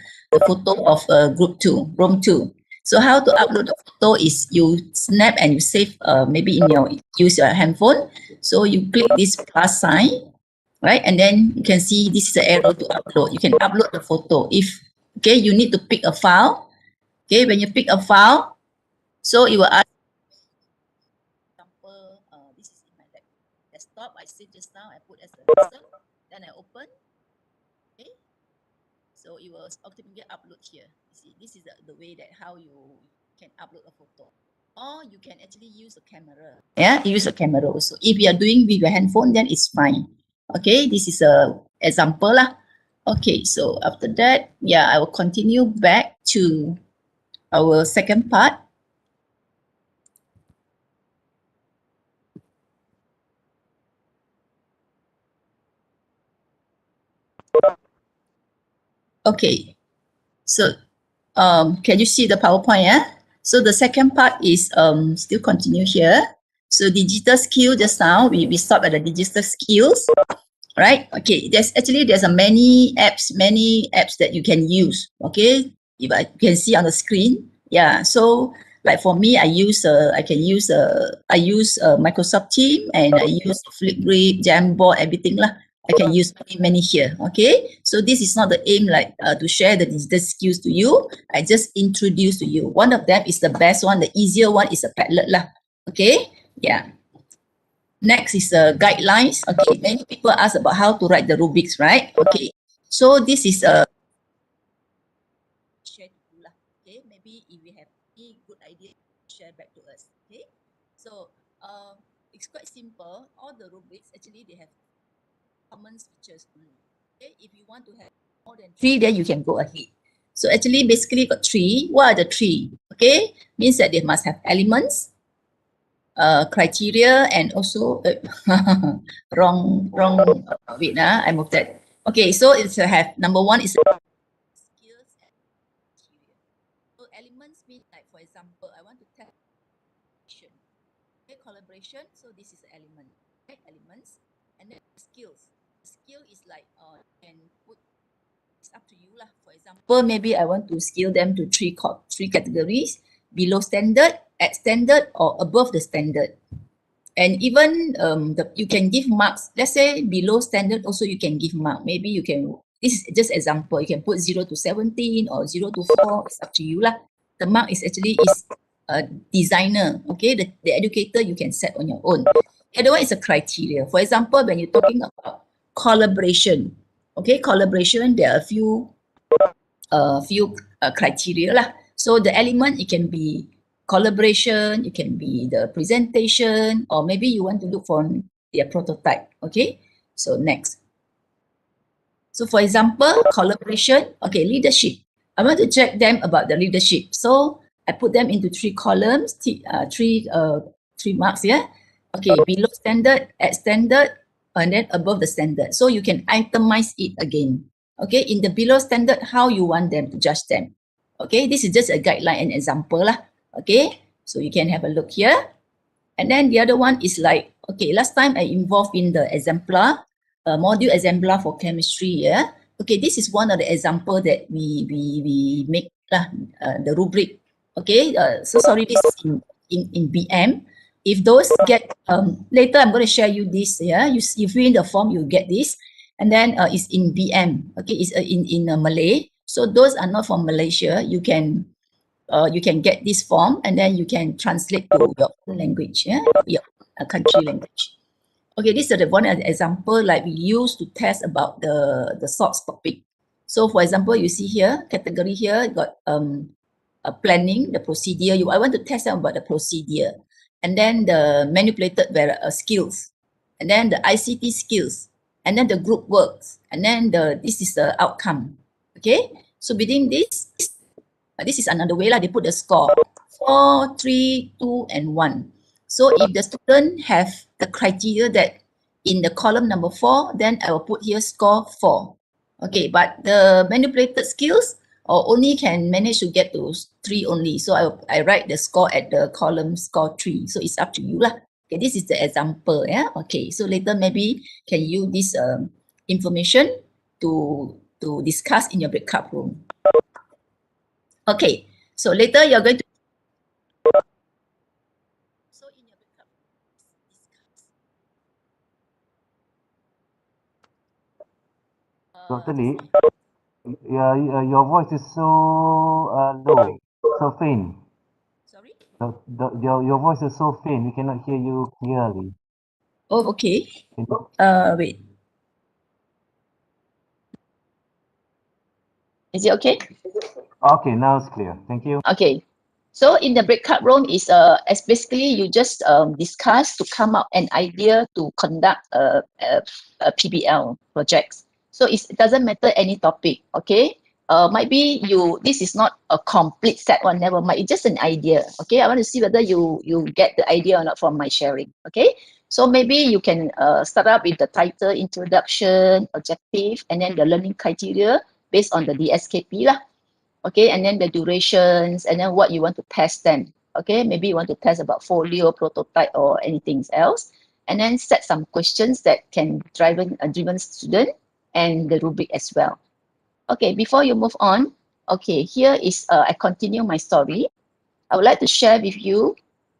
photo of group 2, room 2. So how to upload the photo is you snap and you save maybe in your, use your handphone. So you click this plus sign, right? And then you can see this is the arrow to upload. You can upload the photo. If, okay, you need to pick a file. Okay, when you pick a file, so it will ask, for example, this is in my desktop. I saved just now. I put as a result. Then I open. Okay. So it will automatically upload here. You see, this is the way that how you can upload a photo. Or you can actually use a camera. Yeah, use a camera also. If you are doing with your handphone, then it's fine. Okay, this is a example lah. Okay, so after that, yeah, I will continue back to our second part. Okay, so can you see the PowerPoint? Yeah. So the second part is still continue here. So digital skill just now we stopped at the digital skills, right? Okay, there's a many apps that you can use. Okay, if I can see on the screen, yeah. So like for me, I use Microsoft Teams and I use Flipgrid, Jamboard, everything lah. I can use many here. Okay, so this is not the aim like to share the digital skills to you. I just introduce to you. One of them is the best one. The easier one is a Padlet lah. Okay, yeah. Next is guidelines. Okay, many people ask about how to write the rubrics, right? Okay, so this is a share to you lah. Okay, maybe if we have any good idea, share back to us. Okay, so it's quite simple. All the rubrics actually they have common features. Okay, if you want to have more than 3, then you can go ahead. So actually, basically got 3. What are the 3? Okay, means that they must have elements, criteria, and also wrong. Wait, I moved that. Okay, so it's have number 1 is skills and criteria. So elements mean like for example, I want to test collaboration. So this is the element. Okay, elements, and then skills. Skill is like can put, it's up to you lah. For example, maybe I want to skill them to 3 categories: below standard, at standard, or above the standard. And even you can give marks. Let's say below standard also you can give mark. Maybe you can, this is just example, you can put 0 to 17 or 0 to 4. It's up to you lah. The mark is actually a designer. Okay, the educator you can set on your own. The other one is a criteria. For example, when you're talking about collaboration, okay, collaboration, there are a few criteria lah. So the element, it can be collaboration, it can be the presentation, or maybe you want to look for their prototype. Okay, so next. So for example, collaboration, okay, leadership. I want to check them about the leadership. So I put them into 3 columns, 3 marks here. Okay, below standard, at standard, and then above the standard. So you can itemize it again. Okay, in the below standard, how you want them to judge them. Okay, this is just a guideline and example lah. Okay, so you can have a look here. And then the other one is like, okay, last time I involved in the exemplar, module exemplar for chemistry. Yeah. Okay, this is one of the example that we make lah, the rubric. Okay, so sorry, this is in BM. If those get, later I'm going to share you this, yeah, you fill in the form, you get this, and then it's in BM, okay, it's in Malay. So those are not from Malaysia, you can get this form and then you can translate to your own language, yeah, your country language. Okay, this is the one example like we use to test about the SOTS topic. So for example, you see here, category here, got planning, the procedure, I want to test them about the procedure. And then the manipulated skills, and then the ICT skills, and then the group works, and then this is the outcome. Okay, so within this is another way lah. They put the score 4, 3, 2, and 1. So if the student have the criteria that in the column number 4, then I will put here score 4. Okay, but the manipulated skills, or only can manage to get to 3 only. So I write the score at the column score 3. So it's up to you lah. Okay, this is the example. Yeah. Okay. So later maybe can use this information to discuss in your breakout room. Okay. So later you're going to. So in your breakout room, discuss. Dr. Lee, your voice is so low, so faint. Sorry? Your voice is so faint. We cannot hear you clearly. Oh, okay. Wait. Is it okay? Okay, now it's clear. Thank you. Okay. So in the breakout room is as basically you just discuss to come up an idea to conduct a PBL projects. So it doesn't matter any topic. Okay. Might be this is not a complete set one, never mind. It's just an idea. Okay. I want to see whether you get the idea or not from my sharing. Okay. So maybe you can start up with the title, introduction, objective, and then the learning criteria based on the DSKP lah. Okay, and then the durations, and then what you want to test them. Okay, maybe you want to test about folio, prototype, or anything else, and then set some questions that can drive a driven student and the rubric as well. Okay, before you move on, okay, here is I continue my story. I would like to share with you.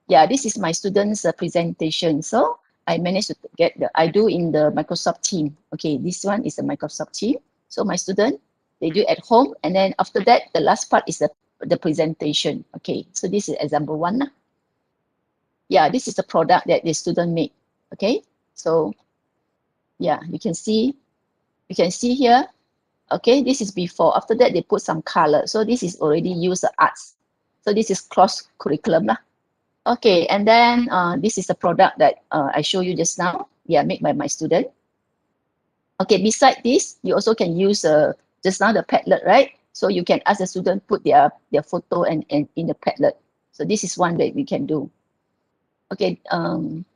Yeah, this is my students' presentation. So I managed to get I do in the Microsoft team. Okay, this one is the Microsoft team. So my student, they do at home, and then after that, the last part is the presentation. Okay, so this is example 1. Yeah, this is the product that the student made. Okay, so yeah, you can see here. Okay, this is before. After that, they put some color. So this is already used arts. So this is cross curriculum lah. Okay, and then this is the product that I show you just now. Yeah, made by my student. Okay, beside this, you also can use just now the Padlet, right? So you can ask the student put their photo and in the Padlet. So this is one that we can do. Okay,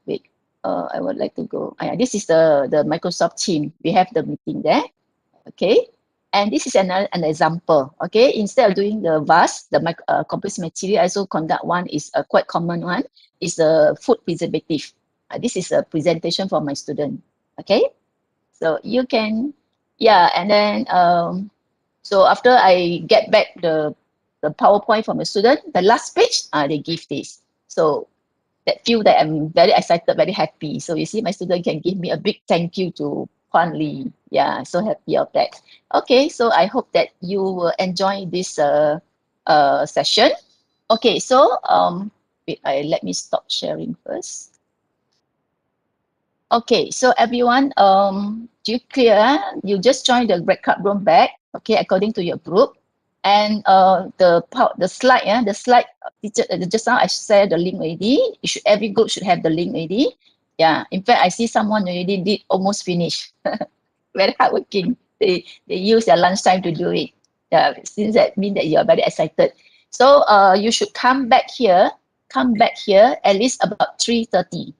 wait. I would like to go. This is the Microsoft team. We have the meeting there. Okay, and this is an example. Okay, instead of doing the VAS, the complex material, I also conduct one is a quite common one. Is the food preservative. This is a presentation for my student. Okay, so you can, yeah, and then so after I get back the PowerPoint from the student, the last page, they give this. So that feel that I'm very excited, very happy. So you see, my student can give me a big thank you to Huan Li. Yeah, so happy of that. Okay, so I hope that you will enjoy this session. Okay, so wait, let me stop sharing first. Okay, so everyone, do you clear? You just join the breakout room back, okay, according to your group. And the slide, the slide, just now I shared the link already. Every group should have the link already. Yeah, in fact, I see someone already did almost finish. Very hardworking. They use their lunchtime to do it. Yeah, since that means that you are very excited. So you should come back here at least about 3:30.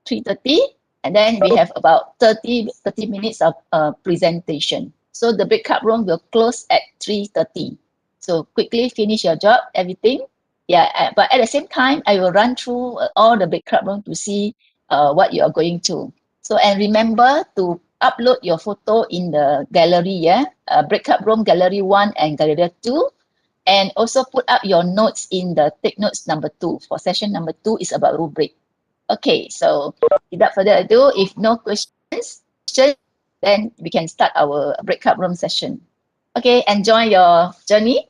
3:30, and then we have about 30 minutes of presentation. So the breakout room will close at 3:30. So quickly finish your job, everything. Yeah, but at the same time, I will run through all the breakout room to see what you are going to. So, and remember to upload your photo in the gallery, yeah? Breakout room gallery 1 and gallery 2. And also put up your notes in the take notes number 2. For session number 2 is about rubric. Okay, so without further ado, if no questions, then we can start our breakout room session. Okay, enjoy your journey.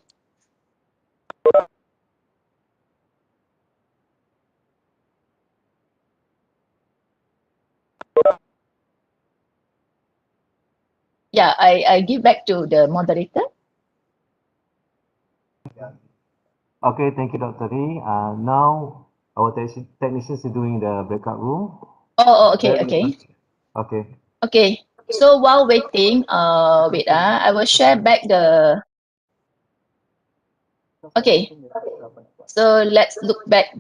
Yeah, I give back to the moderator. Okay, thank you, Dr. Lee. Now our technicians are doing the breakout room. Oh, okay, okay. Okay. Okay, so while waiting, wait, I will share back the. Okay, so let's look back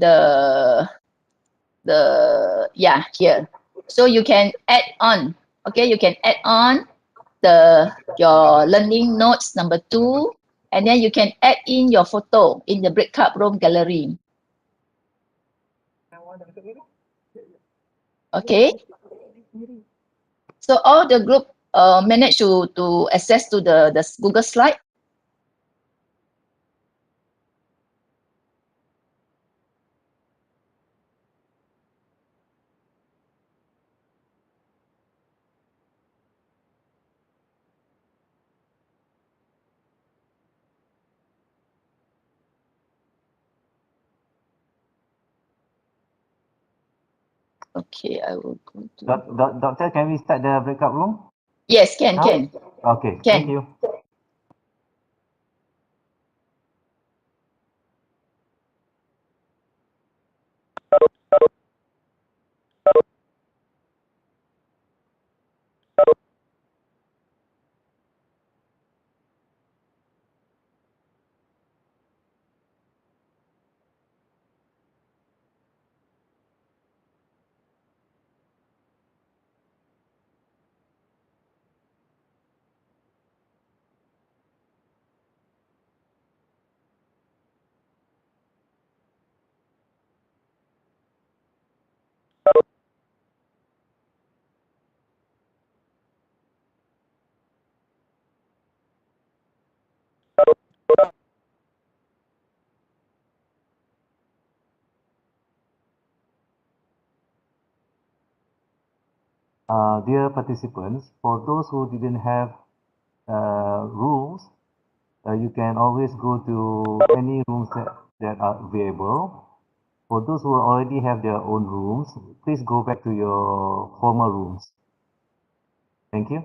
yeah, here. So you can add on. Okay, you can add on your learning notes number 2 And then you can add in your photo in the breakout room gallery. Okay. So all the group managed to access to the Google slide. Okay, I will go to. Doctor, can we start the breakout room? Yes, can. Okay, Can. thank you. Dear participants, for those who didn't have rooms, you can always go to any rooms that are available. For those who already have their own rooms, please go back to your former rooms. Thank you.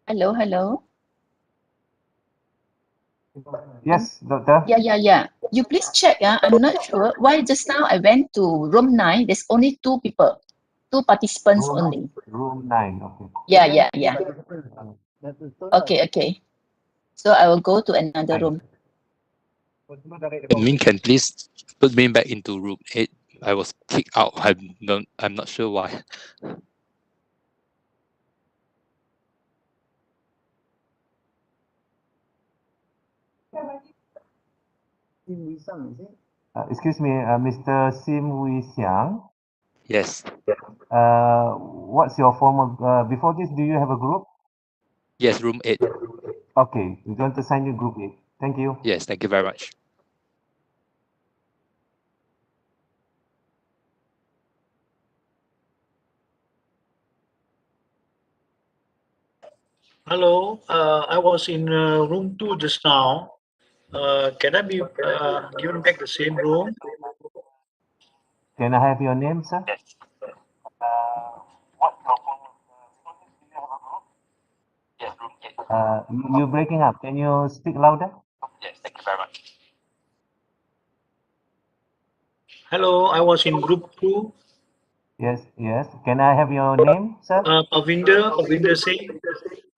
Hello, hello. Yes, doctor. Yeah. You please check. I'm not sure why just now I went to room 9. There's only 2 people, 2 participants only. Room 9. Okay. Yeah. That's a stone. Okay. So I will go to another room. Admin, can please put me back into room 8. I was kicked out. I'm not sure why. Excuse me, Mr. Sim Wee Siang. Yes. What's your former, before this, do you have a group? Yes, room 8. Okay, we're going to assign you group 8. Thank you. Yes, thank you very much. Hello, I was in room 2 just now. Can I be given back the same room? Can I have your name, sir? You're breaking up. Can you speak louder? Yes, thank you very much. Hello, I was in group 2. Yes. Can I have your name, sir? Pavinder Singh.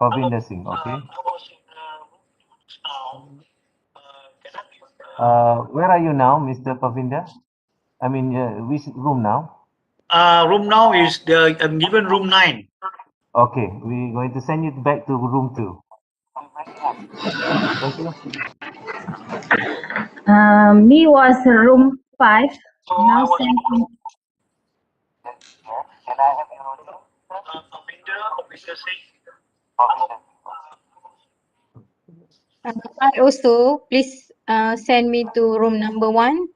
Pavinder Singh, okay. Where are you now, Mr. Pavinder? I mean, which room now? Room now is I'm given room 9. Okay, we're going to send you back to room 2. Thank you. Me was room 5. Now sent to Pavinder Singh. I also please send me to room number 1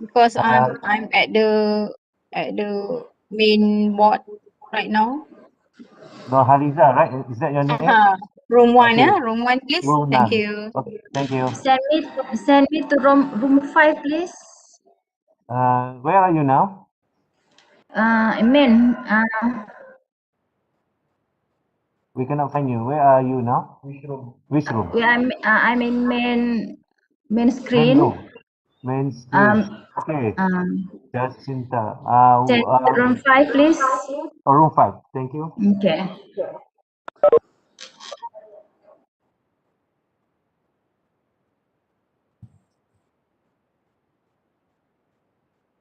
because I'm at the main board right now. Nohaliza, right? Is that your name? Room 1, Okay. room 1 please. Room Thank 9. you. Okay, thank you. send me to room 5, please. Where are you now? I mean, We cannot find you. Where are you now? Which room? Which room? yeah, I'm in main Main screen. room. Main screen. Okay. Jacinta. Room 5, please. Room 5. Thank you. Okay.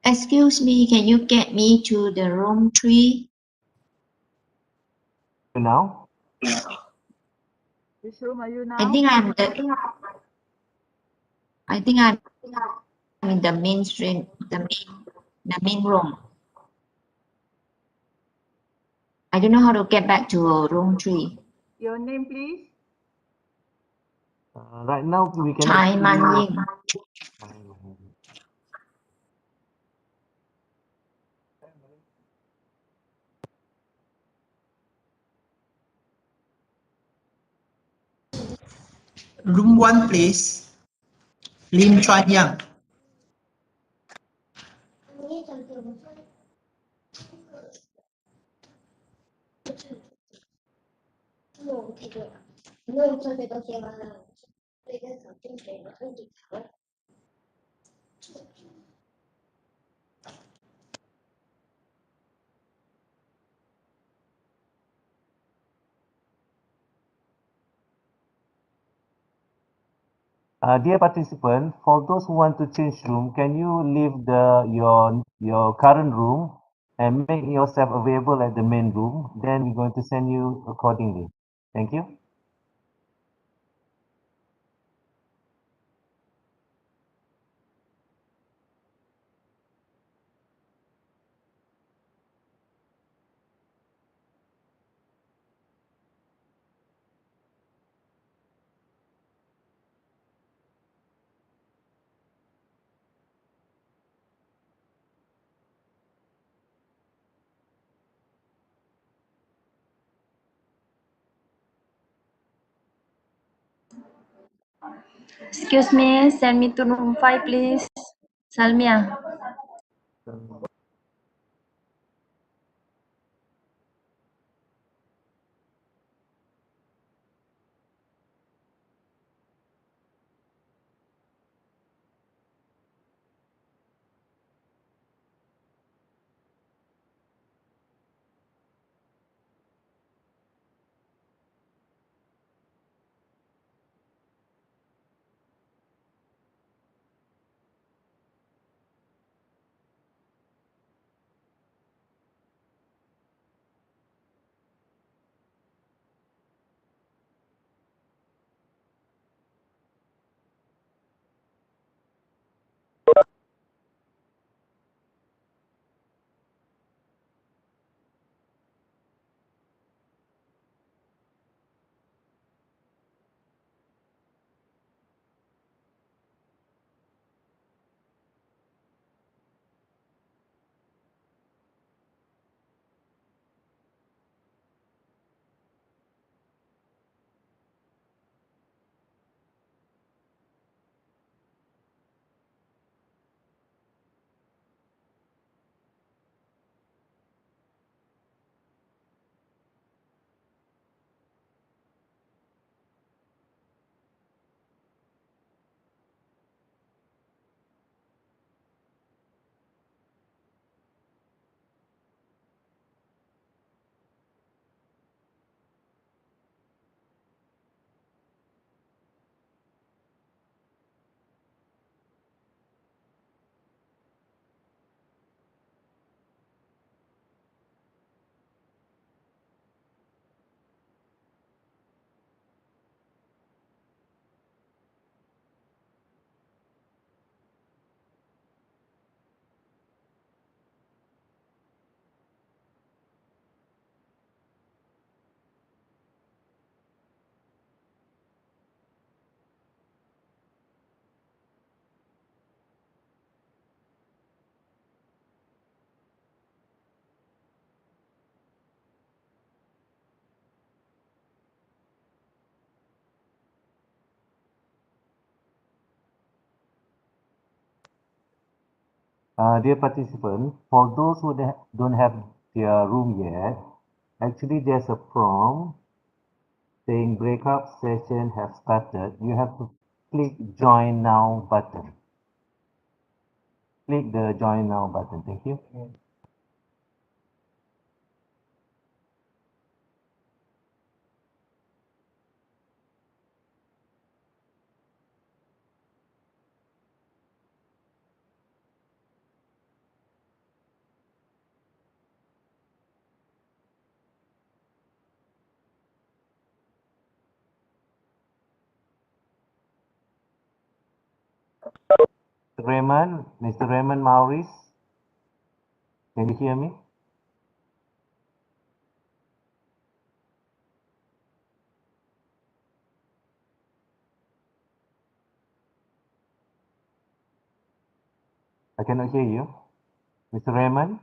Excuse me, can you get me to the room 3? Now? Which room are you now? I think I'm in the mainstream, the main room. I don't know how to get back to room 3. Your name, please. Right now we cannot Chai see Man you. Ying. Room 1, please. Lim Chuan Yang. Dear participant, for those who want to change room, can you leave your current room and make yourself available at the main room? Then we're going to send you accordingly. Thank you. Excuse me, send me to room 5, please. Salmia. Dear participant, for those who don't have their room yet, actually there's a prompt saying breakup session has started. You have to click join now button. Click the join now button. Thank you. Mr. Raymond Maurice, can you hear me? I cannot hear you. Mr. Raymond?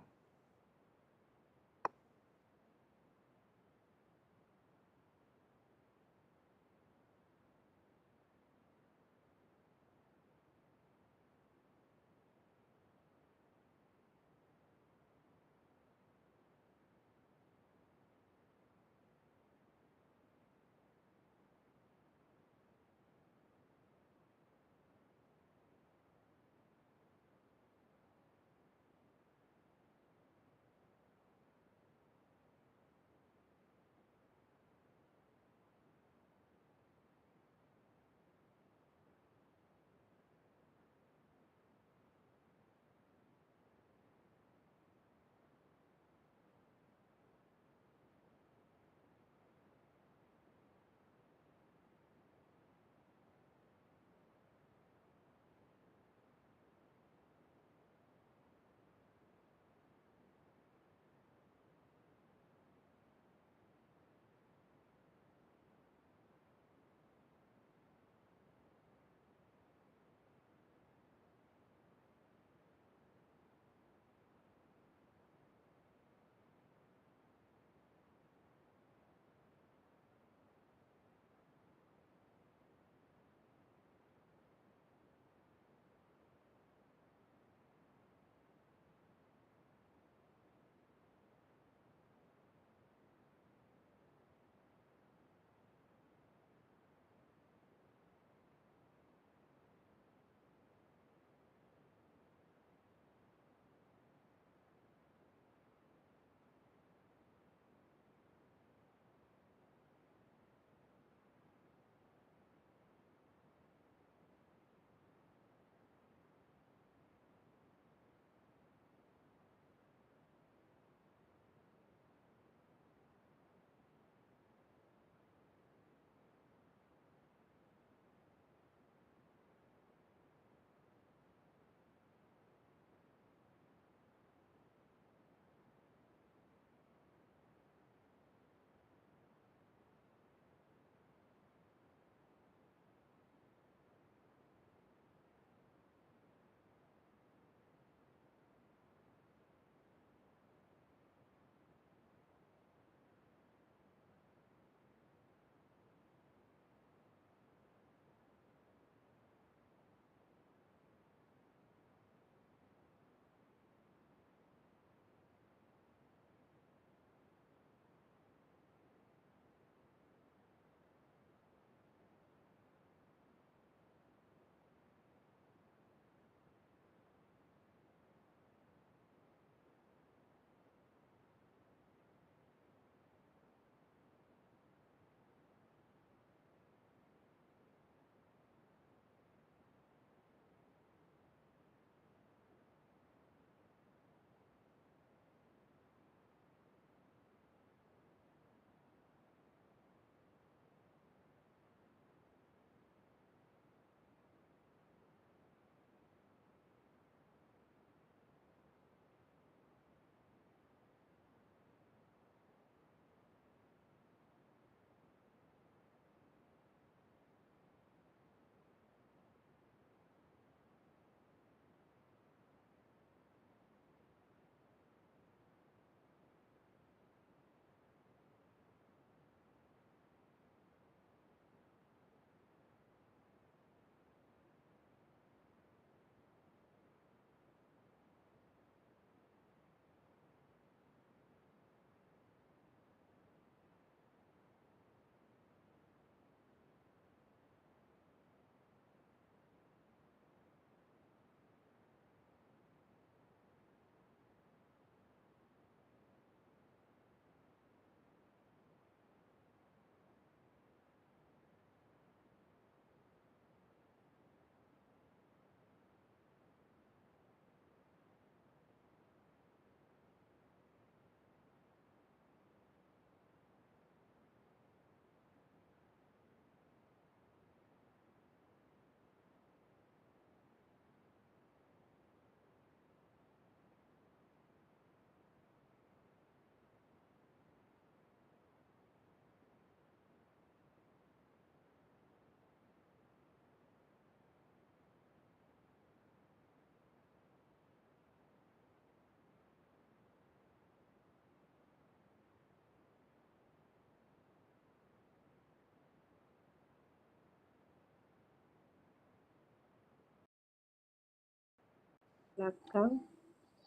Belakang.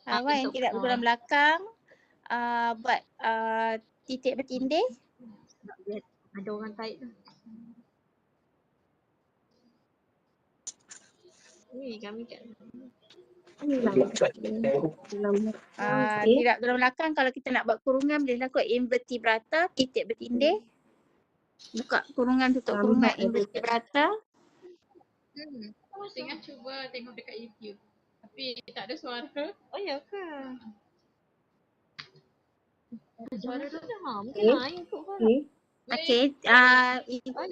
Wan, tidak duduk dalam belakang. Buat titik bertindih. Ada orang tarik tu. Ni kami kat Tidak dalam belakang. Kalau kita nak buat kurungan, boleh lakukan invertebrata, titik bertindih. Buka kurungan, tutup kurungan, invertebrata. Tengah cuba tengok dekat YouTube. Tapi tak ada suara. Oh ya ke? Suara tu dah mungkin input pun. Okey,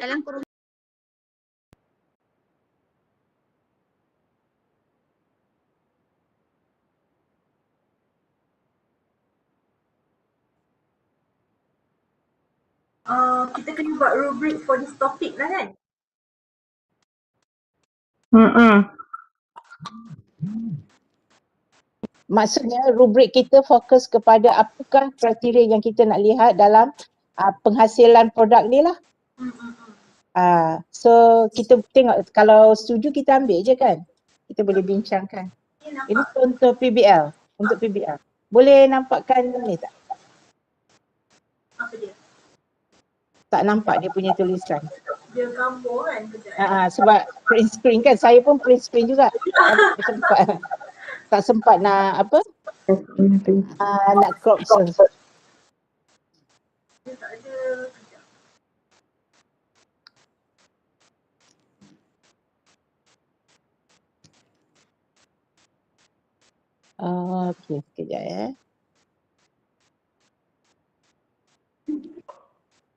dalam kurungan. Kita kena buat rubric for this topic lah kan? Maksudnya rubrik kita fokus kepada apakah kriteria yang kita nak lihat dalam penghasilan produk ni lah. So kita tengok, kalau setuju kita ambil je kan. Kita boleh bincangkan. Ini contoh PBL, untuk PBL. Boleh nampakkan ni tak? Apa dia? Tak nampak dia punya tulisan. Dia gambar kan? Sebab print screen kan, saya pun print screen juga. Tak sempat nak apa? Nak crop source. Dia tak ada. Okey, sekejap ya.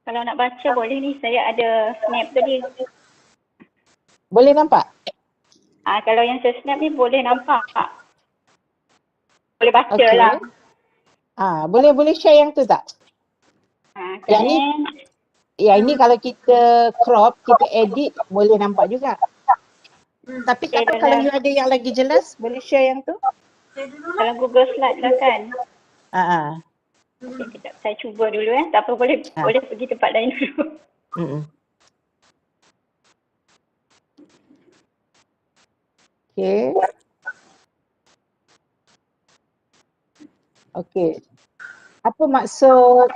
Kalau nak baca boleh ni, saya ada snap tadi. Boleh nampak? Kalau yang saya snap ni boleh nampak. Boleh baca lah. Boleh share yang tu tak? Yang ni, yang ni kalau kita crop, kita edit, boleh nampak juga. Tapi kalau you ada yang lagi jelas, boleh share yang tu? Kalau Google Slide lah kan. Okay, kejap. Saya cuba dulu Tak apa, boleh pergi tempat lain dulu. Okay. Apa maksud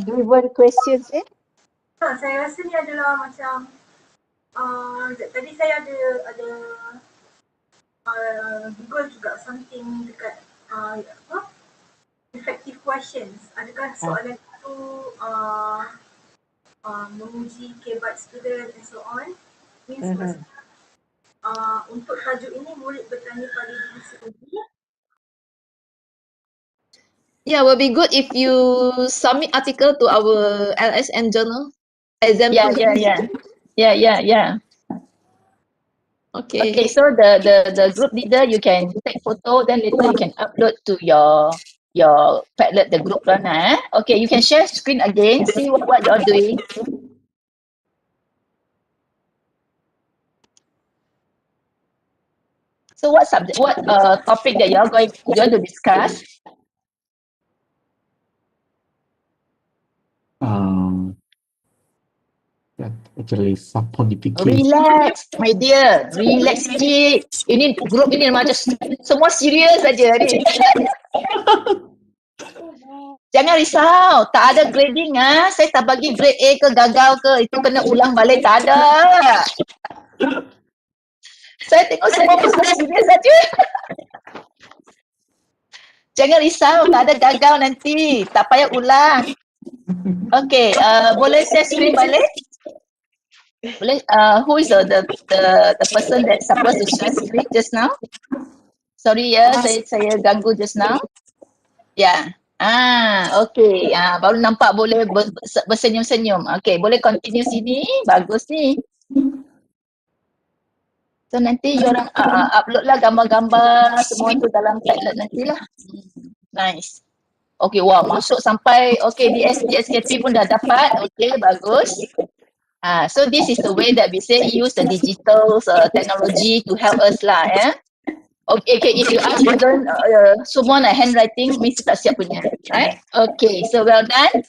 driven questions ni? Saya rasa ni adalah macam tadi saya ada Google juga something dekat effective questions. Adakah soalan itu menguji kebat student and so on? Means untuk tajuk ini murid bertanya pada diri sendiri. Yeah, will be good if you submit article to our LSM journal. Example. Yeah. Okay, so the group leader, you can take photo, then later you can upload to your Padlet, the group one. Okay, you can share screen again, see what you're doing. So what subject, what topic that you're going to discuss? Actually saponification. Relax, my dear. Relax sikit. Ini group ini macam semua serius saja ni. Jangan risau. Tak ada grading Saya tak bagi grade A ke gagal ke. Itu kena ulang balik. Tak ada. Saya tengok semua serius saja. Jangan risau. Tak ada gagal nanti. Tak payah ulang. Okay. Boleh share screen balik? Boleh, who is the person that supposed to share screen just now? Sorry saya ganggu just now. Okay. Baru nampak boleh bersenyum-senyum. Okay, boleh continue sini. Bagus ni. So nanti diorang upload lah gambar-gambar semua tu dalam Padlet nantilah. Nice. Okay, masuk sampai DSKP pun dah dapat. Okay, bagus. So this is the way that we say use the digital technology to help us lah. Okay, if you ask student semua nak handwriting, mesti tak siap punya, right? Okay, so well done.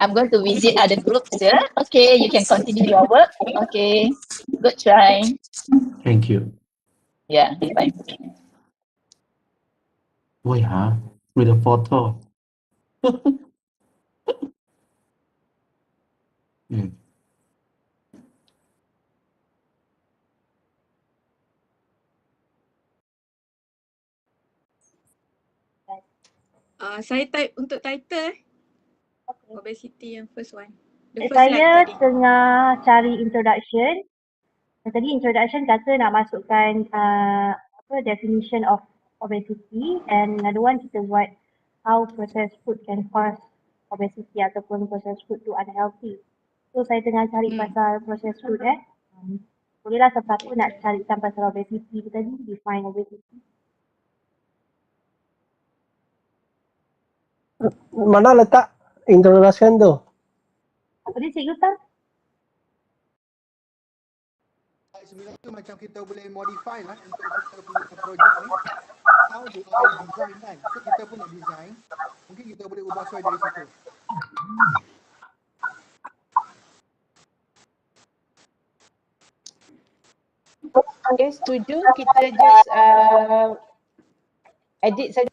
I'm going to visit other groups here. Okay, you can continue your work. Okay, good try. Thank you. Bye. Wait, huh? With a photo. Hmm. Saya type untuk title obesity yang first one. The first slide Saya tadi. tengah cari introduction. Tadi introduction kata nak masukkan definition of obesity, and another one kita buat how processed food can cause obesity ataupun processed food to unhealthy. So saya tengah cari pasal processed food bolehlah siapa nak carikan pasal obesity tu tadi, define obesity. Mana letak introduction tu? Apa dia cikgu tak? Sebenarnya tu macam kita boleh modify lah untuk kita punya projek ni. How do I design kan? So kita pun nak design. Mungkin kita boleh ubah sesuai dari situ. Okay, setuju. Kita just edit saja.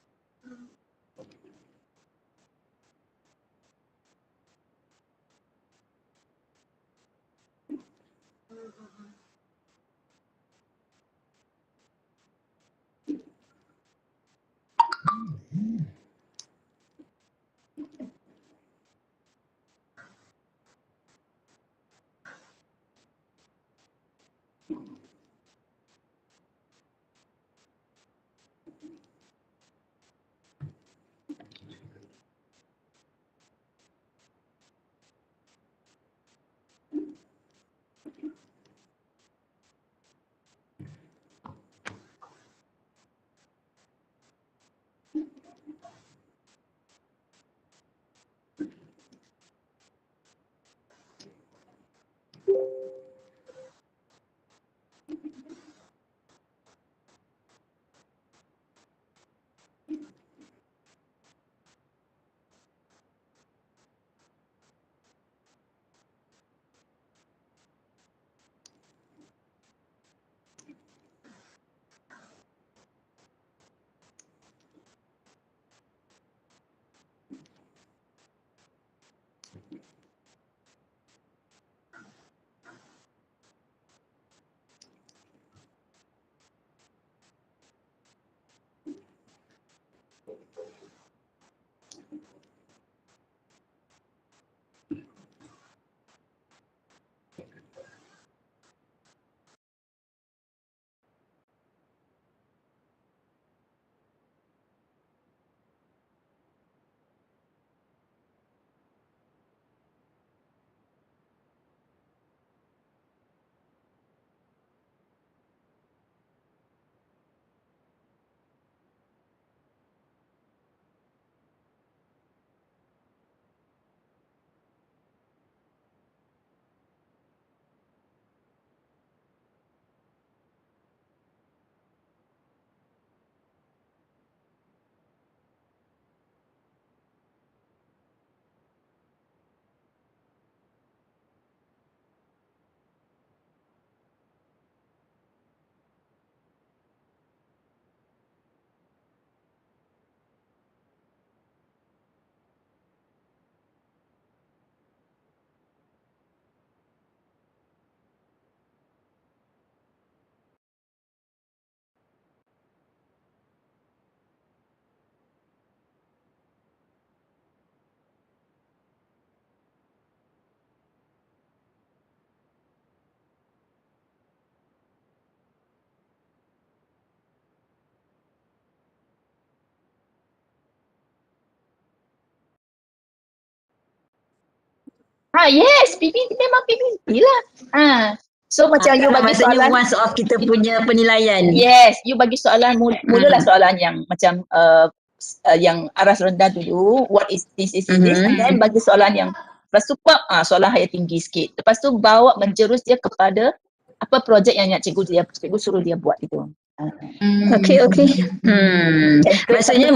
Yes, PPT memang PPT lah. So macam you bagi soalan, once off kita punya penilaian. Yes, you bagi soalan mulalah soalan yang macam yang aras rendah dulu, what is this, and then bagi soalan yang lepas tu soalan higher tinggi sikit. Lepas tu bawa menjerus dia kepada apa projek yang nak cikgu suruh dia buat itu. Okay. Maksudnya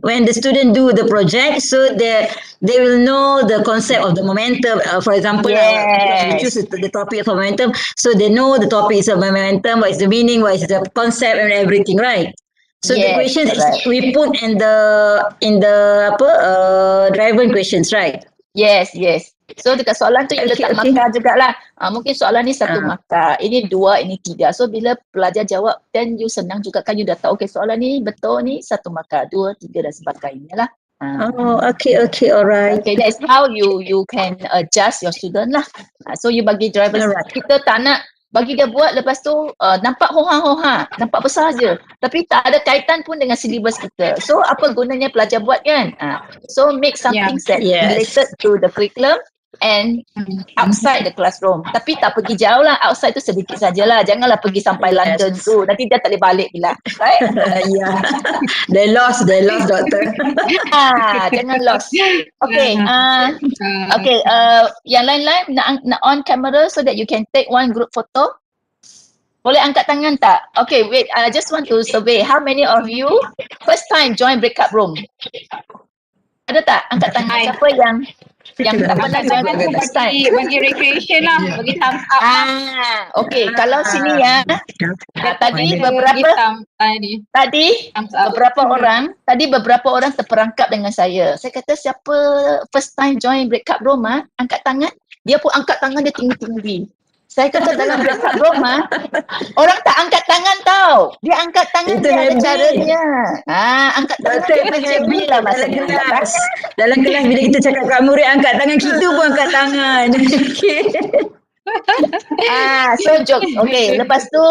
when the student do the project, so they will know the concept of the momentum. For example, we choose the topic of momentum, so they know the topic is of momentum, what is the meaning, what is the concept, and everything, right? So the Yes, questions correct. we put in the driven questions, right? Yes, yes. So dekat soalan tu you Okay, letak okay. markah jugalah. Mungkin soalan ni satu Ah. markah, ini 2, ini 3. So bila pelajar jawab, then you senang juga kan, you dah tahu okay soalan ni betul ni 1 markah, 2, 3 dan sebagainya lah. Oh, okay, okay, alright. Okay, that's how you can adjust your student lah. So you bagi driver, Alright. kita tak nak bagi dia buat, lepas tu nampak hoha-hoha, nampak besar je. Tapi tak ada kaitan pun dengan syllabus kita. So apa gunanya pelajar buat kan? So make something that Yes. related to the curriculum and outside the classroom. Tapi tak pergi jauh lah, outside tu sedikit sajalah. Janganlah pergi sampai London tu. Nanti dia tak boleh balik pula. Right? Yeah. They lost, doctor. Jangan lost. Okay. Okay. Yang lain-lain nak on camera so that you can take one group photo. Boleh angkat tangan tak? Okay, wait. I just want to survey. How many of you first time join breakup room? Ada tak? Angkat tangan. Siapa yang tak pernah join first time? Bagi recreation lah, bagi thumbs up. Okay, kalau sini ya. Tadi beberapa orang terperangkap dengan saya. Saya kata siapa first time join breakup room angkat tangan. Dia pun angkat tangan dia tinggi-tinggi. Saya kata dalam breakup room orang tak angkat tangan tau. Dia angkat tangan itu dia ada habit. caranya. Angkat tangan dia macam ni lah masa kelas. Dalam kelas bila kita cakap kat murid angkat tangan, kita pun angkat tangan. Okay. So jokes. Okay, lepas tu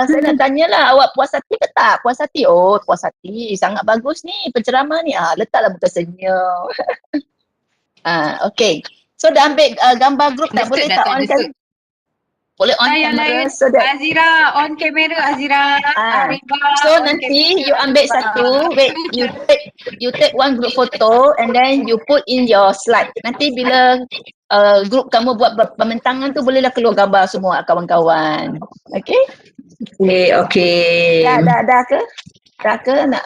saya nak tanyalah, awak puas hati ke tak? Puas hati? Oh, puas hati. Sangat bagus ni penceramah ni. Letaklah muka senyum. Okay. So dah ambil gambar grup tak? Boleh tak on kan? Boleh on kamera so that Azira on kamera, Azira. so nanti you ambil satu, wait, you take one group photo and then you put in your slide. Nanti bila grup kamu buat pembentangan tu bolehlah keluar gambar semua kawan-kawan. Okay? Okay. Dah ke? Dah ke nak?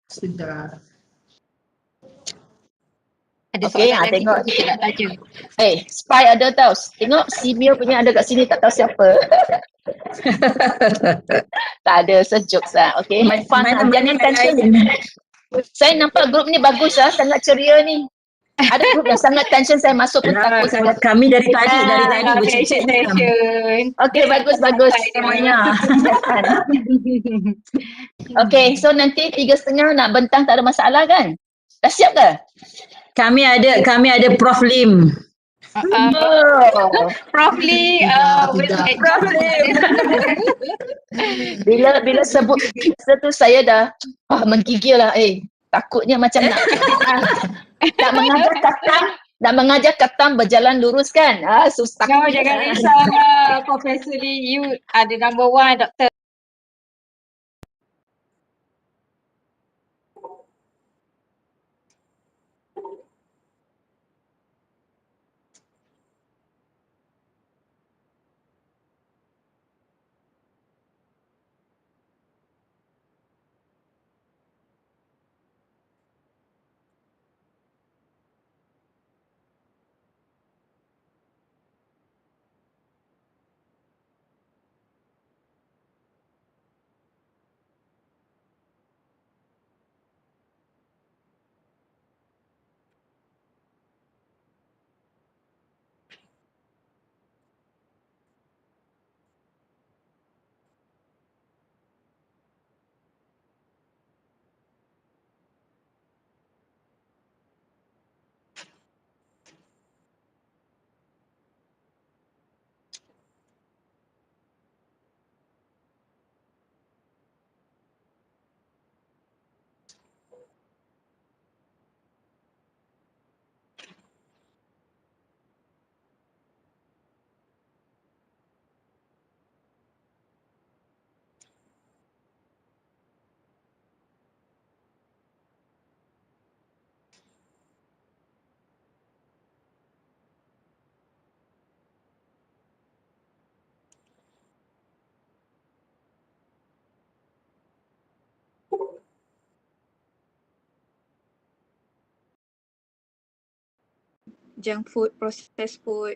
Sudah. Ada Okay, soalan lagi tengok. kita nak tanya. Spy ada tau. Tengok Simio punya ada kat sini, tak tahu siapa. Tak ada, sejuk lah. Okay, have fun lah. Jangan tension. Saya nampak grup ni bagus lah, sangat ceria ni. Ada grup yang sangat tension, saya masuk pun takut. Kami dari tadi bercicit. Okay, bagus. Okay, so nanti 3:30 nak bentang tak ada masalah kan? Dah siap ke? Kami ada Prof Lim. Prof Lee, Prof Lim. Bila sebut tu saya dah menggigil lah. Takutnya macam nak mengajar katam berjalan lurus kan. Susah. No, jangan risau Profesor Lee, you ada number 1 doktor. Junk food, processed food.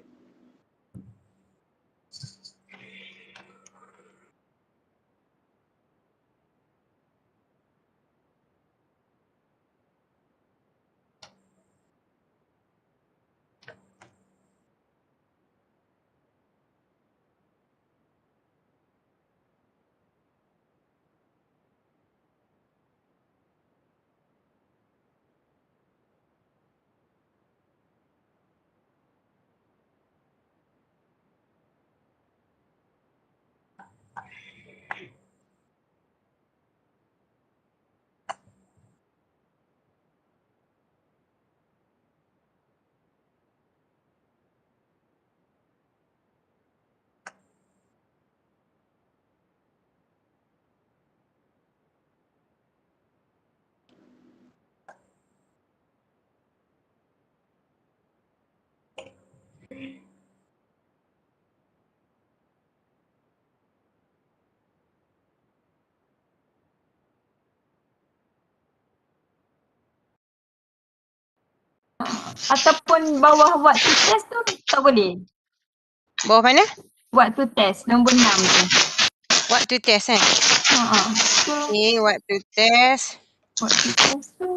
Ataupun bawah waktu test tu tak boleh. Bawah mana? Waktu test nombor 6 tu. Waktu test kan? So, Okay, waktu test. waktu test tu.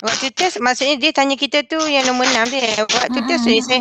Waktu test maksudnya dia tanya kita tu yang nombor 6 tu. Waktu test tu saya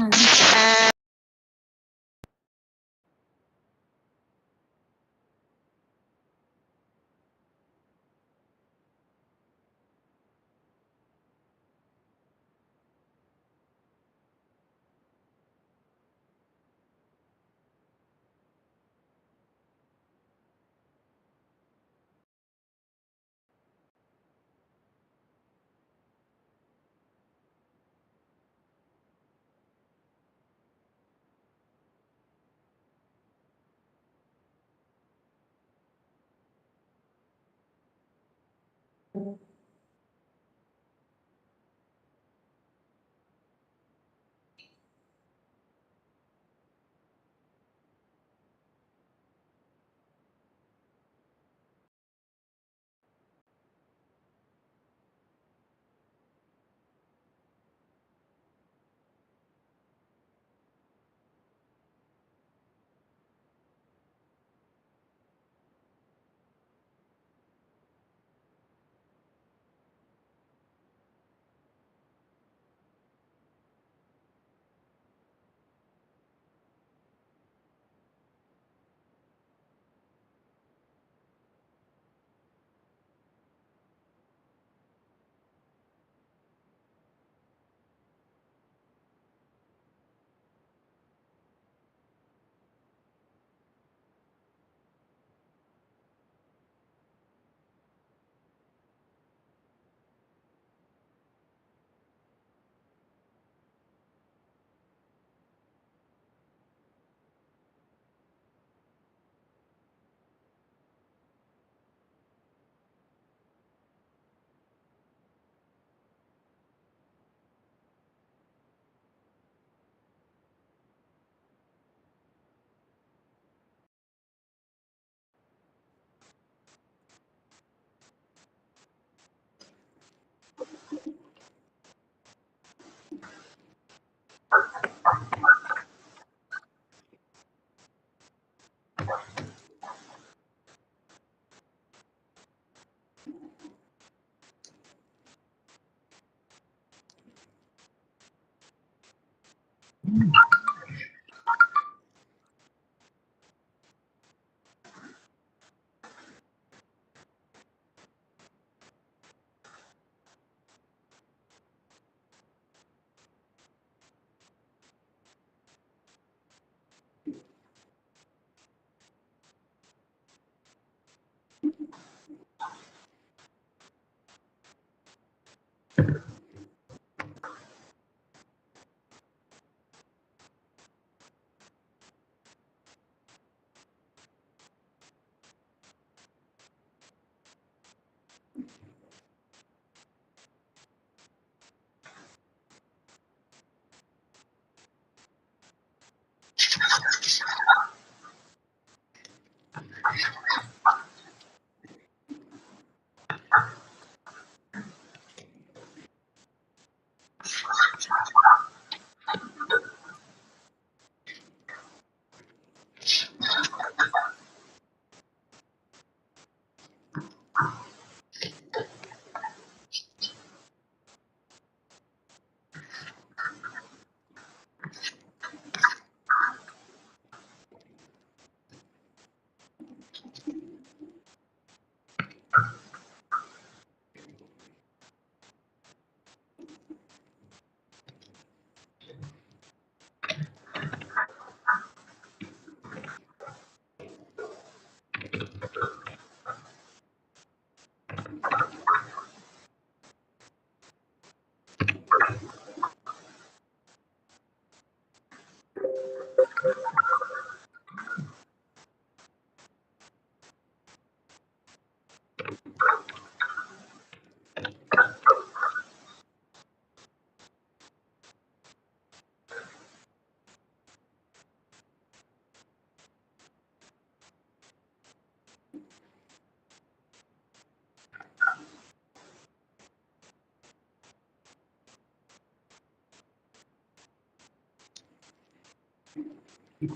Ada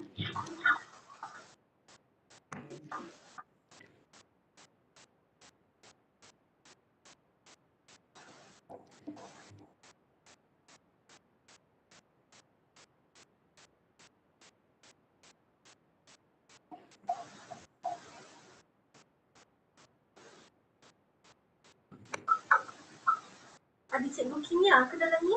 cikgu kimia ke dalam ni?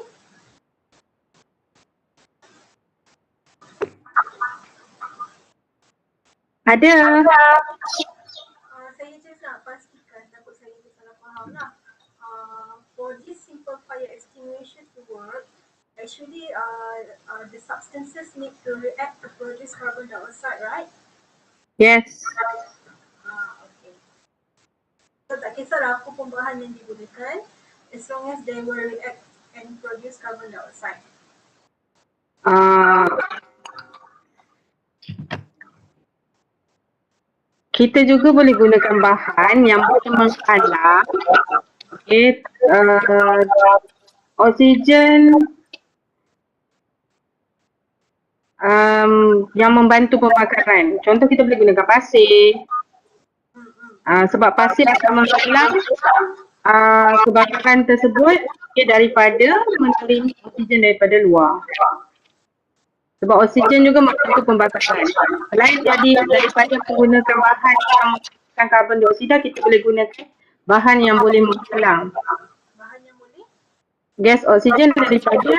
Ada. Saya just nak pastikan, takut saya salah faham lah. For this simple fire extinguisher to work, actually the substances need to react to produce carbon dioxide, right? Yes. Okay. So tak kisahlah apa pun bahan yang digunakan, as long as they will react and produce carbon dioxide. Kita juga boleh gunakan bahan yang boleh menghalang oksigen yang membantu pembakaran. Contoh kita boleh gunakan pasir. Sebab pasir akan menghalang kebakaran tersebut daripada menerima oksigen daripada luar. Sebab oksigen juga membantu pembakaran. Selain daripada menggunakan bahan yang menghasilkan karbon dioksida, kita boleh gunakan bahan yang boleh menghalang gas oksigen daripada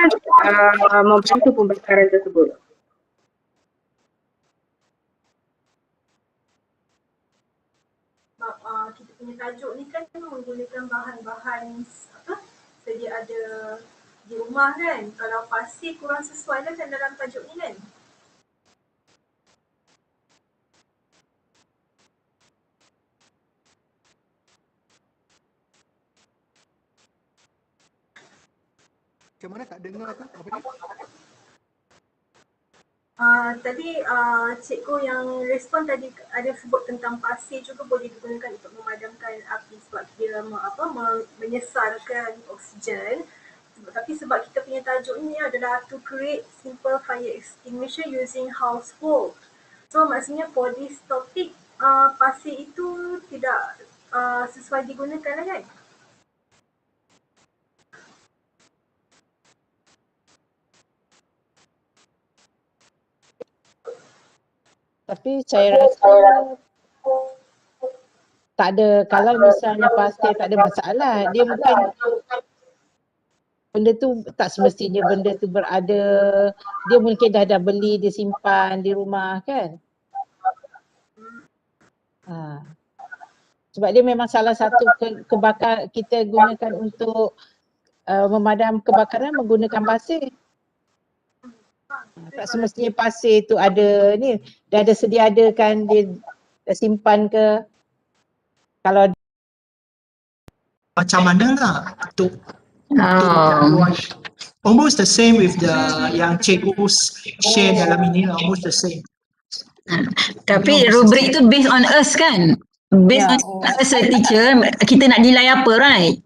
membantu pembakaran tersebut. Kita punya tajuk ni kan menggunakan bahan-bahan sedia ada di rumah kan. Kalau pasir kurang sesuai lah kan dalam tajuk ni kan. Macam mana tak dengar tu? Apa ni? Tadi cikgu yang respon tadi ada sebut tentang pasir juga boleh digunakan untuk memadamkan api sebab dia menyesarkan oksigen. Tapi sebab kita punya tajuk ni adalah to create simple fire extinguisher using household. So maksudnya for this topic, pasir itu tidak sesuai digunakan lah kan? Tapi saya rasa tak ada, kalau misalnya pasir tak ada masalah, dia bukan benda tu tak semestinya benda tu berada, dia mungkin dah beli, dia simpan di rumah kan. Sebab dia memang salah satu kebakar kita gunakan untuk memadam kebakaran menggunakan pasir. Tak semestinya pasir tu ada ni, dah ada sedia ada kan, dia simpan ke. Kalau macam mana lah untuk almost the same with the yang cikgu share dalam ini, almost the same. Tapi rubrik tu based on us kan? Based on us as a teacher, kita nak nilai apa, right?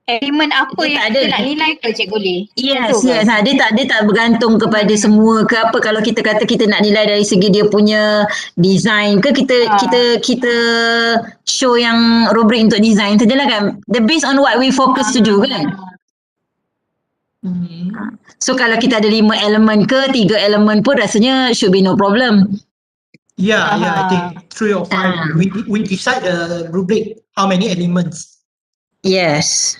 Elemen apa dia yang kita nak nilai ke Cikgu Lee? Yes. Dia tak bergantung kepada semua ke apa. Kalau kita kata kita nak nilai dari segi dia punya design ke, kita show yang rubrik untuk design sajalah kan. The based on what we focus to do kan. So kalau kita ada 5 elemen ke 3 elemen pun rasanya should be no problem. Yeah, I think 3 or 5. We decide the rubric how many elements. Yes.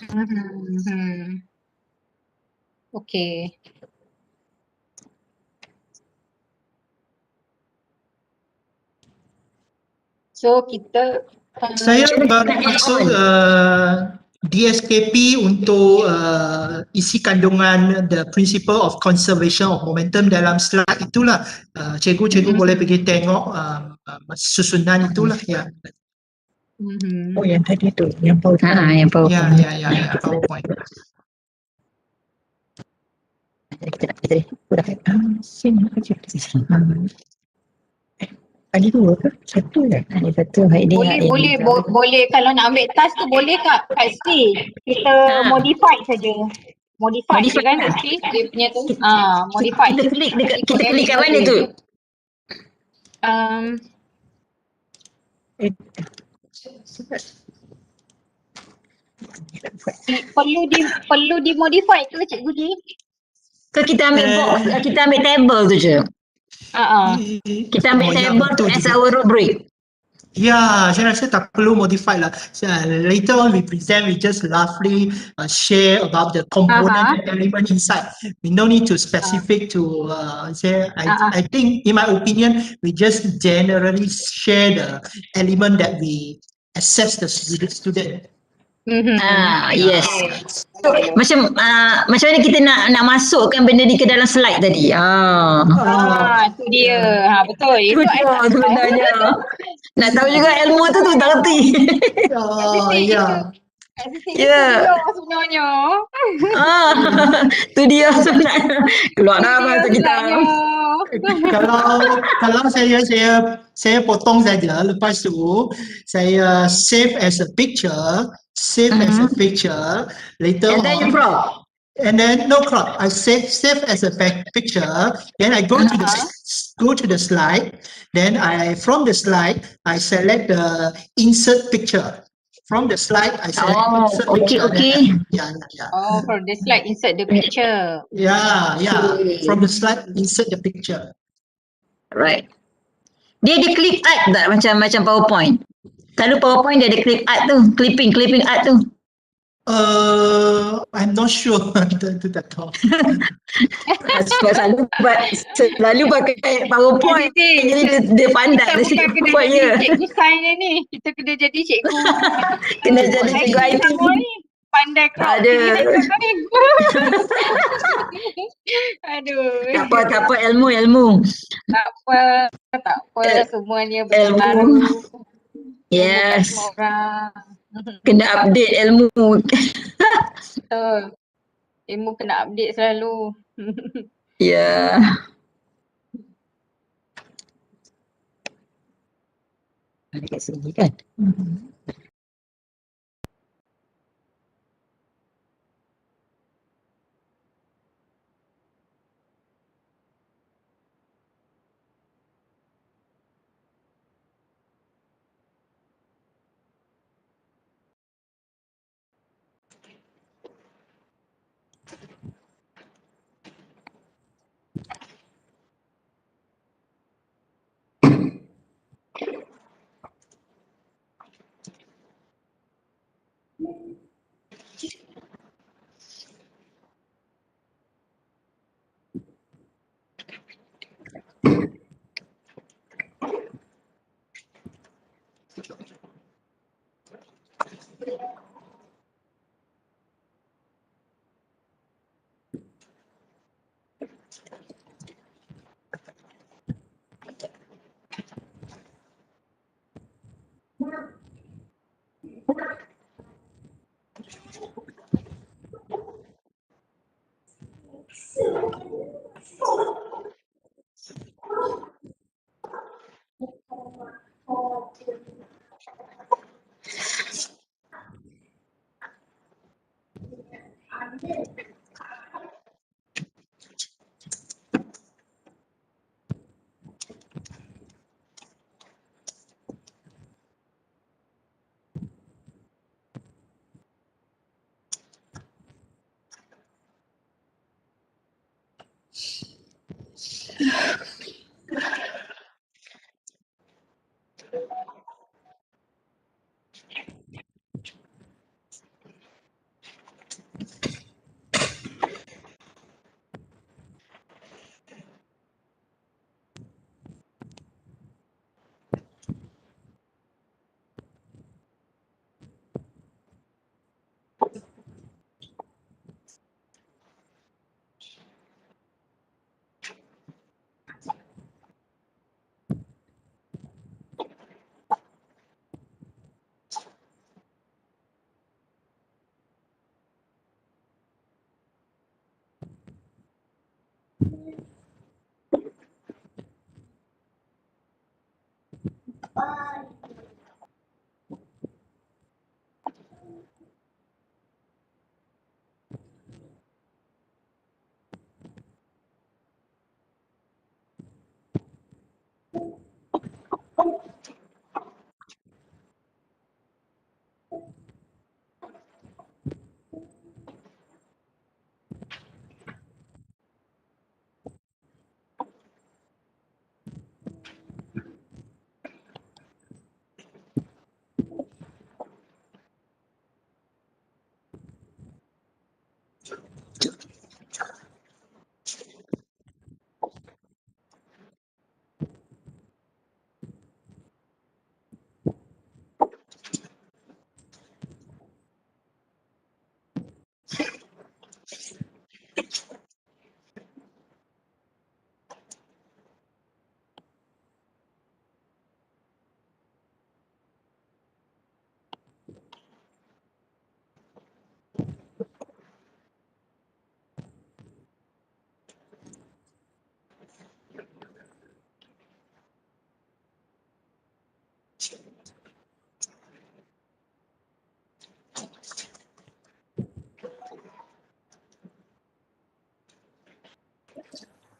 Okay. So kita saya bermaksud DSKP untuk isi kandungan the principle of conservation of momentum dalam slide itulah. Cikgu boleh pergi tengok susunan itulah ya. Oh yang tadi tu, yang PowerPoint. Yang PowerPoint. Ya, PowerPoint. Ada 2 ke? 1 ke? Ada 1. Boleh kalau nak ambil task tu boleh Kak C. Kita modify saja. Modify je kan nanti dia punya tu. Modify. Kita klik kat mana tu? Perlu dimodify ke Cikgu Di? Ke kita ambil box, kita ambil table tu je. Kita ambil table tu as our rubric. Ya, saya rasa tak perlu modify lah. So, later on we present, we just roughly share about the component and element inside. We no need to specific to say. I think, in my opinion, we just generally share the element that we assess the student. Yes. So, macam mana kita nak masukkan benda ni ke dalam slide tadi? Tu dia. Betul. Itu sebenarnya. Nak tahu juga ilmu tu tak reti. Ya. Ya. Sebenarnya. Tu dia sebenarnya. Keluar dah bahasa kita. Kalau saya potong saja, lepas tu saya save as a picture, later and then you crop. And then no crop. I save as a picture. Then I go to the slide. Then from the slide I select the insert picture. From the slide I select insert picture. Okay. Yeah. From the slide insert the picture. Yeah. From the slide insert the picture. Right. Dia ada clip art tak macam PowerPoint? Selalu PowerPoint dia ada clip art tu, clipping art tu. I'm not sure. Itu tak tahu. Selalu pakai PowerPoint. Jadi dia pandai. Kita kena jadi cikgu sains ni. Kita kena jadi cikgu. Kena jadi cikgu IT. Pandai crop. Aduh. Tak apa ilmu. Tak apa. Semuanya baru. Yes. Kena update ilmu. Betul. Ilmu kena update selalu. Ya. Ada kat sini kan?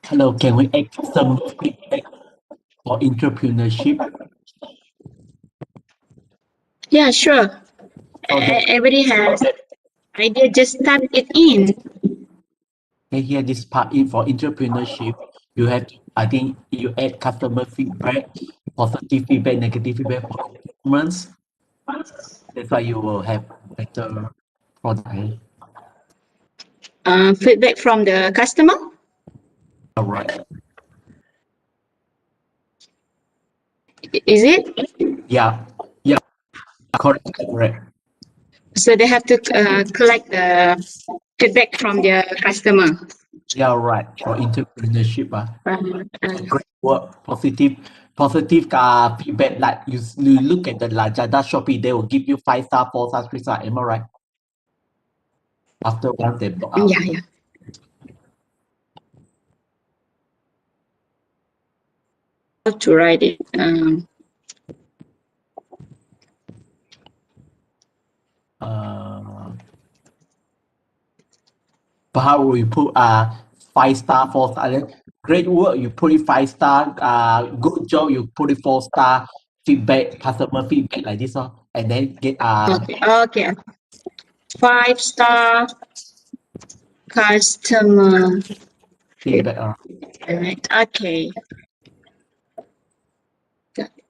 Hello, can we add some feedback for entrepreneurship? Yeah, sure. So that, Everybody has so that idea, just type it in. here this part in for entrepreneurship, you have to, I think you add customer feedback, positive feedback, negative feedback for performance. That's why you will have better product. Feedback from the customer. All right. Is it? Yeah. Yeah. Correct. Correct. So they have to collect the feedback from their customer. Yeah. Right. For entrepreneurship, Uh, great work. Positive feedback. Like you look at the Lazada, Shopee, they will give you 5-star, 4-star, 3-star. Am I right? After once they block out. yeah. How to write it? But how will you put 5-star, 4-star? Great work, you put it 5-star. Good job, you put it 4-star. Feedback, customer feedback like this, and then get Okay. 5-star customer feedback. Alright. Okay. Got it.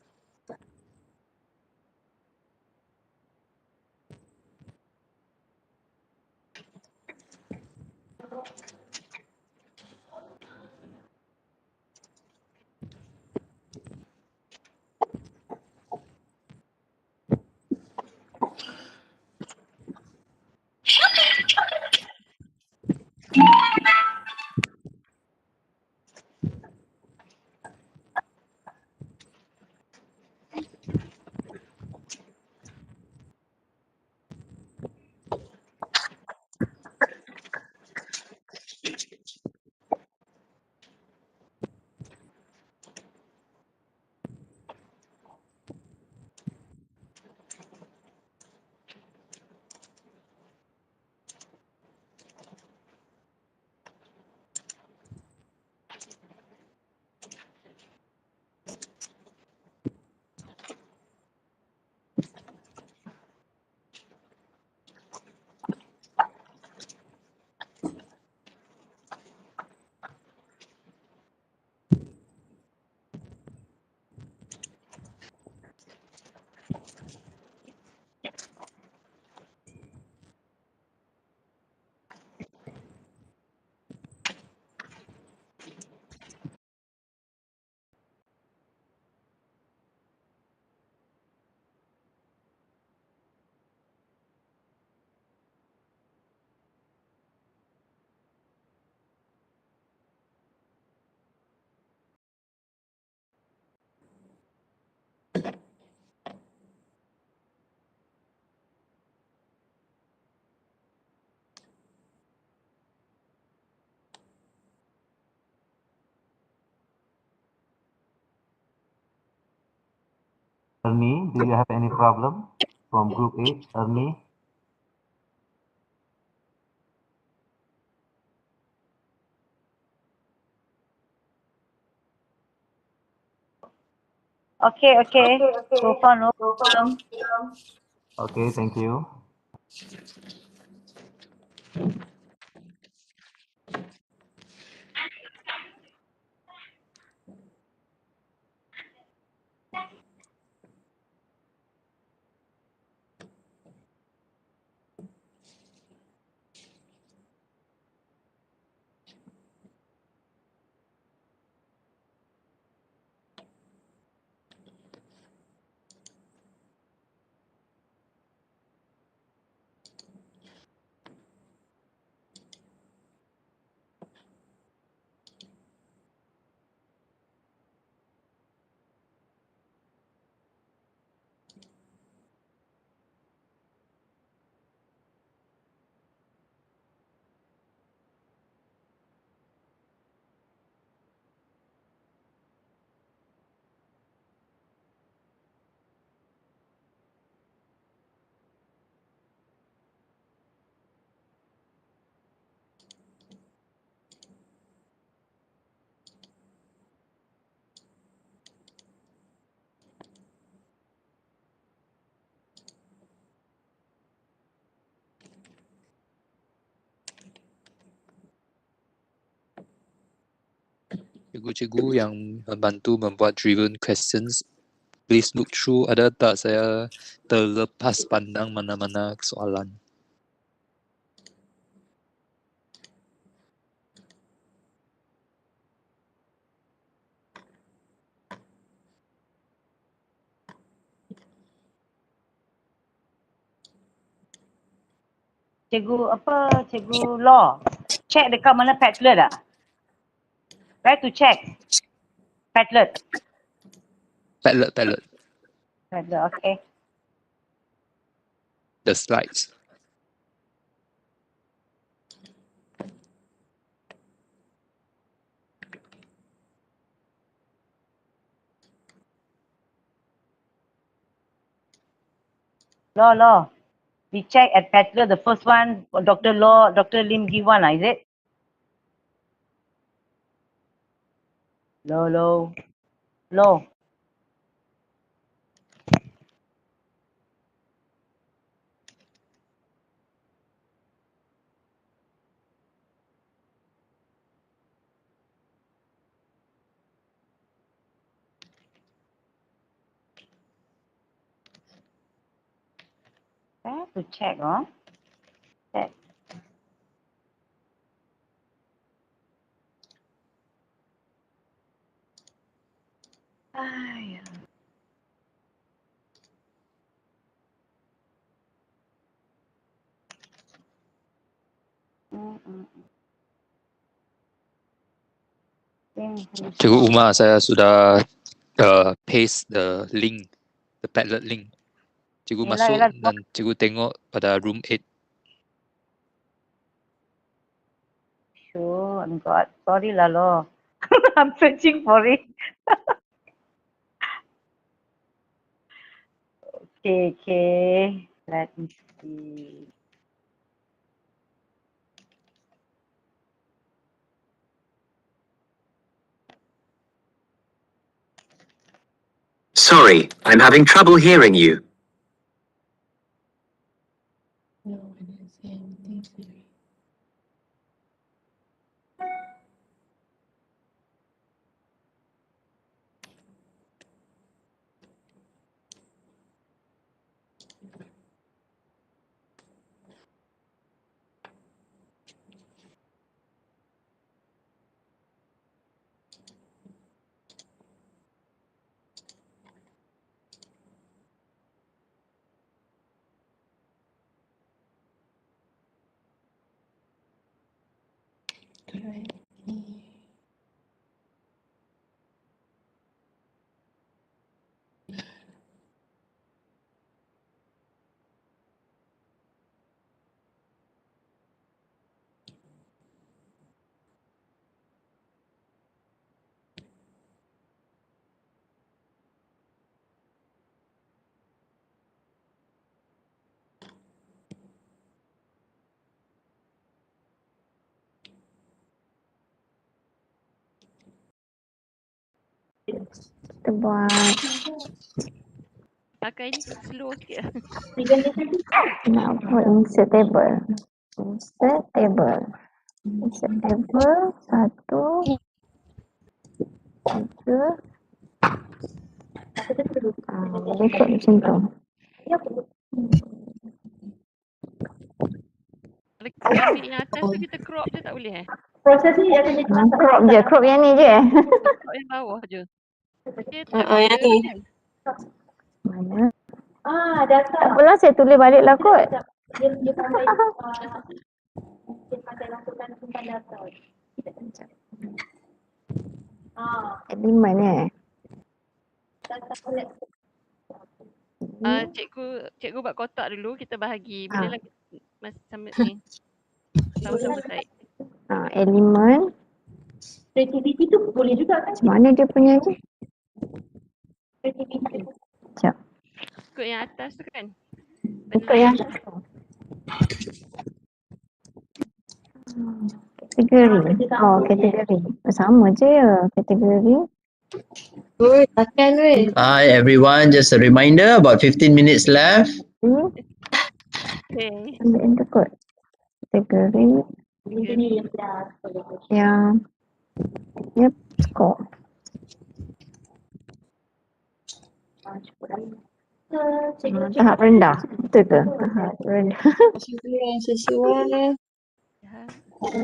Ernie, do you have any problem from group 8? Ernie? Okay, okay. So far, no problem. Okay, thank you. Cikgu-cikgu yang membantu membuat driven questions, please look through, ada tak saya terlepas pandang mana-mana soalan. Cikgu Law. Check dekat mana Padlet tak? Where to check? Padlet. Padlet. Padlet, okay. The slides. Law. We check at Padlet, the first one, Dr. Law, Dr. Lim give one, is it? Law. I have to check, Check. Ay. Cikgu Umar, saya sudah paste the link, the Padlet link. Cikgu masuk dan cikgu tengok pada room 8. Sure, I'm God. Sorry lah, Law. I'm searching for it. Okay. Let me see. Sorry, I'm having trouble hearing you. Kita buat Pakai ni slow sikit. nak buat insert table. Insert table. Insert table. 1, 3. Rekod macam tu. Kalau kita ambil yang atas tu kita crop je tak boleh Proses ni akan jadi crop je. Crop yang ni je. Crop yang bawah je. Dia yang ni. Mana? Data. Tak apalah, saya tulis balik lah kot. Dia pakai lakukan simpan data. Elemen cikgu buat kotak dulu, kita bahagi. Bolehlah masa sama ni. Sama-sama type. Elemen. Creativity tu boleh juga kan? Macam mana dia punya ni? Creativity. Sekejap. Ikut yang atas tu kan? Ikut yang atas tu. Kategori. Kategori. Sama je ya kategori. Hi everyone, just a reminder, about 15 minutes left. Okay. Ambil kot. Kategori. Yang score. Tahap rendah. Betul ke? Tahap rendah. Sesuai.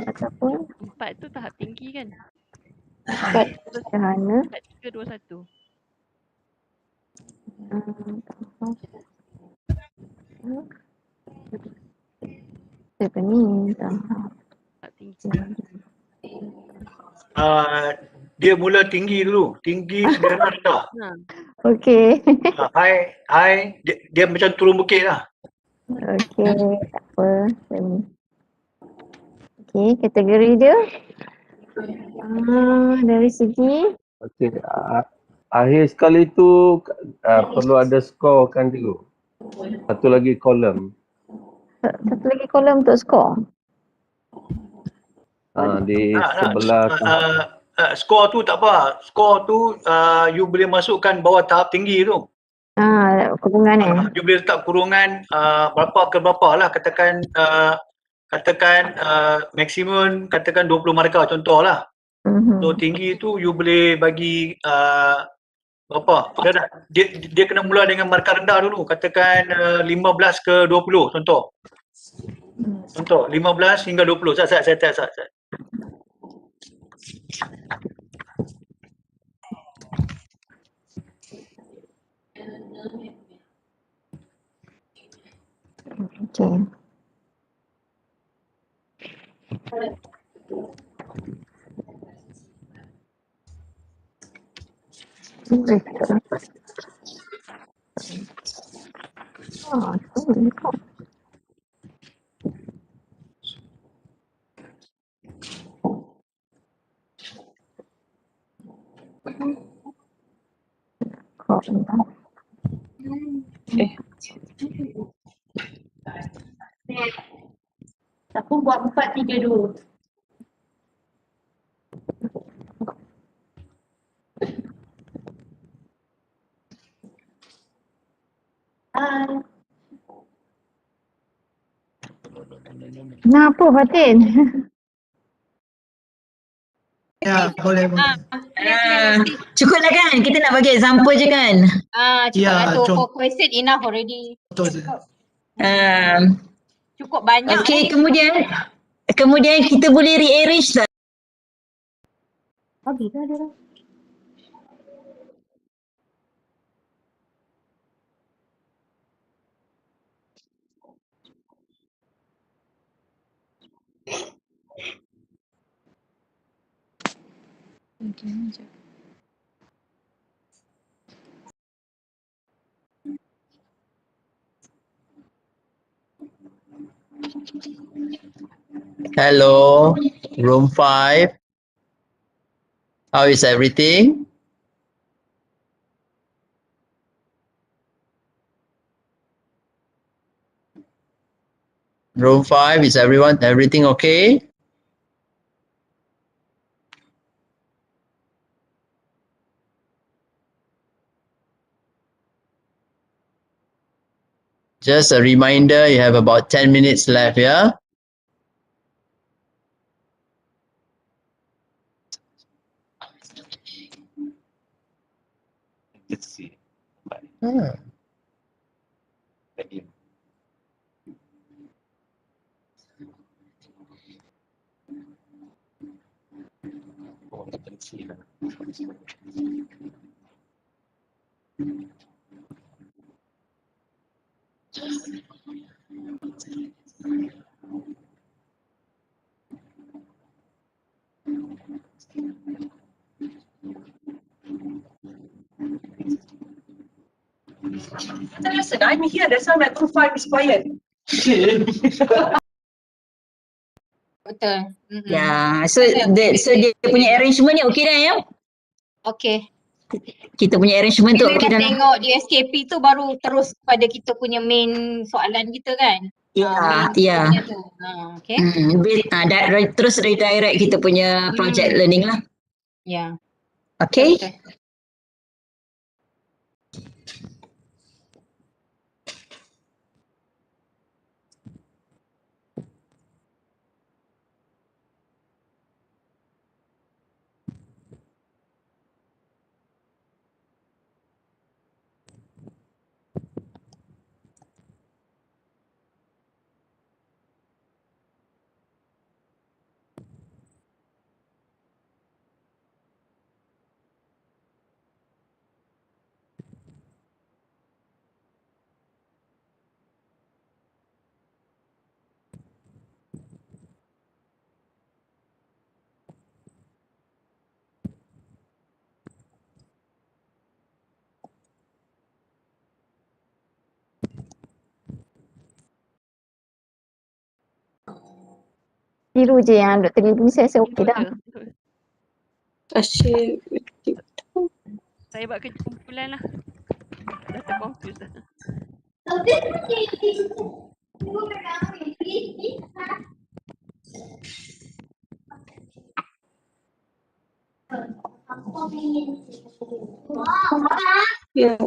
Ataupun 4 tu tahap tinggi kan? 4 sederhana. 4, 3, 2, 1. Apa ni? Tahap tinggi. Dia mula tinggi dulu. Tinggi sederhana rendah. Okey. High, dia macam turun bukit lah. Okey, tak apa. Okey, kategori dia. Dari segi Okey, akhir sekali tu perlu ada skor kan cikgu. Satu lagi kolom. Satu lagi kolom untuk skor. Di sebelah Skor tu tak apa. Skor tu you boleh masukkan bawah tahap tinggi tu. Kurungan You boleh letak kurungan berapa ke berapa lah. Katakan maksimum katakan 20 markah contoh lah. So tinggi tu you boleh bagi berapa? Dia kena mula dengan markah rendah dulu. Katakan 15 ke 20 contoh. Contoh 15 hingga 20. Saya. Okey. Aku buat 4, 3, 2. Kenapa Fatin? Ya, boleh. Cukup lah kan? Kita nak bagi example je kan? Cukup lah tu. For question enough already. Cukup banyak. Okay, kemudian kita boleh rearrange tak? Habis dah dia. Hello, room 5. How is everything? Room 5, is everything okay? Just a reminder, you have about 10 minutes left, yeah? Let's see. Thank you. Oh, let's see. Listen, I'm here. That's why my profile is quiet. Betul. Ya, so dia punya arrangement ni okey dah ya? Okey. Kita punya arrangement tu Bila okey dah dah. tengok di SKP tu baru terus pada kita punya main soalan kita kan? Ya. Main tu. Okay. Terus redirect kita punya project learning lah. Ya. Okay. Betul. Tiru je yang Dr. Ibu saya okey dah. Asyik. Saya buat kerja kumpulan lah. Dah terconfuse dah. Ya.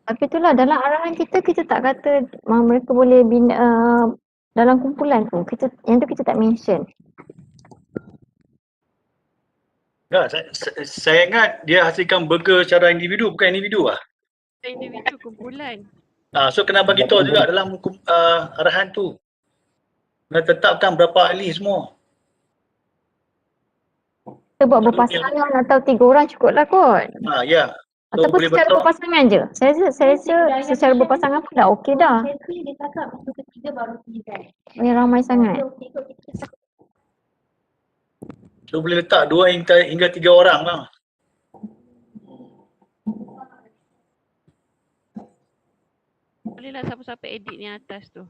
Tapi itulah dalam arahan kita tak kata mereka boleh bina dalam kumpulan tu. Yang tu kita tak mention. Ya, saya ingat dia hasilkan burger secara individu, bukan individu lah. Individu kumpulan. So kena bagi tahu juga dalam arahan tu. Kena tetapkan berapa ahli semua. Kita buat berpasangan atau 3 orang cukup lah kot. Ya. So, ataupun secara berpasangan je. Saya rasa secara berpasangan pun dah okey dah. Dia cakap masa ketiga baru present. Yang ramai sangat. So boleh letak 2 hingga 3 orang lah. Bolehlah siapa-siapa edit ni atas tu.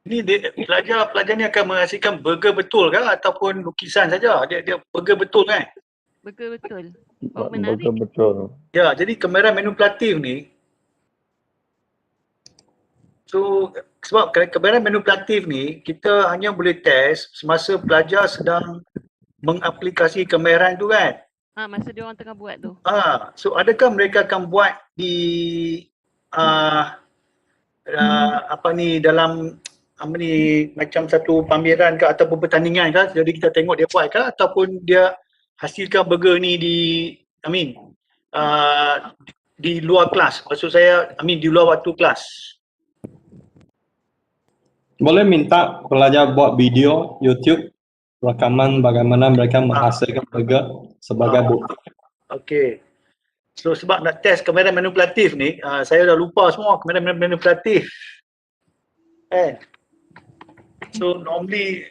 Ini pelajar ni akan menghasilkan burger betul ke ataupun lukisan saja? Dia burger betul kan? Burger betul. Oh, menarik. Burger betul. Ya, jadi kamera manipulatif ni, so sebab kamera manipulatif ni kita hanya boleh test semasa pelajar sedang mengaplikasi kamera tu kan? Masa dia orang tengah buat tu. So adakah mereka akan buat di dalam macam satu pameran ke ataupun pertandingan ke, jadi kita tengok dia buat ke, ataupun dia hasilkan burger ni di luar kelas, maksud saya di luar waktu kelas. Boleh minta pelajar buat video YouTube rakaman bagaimana mereka menghasilkan burger sebagai bukti. Okey. So sebab nak test kamera manipulatif ni, saya dah lupa semua kamera manipulatif. So normally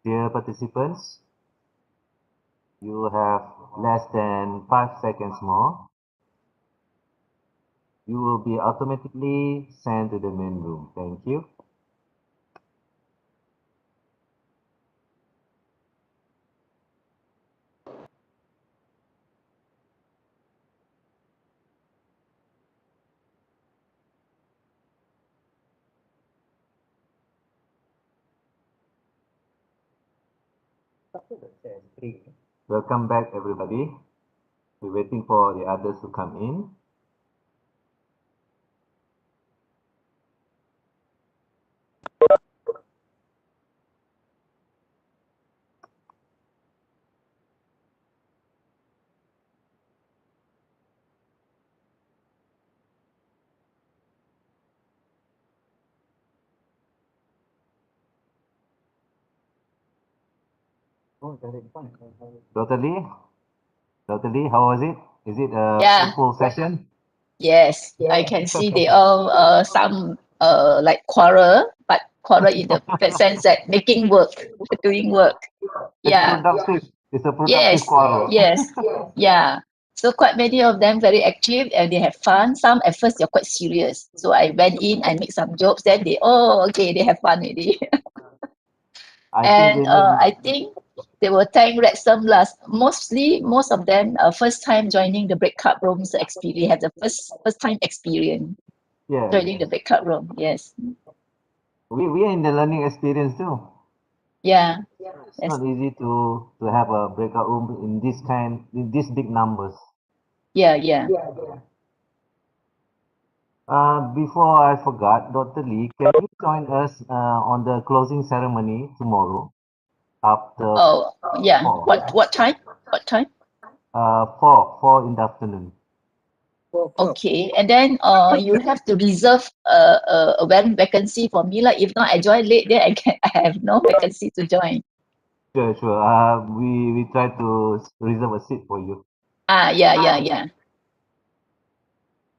Dear participants, you have less than 5 seconds more. You will be automatically sent to the main room. Thank you. Welcome back, everybody. We're waiting for the others to come in. Dr. Lee, how was it? Is it a Yeah. full session? Yes, I can see they all some like quarrel, but quarrel in the sense that making work, doing work. Yeah. It's a productive Yes. quarrel. Yes. Yeah. So quite many of them very active and they have fun. Some at first they're quite serious. So I went in, I make some jokes, then they okay, they have fun already. I think they will thank Rexham last. Most of them first time joining the breakout rooms experience, have the first time experience joining the breakout room. Yes. We are in the learning experience too. Yeah. It's not easy to have a breakout room in these big numbers. Yeah. Before I forgot, Dr. Lee, can you join us on the closing ceremony tomorrow? After Oh, yeah. 4. What time? What time? 4 in the afternoon. Okay, and then you have to reserve a vacancy for me. Like if not, I join late, then I have no vacancy to join. Sure. We try to reserve a seat for you. Yeah.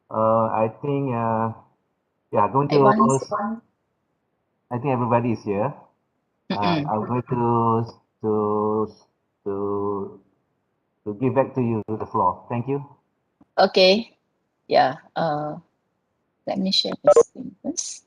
I think, going I to, want. I think everybody is here. I'm going to give back to you the floor. Thank you. Okay. Yeah. Let me share my screen first.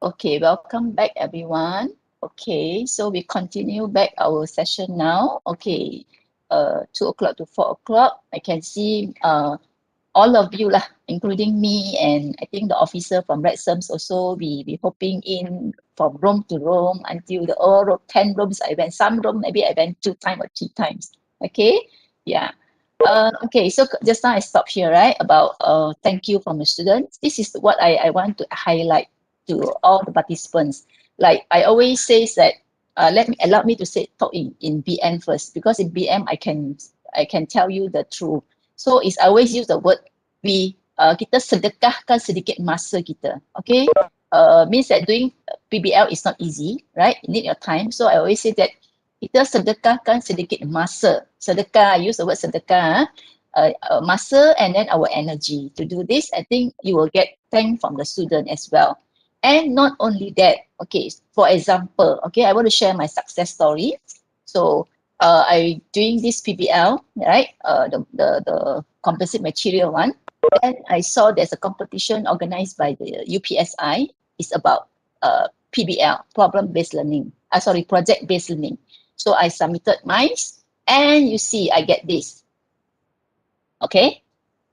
Okay, welcome back everyone. Okay, so we continue back our session now. Okay, 2 o'clock to 4 o'clock. I can see all of you lah, including me and I think the officer from Red Sums also be hopping in from room to room until the 10 rooms I went. Some room maybe I went 2 times or 3 times. Okay, yeah. Okay, so just now I stopped here, right? About thank you from the students. This is what I want to highlight to all the participants. Like I always say that allow me to talk in BM first, because in BM I can tell you the truth. So it's I always use the word kita sedekahkan sedikit masa kita. Okay, means that doing PBL is not easy, right? You need your time. So I always say that kita sedekahkan sedikit masa. Sedekah, I use the word sedekah, masa and then our energy. To do this, I think you will get thank from the student as well. And not only that, okay, for example, okay, I want to share my success story. So I doing this PBL, right? The composite material one. And I saw there's a competition organized by the UPSI. It's about PBL, project-based learning. So I submitted mine, and you see, I get this. Okay,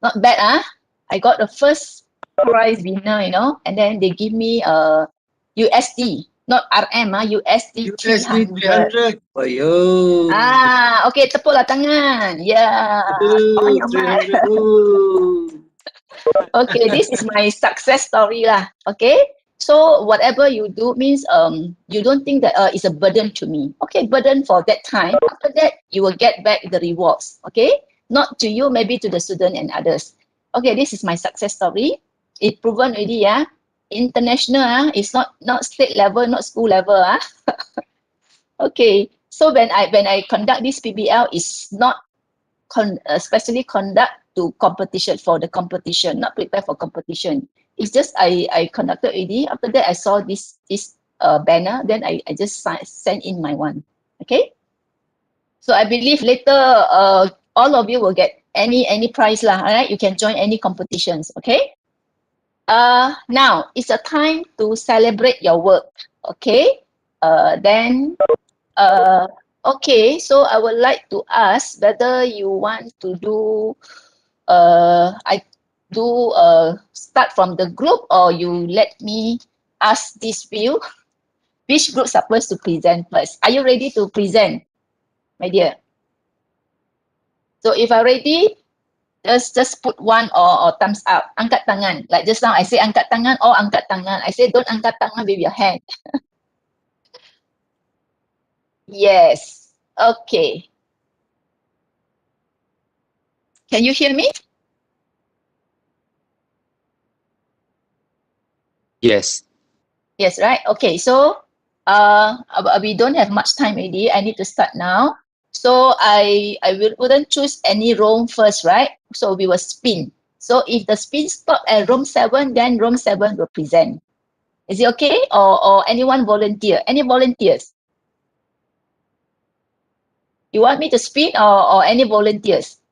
not bad, I got the first prize winner, you know, and then they give me USD, not RM, USD 300. Okay, tepuklah tangan. Yeah. On your mark. Okay, this is my success story lah. Okay. So whatever you do means you don't think that it's a burden to me. Okay, burden for that time. After that, you will get back the rewards. Okay, not to you, maybe to the student and others. Okay, this is my success story. It proven already, international. It's not state level, not school level. Okay, so when I conduct this PBL, it's not especially conduct to competition, for the competition, not prepare for competition. It's just I conducted already. After that, I saw this banner. Then I just sent in my one. Okay. So I believe later all of you will get any prize lah. Alright, you can join any competitions. Okay. Now it's a time to celebrate your work. Okay. Okay. So I would like to ask whether you want to do start from the group, or you let me ask this view. Which group supposed to present first? Are you ready to present, my dear? So if I'm ready, just put 1 or thumbs up. Angkat tangan. Like just now I say angkat tangan or angkat tangan. I say don't angkat tangan with your hand. Yes. Okay. Can you hear me? Yes. Yes, right? Okay, so we don't have much time already. I need to start now. So I wouldn't choose any room first, right? So we will spin. So if the spin stop at room 7, then room 7 will present. Is it okay? Or anyone volunteer? Any volunteers? You want me to spin or any volunteers?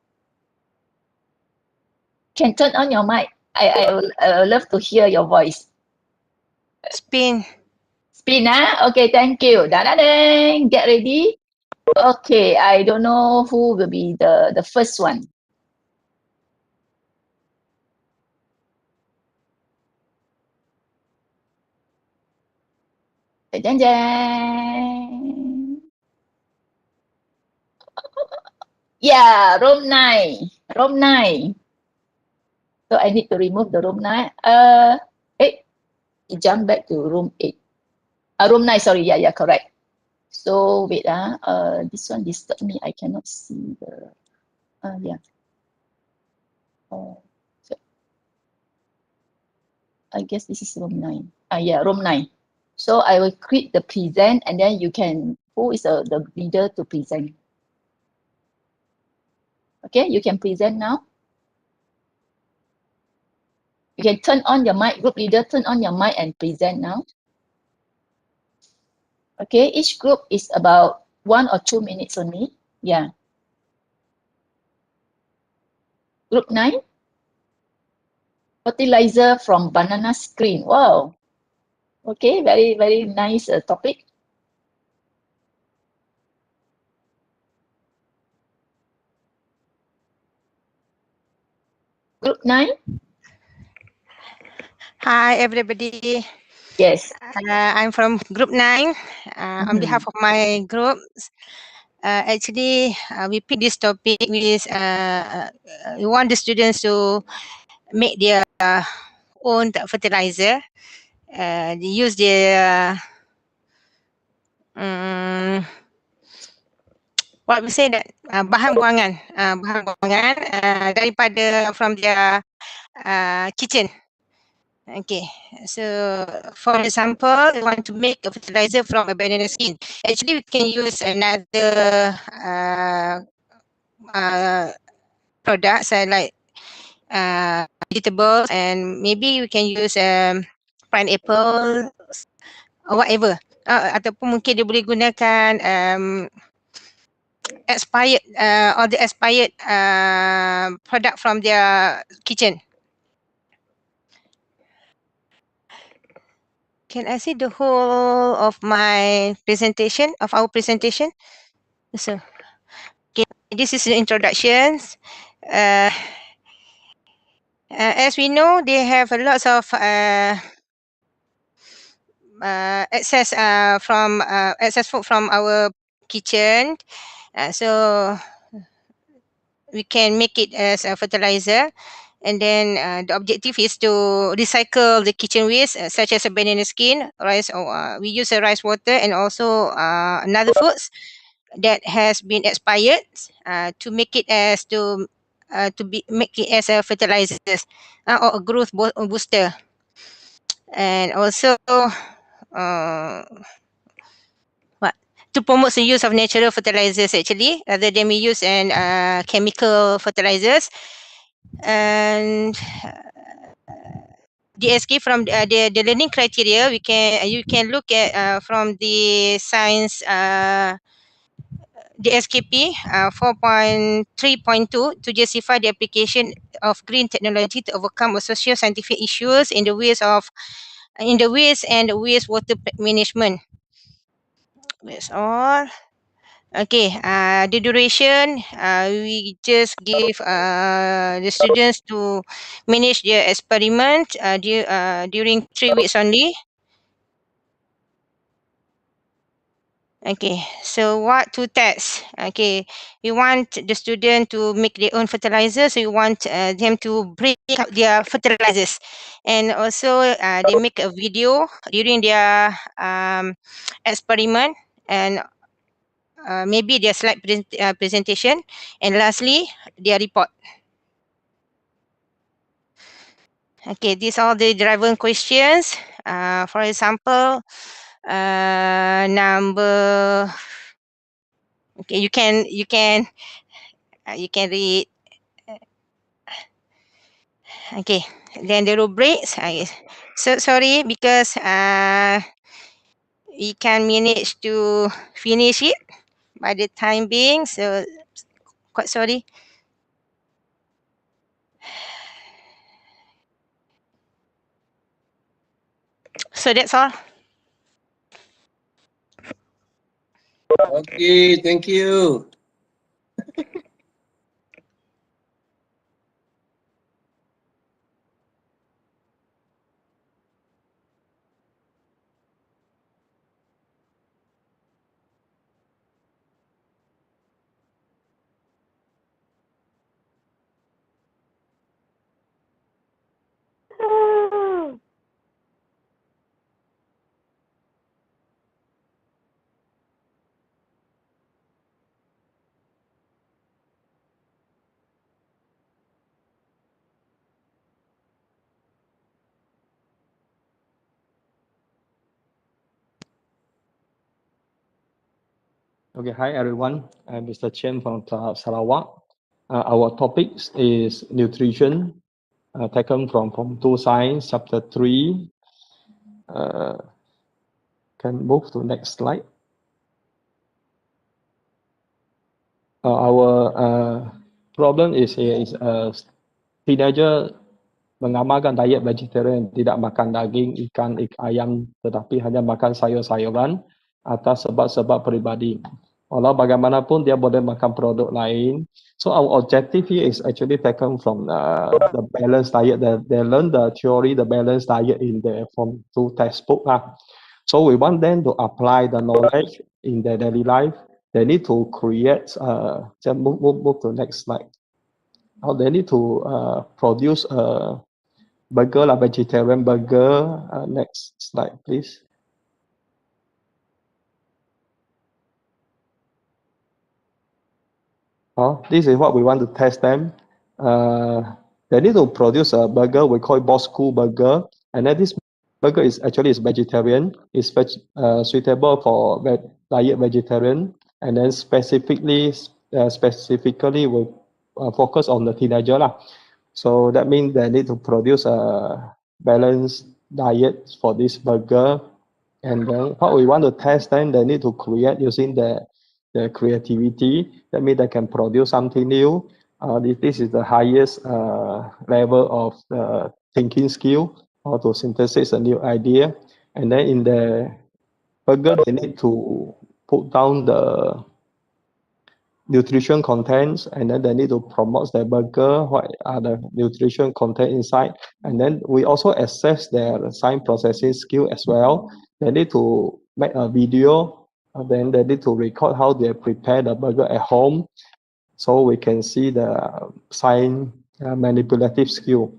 Can turn on your mic. I would love to hear your voice. Spin. Spin, okay, thank you. Dang, get ready. Okay, I don't know who will be the first one. Dang. Yeah, room 9. Room 9. So I need to remove the room 9. Jump back to room 8. Room 9, sorry. Yeah, correct. So wait, this one disturbed me. I cannot see the, yeah. Oh, so I guess this is room 9. Yeah, room 9. So I will quit the present, and then you can, who is the leader to present? Okay, you can present now. You can turn on your mic, group leader, turn on your mic and present now. Okay, each group is about 1 or 2 minutes only. Yeah. Group 9. Fertilizer from banana screen. Wow. Okay, very, very nice topic. Group 9. Hi, everybody. Yes. I'm from Group 9. On behalf of my group, actually, we picked this topic with we want the students to make their own fertilizer. They use their what we say that bahan buangan daripada from their kitchen. Okay, so for example, we want to make a fertilizer from a banana skin. Actually, we can use another products like vegetables, and maybe we can use pineapple or whatever. Ataupun mungkin dia boleh gunakan expired or the expired product from their kitchen. Can I see the whole of my presentation, of our presentation? So, okay, this is the introductions. As we know, they have a lot of excess excess food from our kitchen. So we can make it as a fertilizer. And then the objective is to recycle the kitchen waste, such as a banana skin, rice, or we use a rice water, and also another foods that has been expired to make it as make it as a fertilizer or a growth booster, and also to promote the use of natural fertilizers actually, rather than we use chemical fertilizers. And DSK from the learning criteria, you can look at from the science DSKP 4.3.2 to justify the application of green technology to overcome social scientific issues in the waste and wastewater management. That's all. Okay, the duration, we just give the students to manage their experiment during 3 weeks only. Okay, so what to test? Okay, we want the student to make their own fertilizers. So we want them to break up their fertilizers, and also they make a video during their experiment, and maybe their slide presentation, and lastly, their report. Okay, these are the relevant questions. For example, number. Okay, you can read. Okay, then the rubrics. So sorry because we can manage to finish it by the time being. So quite sorry. So that's all. Okay, thank you. Okay, hi everyone. I'm Mr. Chen from Sarawak. Our topic is nutrition, taken from 2 Science, chapter 3. Can move to next slide. Our problem is here is teenager mengamalkan diet vegetarian, tidak makan daging, ikan, ayam, tetapi hanya makan sayur-sayuran atas sebab-sebab peribadi. Walau bagaimanapun dia boleh makan produk lain. So our objective here is actually taken from the balanced diet. They learn the theory, the balanced diet in the from 2 textbook. So we want them to apply the knowledge in their daily life. They need to create, just move to next slide. They need to produce a burger, like vegetarian burger. Next slide, please. This is what we want to test them. They need to produce a burger. We call it Bosco burger, and then this burger is vegetarian. It's suitable for diet vegetarian, and then specifically we focus on the teenager lah. So that means they need to produce a balanced diet for this burger, and then what we want to test them, they need to create using the creativity. That means they can produce something new. This is the highest level of thinking skill, or to synthesize a new idea. And then in the burger, they need to put down the nutrition contents, and then they need to promote their burger, what are the nutrition content inside. And then we also assess their science processing skill as well. They need to make a video, then they need to record how they prepare the burger at home, so we can see the science manipulative skill,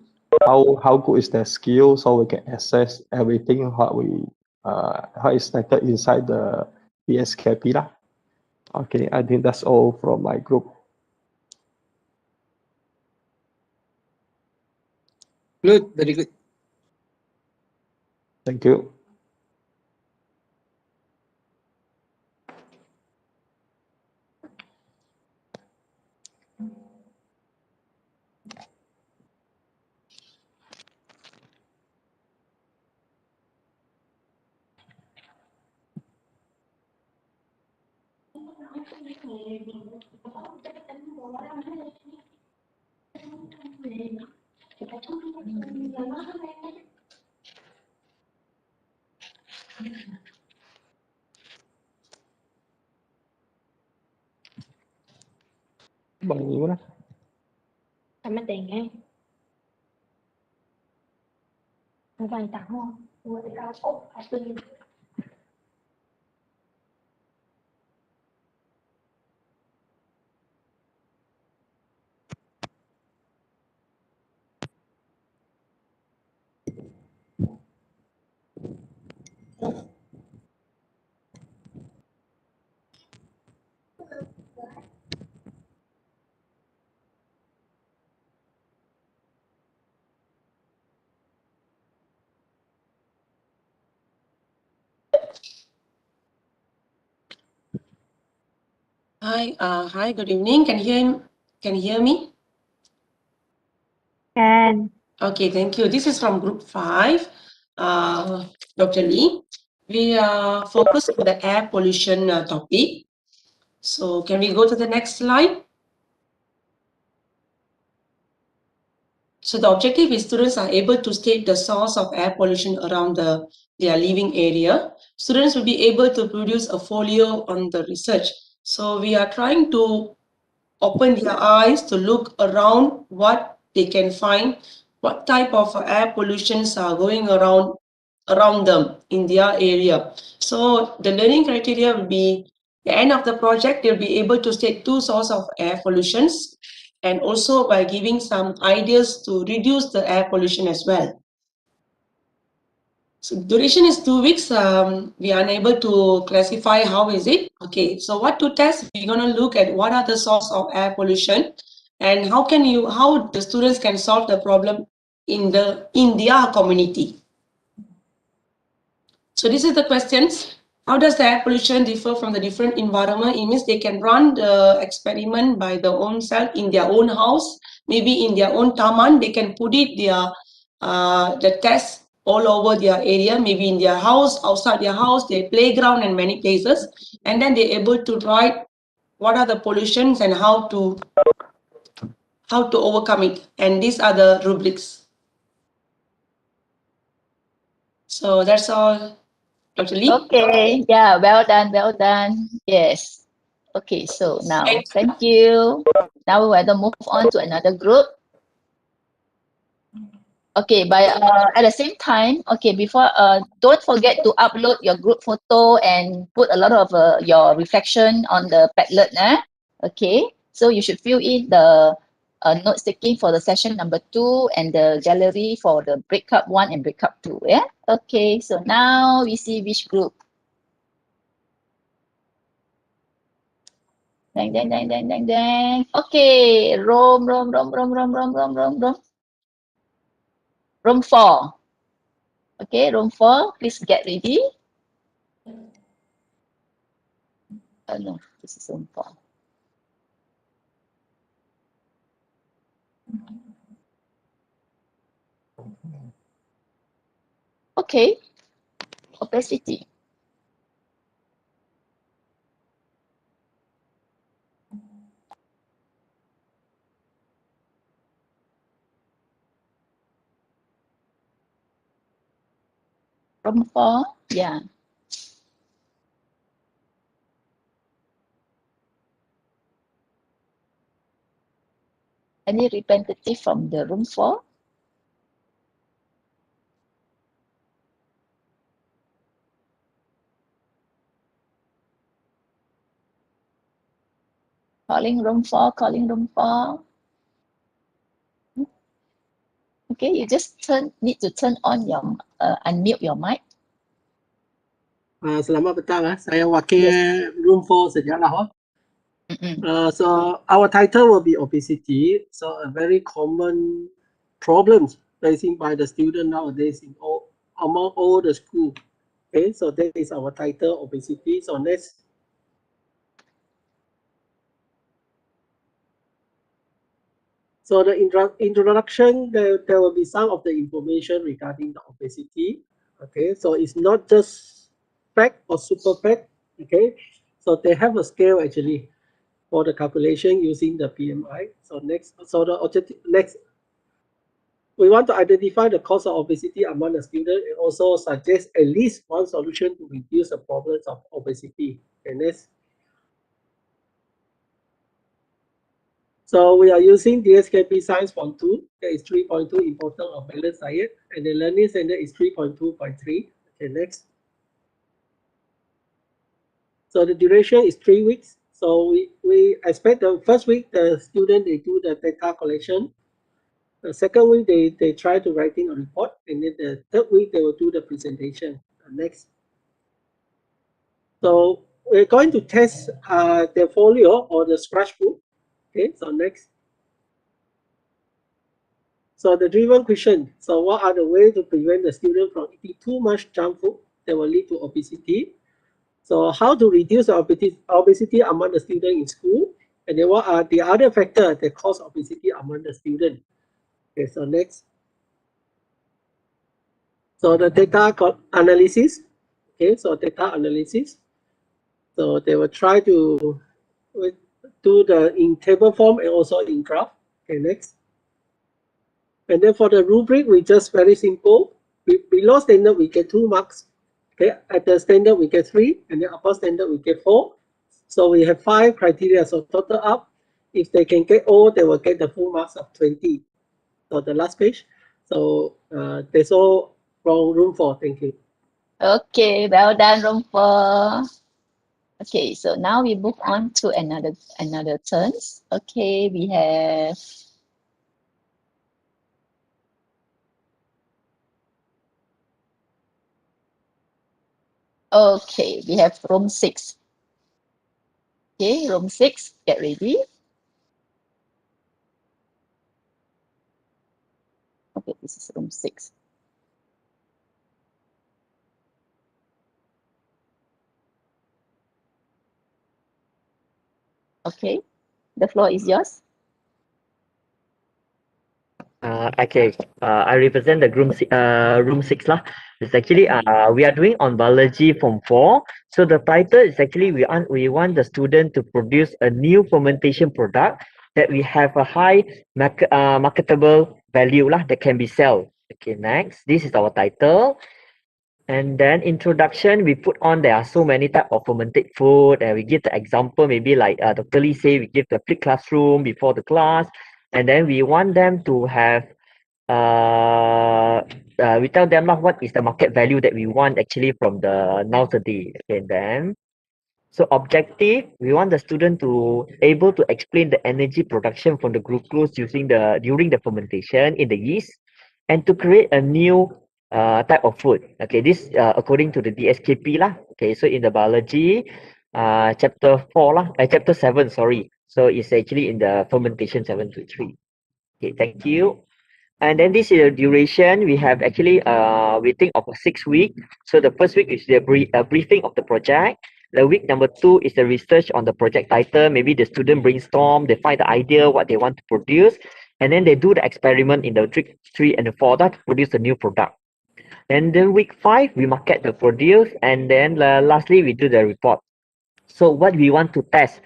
how good is their skill, so we can assess everything how is stated inside the PSKP lah. Okay, I think that's all from my group. Good, very good. Thank you. Bằng nhiêu đó? Tao mới tiền nghe. Mày vay tặng không? Mua thì cao cốt, phải tư. Hi, good evening. Can you hear me? Can. Okay, thank you. This is from group 5, Dr. Lee. We are focused on the air pollution topic. So can we go to the next slide? So the objective is students are able to state the source of air pollution around their living area. Students will be able to produce a folio on the research. So we are trying to open their eyes to look around what they can find, what type of air pollutions are going around them in their area. So the learning criteria will be, the end of the project, they'll be able to state 2 sources of air pollutions, and also by giving some ideas to reduce the air pollution as well. So duration is 2 weeks. We are unable to classify how is it. Okay, so what to test? We're going to look at what are the source of air pollution, and how the students can solve the problem in their community. So this is the questions. How does the air pollution differ from the different environment? It means they can run the experiment by their own self in their own house, maybe in their own taman. They can put it the test all over their area, maybe in their house, outside their house, their playground, and many places. And then they're able to write what are the pollutions and how to overcome it. And these are the rubrics. So that's all, Dr. Lee. Okay, yeah, well done, well done. Yes. Okay, so now, thank you. Now we will move on to another group. Okay, at the same time, okay, before don't forget to upload your group photo and put a lot of your reflection on the Padlet. Okay, so you should fill in the notes taking for the session number 2 and the gallery for the breakup 1 and breakup 2. Yeah. Okay, so now we see which group. Dang, dang, dang, dang, dang, dang. Okay, room 4. Okay, room 4, please get ready. No, this is room 4. Okay, opacity. Room 4, yeah. Any representative from the room 4? Calling room 4, calling room 4. Okay, you just need to turn on your, unmute your mic. Selamat petang. Saya wakil room 4 sejarah. So our title will be obesity. So a very common problems facing by the student nowadays among all the school. Okay, so that is our title, obesity. So next. So the introduction, there will be some of the information regarding the obesity. Okay, so it's not just fat or super fat. Okay, so they have a scale actually for the calculation using the BMI. So next, so the objective next, we want to identify the cause of obesity among the students and also suggest at least one solution to reduce the problems of obesity. Okay, next. So we are using DSKP Science Form 2, that is 3.2 importance of balanced diet, and the learning standard is 3.2.3. Okay, next. So the duration is 3 weeks. So we expect the first week the student they do the data collection. The second week they try to writing a report, and then the third week they will do the presentation. Next. So we're going to test the folio or the scratchbook. Okay, so next. So the driven question, so what are the ways to prevent the student from eating too much junk food that will lead to obesity? So how to reduce the obesity among the student in school? And then what are the other factors that cause obesity among the student? Okay, so next. So the data analysis. Okay, so data analysis. So they will try to do the in table form and also in graph. Okay, next. And then for the rubric, we just very simple. Below standard, we get 2 marks. Okay, at the standard, we get 3, and then upper standard, we get 4. So we have 5 criteria. So total up, if they can get all, they will get the full marks of 20. So the last page. So that's all from room 4. Thank you. Okay, well done, room 4. Okay, so now we move on to another turns. Okay, we have room 6. Okay, room 6, get ready. Okay, this is room 6. Okay, the floor is yours. Okay, I represent the room 6 lah. It's actually we are doing on biology form 4. So the title is actually we want the student to produce a new fermentation product that we have a high marketable value lah that can be sold. Okay, next, this is our title. And then introduction, we put on there are so many type of fermented food, and we give the example maybe like Dr. Lee say, we give the flip classroom before the class, and then we want them to have we tell them what is the market value that we want actually from the nowadays. Okay, then so objective, we want the student to able to explain the energy production from the glucose during the fermentation in the yeast, and to create a new type of food. Okay, this according to the DSKP lah. Okay, so in the biology chapter 4 lah, chapter 7, sorry. So it's actually in the fermentation 7 to 3. Okay, thank you. And then this is the duration. We have actually we think of a 6 week. So the first week is the briefing of the project. The week number 2 is the research on the project title. Maybe the student brainstorm, they find the idea what they want to produce, and then they do the experiment in the week 3 and 4 to produce a new product. And then week 5 we market the produce, and then lastly we do the report. So what we want to test.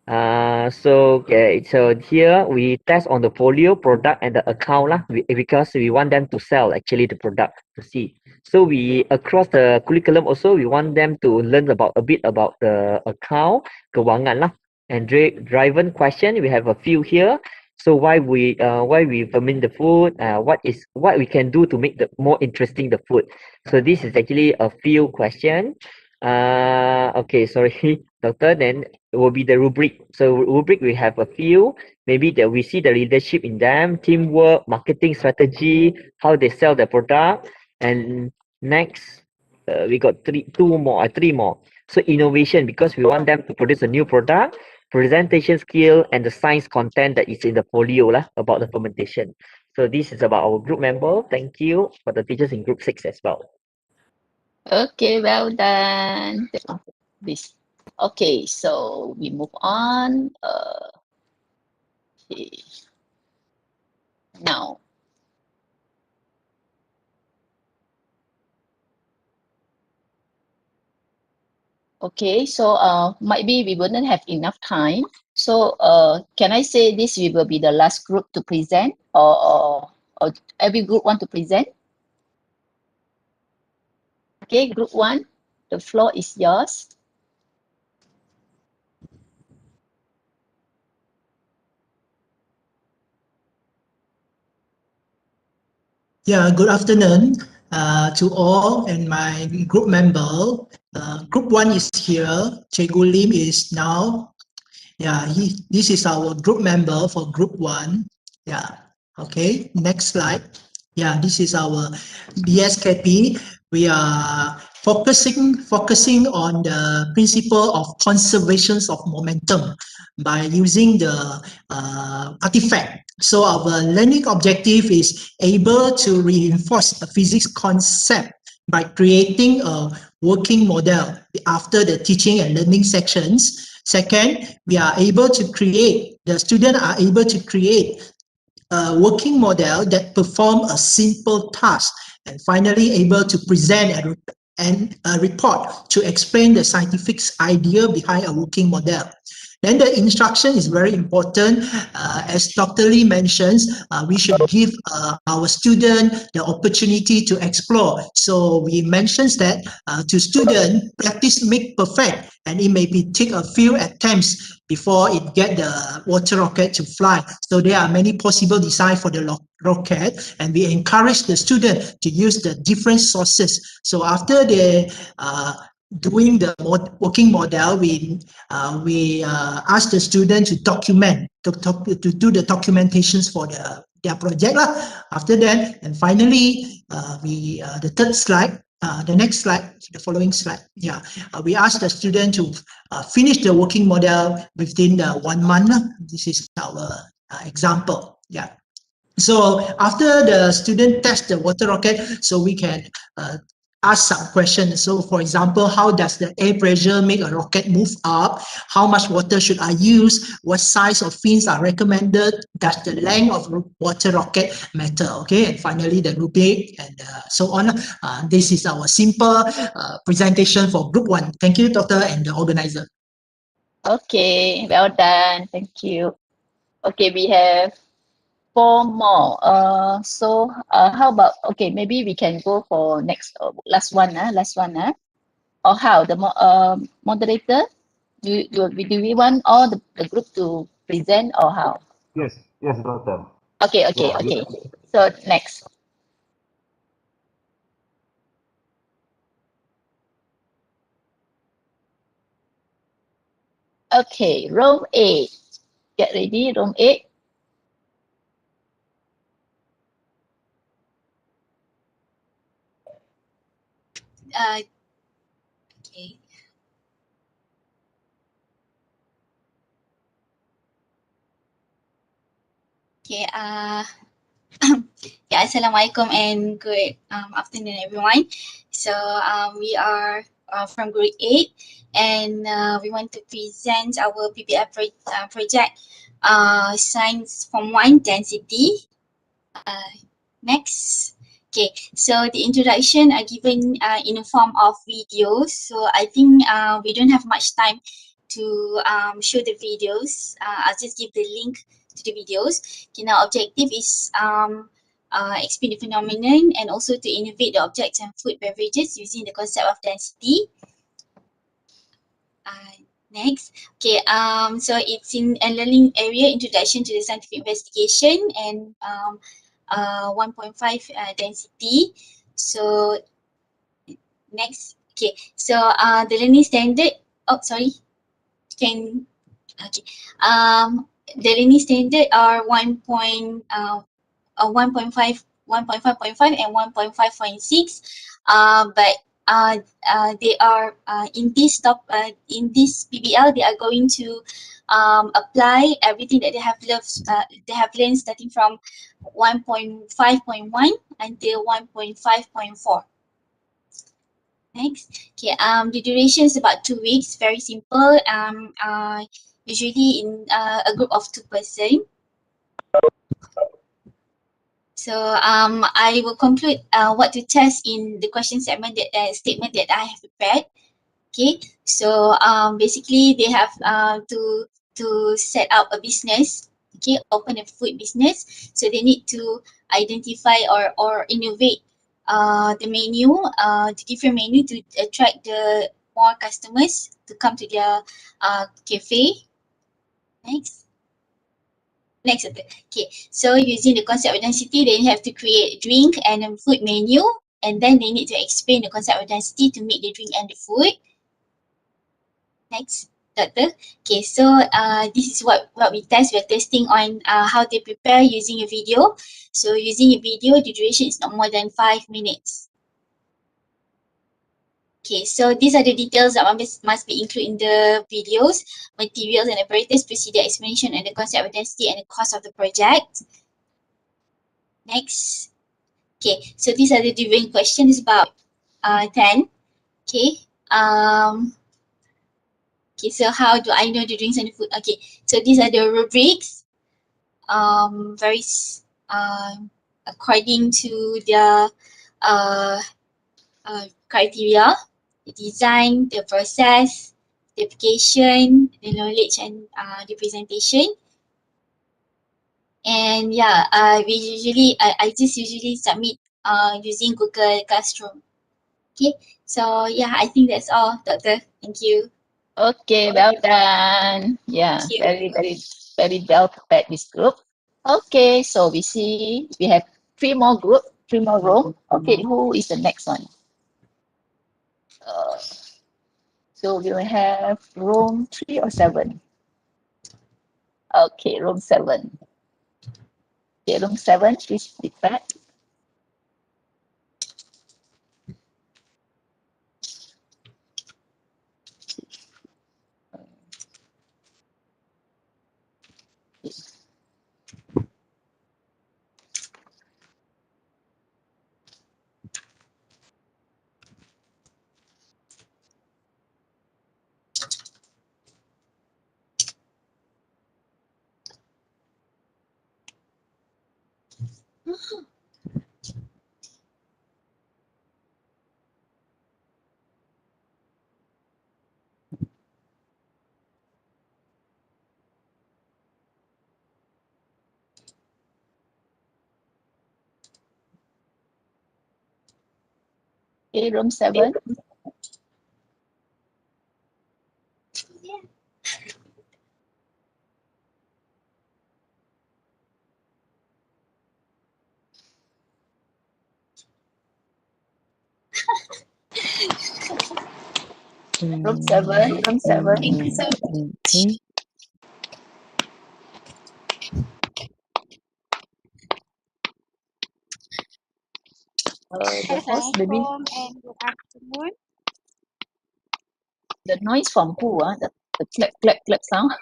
So here we test on the folio, product, and the account lah, because we want them to sell actually the product to see. So we across the curriculum also we want them to learn about a bit about the account, kewangan lah, and driven question. We have a few here. So why we ferment the food? What we can do to make the more interesting the food? So this is actually a few questions. Okay, sorry, doctor. Then it will be the rubric. So rubric we have a few. Maybe that we see the leadership in them, teamwork, marketing strategy, how they sell the product, and next we got three more. So innovation, because we want them to produce a new product, presentation skill, and the science content that is in the folio lah about the fermentation. So this is about our group member. Thank you for the teachers in group 6 as well. Okay, well done. This. Okay, so we move on. Okay. Now. Okay, so might be we wouldn't have enough time. So can I say this will be the last group to present, or every group want to present? Okay, group 1, the floor is yours. Yeah, good afternoon to all and my group member. Group 1 is here. Cikgu Lim is now. Yeah, this is our group member for group 1. Yeah, okay, next slide. Yeah, this is our DSKP. We are focusing on the principle of conservation of momentum by using the artifact. So our learning objective is able to reinforce the physics concept by creating a working model after the teaching and learning sections. Second, the students are able to create a working model that perform a simple task, and finally able to present a report to explain the scientific idea behind a working model. Then the instruction is very important. As Dr. Lee mentions, we should give our student the opportunity to explore. So we mentions that to student, practice make perfect, and it may take a few attempts before it get the water rocket to fly. So there are many possible designs for the rocket, and we encourage the student to use the different sources. So after they doing the working model, we ask the student to document, to do the documentations for their project lah. After that, and finally, the third slide, the next slide, the following slide. Yeah, we ask the student to finish the working model within the 1 month. This is our example. Yeah. So after the student test the water rocket, so we can ask some questions. So for example, how does the air pressure make a rocket move up? How much water should I use? What size of fins are recommended? Does the length of water rocket matter? Okay, and finally the rubric and so on. This is our simple presentation for group 1. Thank you, Doctor and the organizer. Okay, well done. Thank you. Okay, we have 4 more. How about, okay, maybe we can go for next, last one. Or how? The moderator, do we want all the group to present or how? Yes, doctor. Okay. So next. Okay, room 8. Get ready, room 8. Okay. Okay, yeah, Assalamualaikum and good afternoon, everyone. So we are from grade 8 and we want to present our PBL project, Science Form 1 Density. Next. Okay, so the introduction are given in the form of videos. So I think we don't have much time to show the videos. I'll just give the link to the videos. Okay, now objective is explain the phenomenon and also to innovate the objects and food beverages using the concept of density. Next, okay, so it's in a learning area, introduction to the scientific investigation and 1.5 density. So next, okay, so the learning standard, okay, the learning standard are 1.5, 1.5.5 and 1.5.6, but they are in this PBL, they are going to apply everything that they have learned starting from 1.5.1 until 1.5.4. Next, okay, the duration is about 2 weeks, very simple. Usually in a group of 2 person. So I will conclude what to test in the question statement that I have prepared. Okay, so basically they have to set up a business. Okay, open a food business. So they need to identify or innovate the menu, the different menu to attract the more customers to come to their cafe. Next, okay. So using the concept of density, they have to create drink and a food menu, and then they need to explain the concept of density to make the drink and the food. Next, doctor. Okay, so this is what we test. We're testing on how they prepare using a video. So using a video, the duration is not more than 5 minutes. Okay, so these are the details that must be included in the videos, materials and apparatus, procedure explanation and the concept of density and the cost of the project. Next. Okay, so these are the different questions, about 10. Okay. Okay, so how do I know the drinks and the food? Okay, so these are the rubrics. Very according to their criteria, the design, the process, the application, the knowledge and the presentation. And yeah, I just usually submit using Google Classroom. Okay, so yeah, I think that's all, Doctor. Thank you. Okay, well done. Yeah, very well prepared, this group. Okay, so we see we have 3 more group, 3 more room. Okay, who is the next one? So we will have room 3 or 7. Okay, room 7. Okay, room 7, please prepare. Okay, room 7. Room 7. Room 7. The host maybe Assalamualaikum and good afternoon. the noise from who? The clap clap clap sound.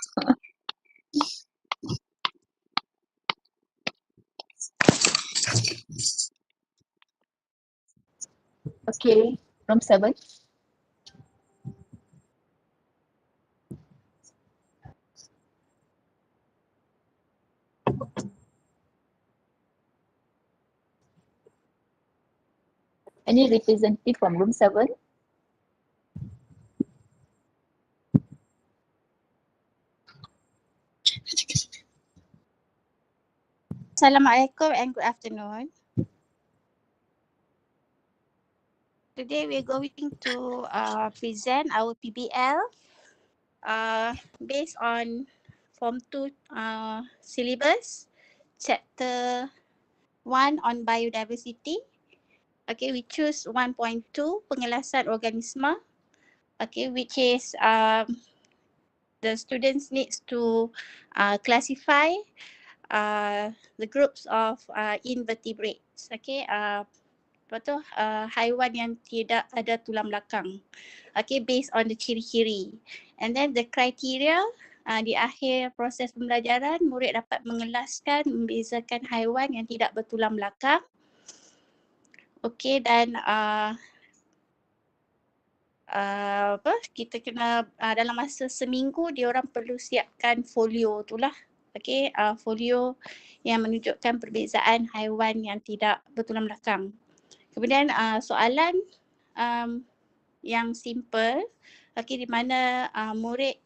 Okay, room 7. Any representative from room 7? Assalamualaikum and good afternoon. Today we're going to present our PBL based on Form 2 syllabus, Chapter 1 on biodiversity. Okay, we choose 1.2 pengelasan organisma. Okay, which is the students needs to classify the groups of invertebrates. Okay, haiwan yang tidak ada tulang belakang. Okay, based on the ciri-ciri. And then the criteria, di akhir proses pembelajaran, murid dapat mengelaskan, membezakan haiwan yang tidak bertulang belakang. Okay, dan kita kena dalam masa seminggu dia orang perlu siapkan folio tu lah. Okay, folio yang menunjukkan perbezaan haiwan yang tidak bertulang belakang. Kemudian soalan yang simple, okay, di mana murid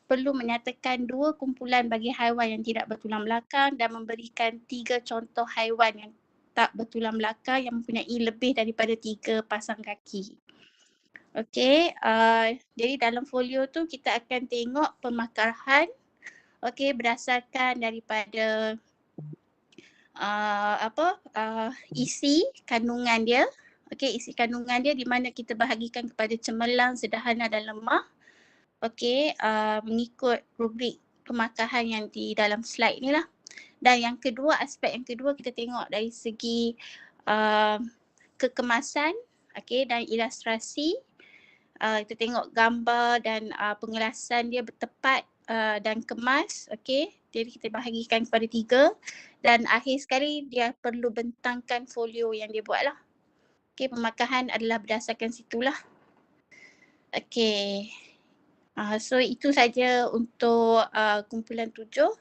perlu menyatakan 2 kumpulan bagi haiwan yang tidak bertulang belakang dan memberikan 3 contoh haiwan yang tak bertulang belakang yang mempunyai lebih daripada 3 pasang kaki. Okay, jadi dalam folio tu kita akan tengok pemakarahan, okay, berdasarkan daripada isi kandungan dia. Okay, isi kandungan dia di mana kita bahagikan kepada cemerlang, sederhana dan lemah. Okay, mengikut rubrik pemakarahan yang di dalam slide ni lah. Dan yang kedua, aspek yang kedua kita tengok dari segi kekemasan, okay, dan ilustrasi. Kita tengok gambar dan pengelasan dia bertepat dan kemas. Okay, jadi kita bahagikan kepada 3. Dan akhir sekali dia perlu bentangkan folio yang dia buat lah. Okay, pemakarahan adalah berdasarkan situlah. Okay, so itu saja untuk kumpulan 7.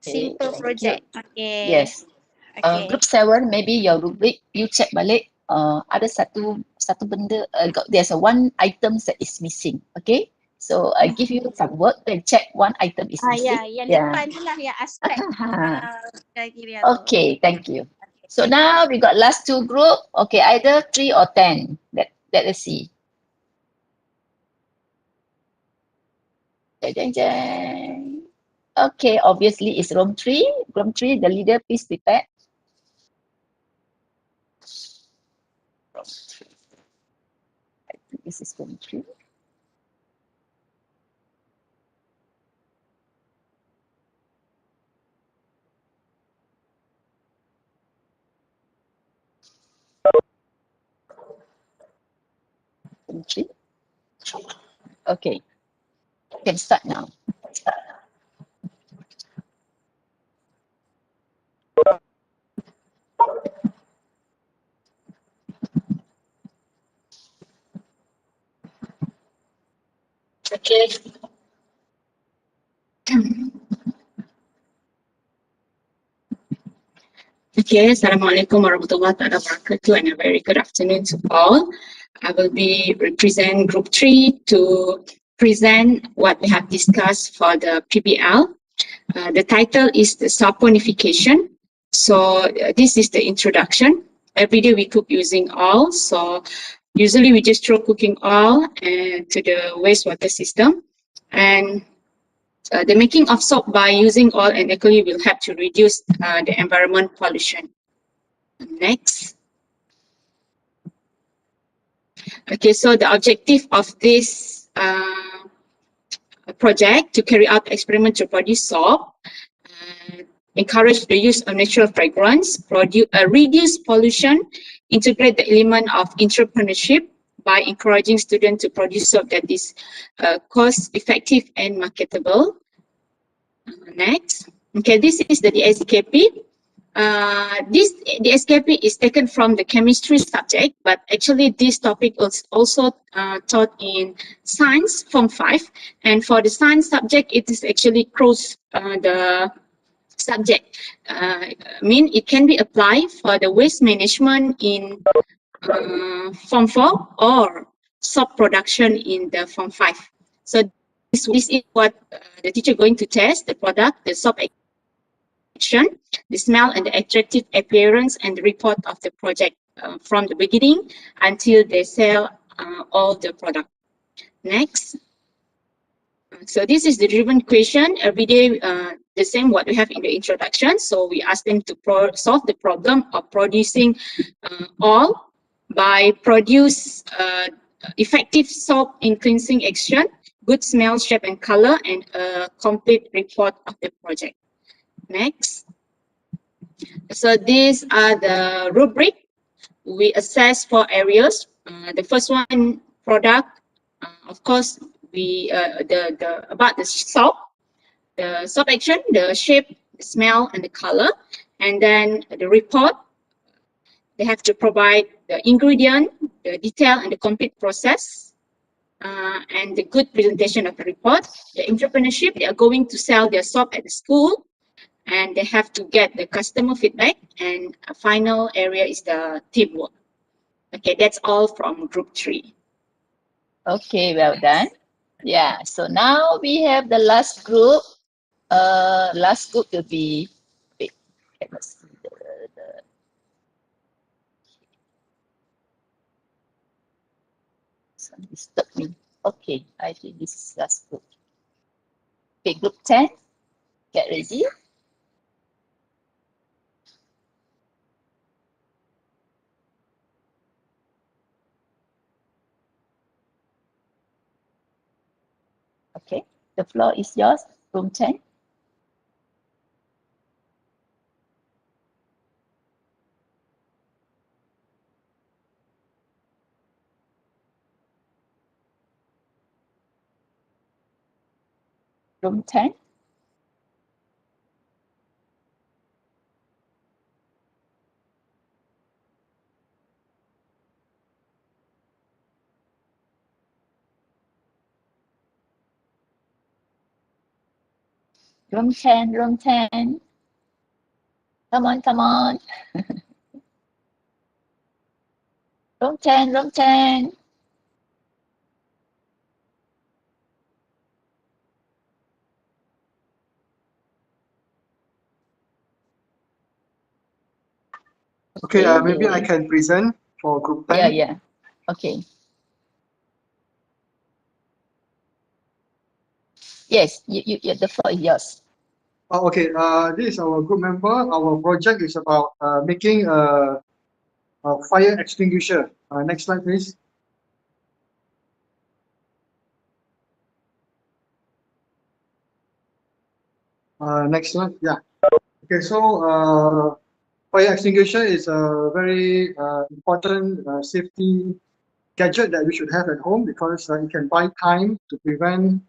Simple project. Okay. Yes. Okay. Group 7, maybe your rubric, you check balik. Ada satu benda, there's one item that is missing. Okay, so I give you some work and check one item is missing. Yang depan tu lah yang aspek kriteria tu. Okay, thank you. So now we got last 2 group. Okay, either 3 or 10. Let us see. Jeng, jeng. Okay, obviously it's room 3. Room 3, the leader, please prepare. Room 3. I think this is room 3. Room 3. Okay, you can start now. Okay. Okay, Assalamualaikum warahmatullahi wabarakatuh and a very good afternoon to all. I will be represent group 3 to present what we have discussed for the PBL. The title is the saponification. So this is the introduction. Every day we cook using oil. So usually we just throw cooking oil to the wastewater system. And the making of soap by using oil and alkali will help to reduce the environment pollution. Next. Okay, so the objective of this project to carry out experiment to produce soap, encourage the use of natural fragrance, reduce pollution, integrate the element of entrepreneurship by encouraging students to produce soap that is cost effective and marketable. Next. Okay, this is the DSKP. The SKP is taken from the chemistry subject, but actually this topic is also taught in science form 5. And for the science subject, it is actually cross the subject. Mean it can be applied for the waste management in form 4 or soap production in the form 5. So this is what the teacher going to test, the product, the soap action, the smell and the attractive appearance, and the report of the project from the beginning until they sell all the product. Next. So this is the driven question. Every day the same what we have in the introduction. So we ask them to solve the problem of producing oil by produce effective soap in cleansing action, good smell, shape and color, and a complete report of the project. Next. So these are the rubric. We assess 4 areas. The first one, product. Of course, we about the soap action, the shape, the smell, and the color. And then the report. They have to provide the ingredient, the detail, and the complete process. And the good presentation of the report. The entrepreneurship, they are going to sell their soap at the school. And they have to get the customer feedback, and a final area is the teamwork. Okay, that's all from group 3. Okay, well done. Yeah, so now we have the last group. Last group will be, wait, let's see the some disturb me. Okay, I think this is last group. Okay, group 10, get ready. Okay, the floor is yours, room 10. Room 10. Room 10, room 10. Come on, come on. Room 10, room 10. Okay, maybe I can present for group 10. Yeah. Okay. Yes, the floor is yours. Okay, this is our group member. Our project is about making a fire extinguisher. Next slide, please. Next slide, yeah. Okay, so fire extinguisher is a very important safety gadget that we should have at home, because it can buy time to prevent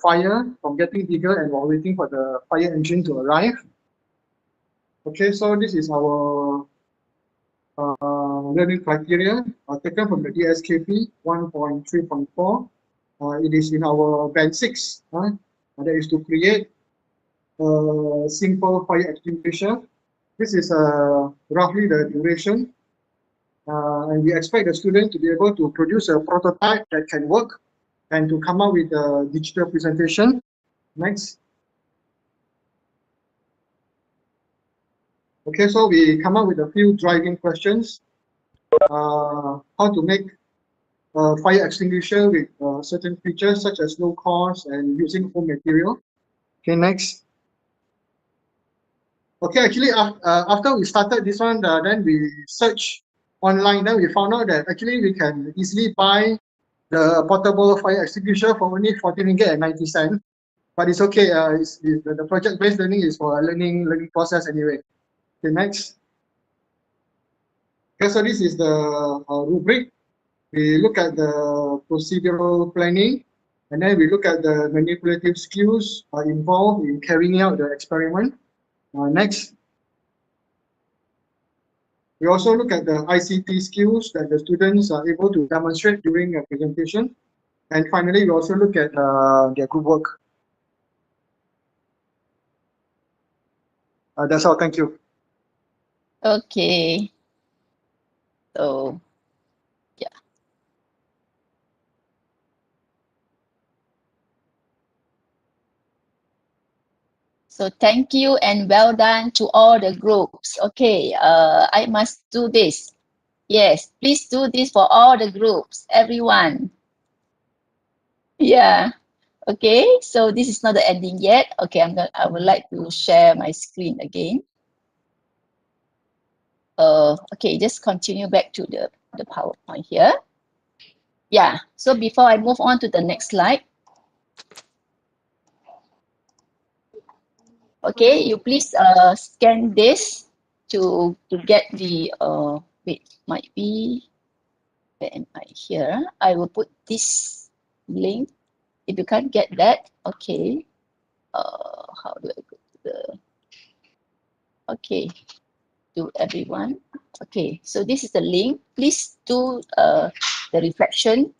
fire from getting bigger and while waiting for the fire engine to arrive. Okay, so this is our learning criteria taken from the DSKP 1.3.4. It is in our band 6. That is to create a simple fire extinguisher This is roughly the duration. And we expect the student to be able to produce a prototype that can work and to come up with a digital presentation. Next. Okay, so we come up with a few driving questions. How to make a fire extinguisher with certain features such as low cost and using home material. Okay, next. Okay, actually, after we started this one, then we searched online. Then we found out that actually we can easily buy the portable fire extinguisher for only 14 ringgit and 90 cents. But it's okay. The project-based learning is for a learning process anyway. Okay, next. Okay, so this is the rubric. We look at the procedural planning, and then we look at the manipulative skills involved in carrying out the experiment. Next. We also look at the ICT skills that the students are able to demonstrate during a presentation. And finally, we also look at their group work. That's all. Thank you. Okay. So, yeah. So thank you and well done to all the groups. Okay, I must do this. Yes, please do this for all the groups, everyone. Yeah. Okay, so this is not the ending yet. Okay, I would like to share my screen again. Okay, just continue back to the PowerPoint here. Yeah, so before I move on to the next slide. Okay, you please scan this to get the wait, might be, where am I here? I will put this link. If you can't get that, okay. How do I go to the, okay, to everyone. Okay, so this is the link. Please do the reflection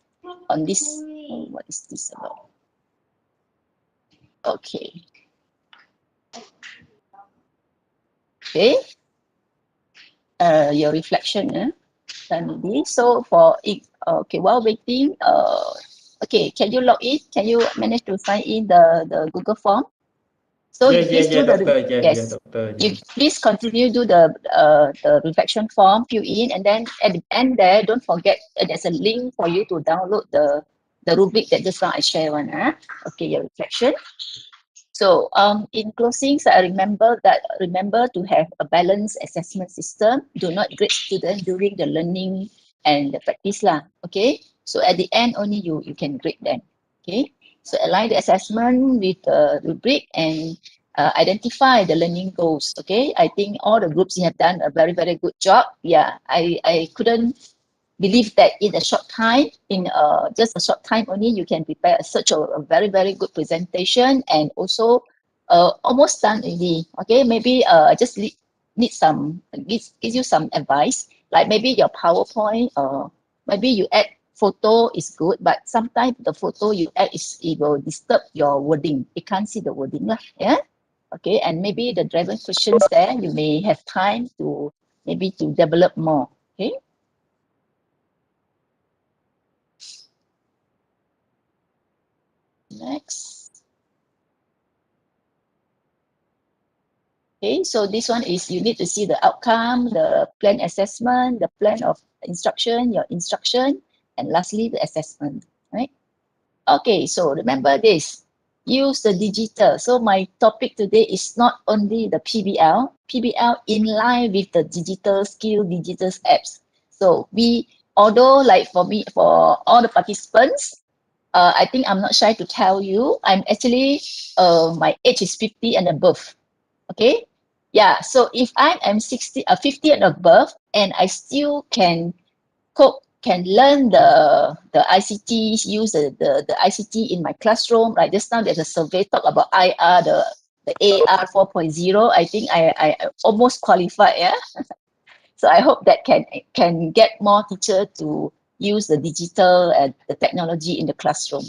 on this. What is this about? Okay. Okay. Your reflection, so for it, okay, while waiting, okay, can you log in? Can you manage to sign in the Google form? So Yes, doctor. Yes, Doctor. you please continue do the reflection form, fill in, and then at the end there, don't forget there's a link for you to download the rubric that just now I share one. Okay, your reflection. So in closing, so I remember to have a balanced assessment system. Do not grade students during the learning and the practice lah. Okay. So at the end only you can grade them. Okay. So align the assessment with the rubric and identify the learning goals. Okay. I think all the groups you have done a very, very good job. Yeah. I couldn't believe that in a short time, just a short time only, you can prepare such a very, very good presentation and also almost done already. Okay, maybe just need some, gives you some advice, like maybe your PowerPoint, maybe you add photo is good, but sometimes the photo you add it will disturb your wording. You can't see the wording lah, yeah? Okay, and maybe the driven questions there, you may have time to maybe to develop more, okay? Next. Okay, so this one is you need to see the outcome, the plan assessment, the plan of instruction, your instruction, and lastly the assessment, right? Okay, so remember this, use the digital. So my topic today is not only the PBL in line with the digital skill, digital apps. So although like for me, for all the participants, I think I'm not shy to tell you, I'm actually, my age is 50 and above, okay? Yeah, so if I am 50 and above, and I still can cope, can learn the ICT, use the ICT in my classroom, like just now there's a survey talk about IR, the AR 4.0, I think I almost qualified, yeah? So I hope that can get more teachers to use the digital and the technology in the classroom.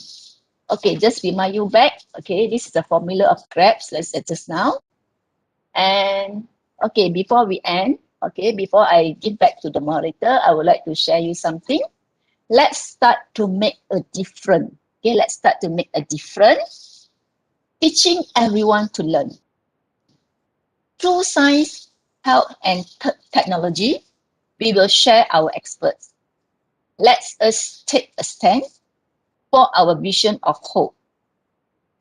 Okay, just remind you back. Okay, this is the formula of GRAPS. Let's adjust now. And Okay, before we end, okay, before I give back to the moderator, I would like to share you something. Let's start to make a difference. Okay, let's start to make a difference. Teaching everyone to learn. Through science, health, and technology, we will share our experts. Let us take a stand for our vision of hope.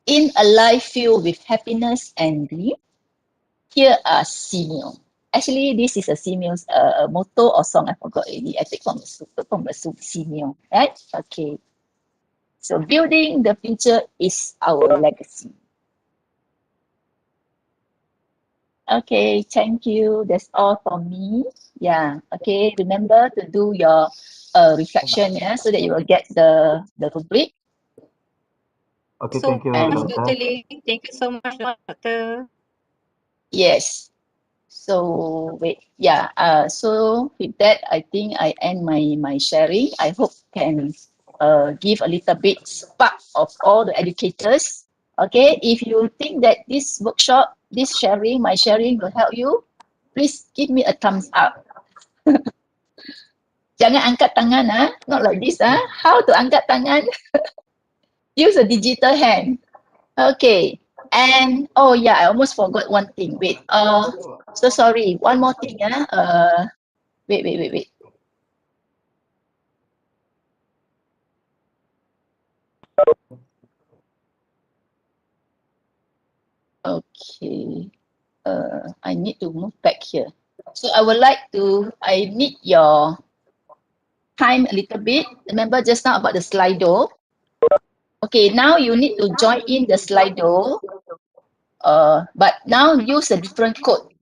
In a life filled with happiness and dream, here are Simeo. Actually, this is a Simeo's motto or song. I forgot already. I take from the Simeo, right? Okay. So building the future is our legacy. Okay, thank you. That's all from me. Yeah. Okay. Remember to do your reflection, yeah, so that you will get the rubric. Okay, So, thank you, Dr. Doctor. Lee. Thank you so much, Doctor. Yes. So wait, yeah. So with that, I think I end my sharing. I hope can give a little bit spark of all the educators. Okay, if you think that this workshop, this sharing, my sharing will help you, please give me a thumbs up. Jangan angkat tangan, not like this, How to angkat tangan? Use a digital hand. Okay. And oh yeah, I almost forgot one thing. Wait. So sorry. One more thing, wait. Okay. I need to move back here. So I need your time a little bit. Remember just now about the Slido. Okay, now you need to join in the Slido. But now use a different code,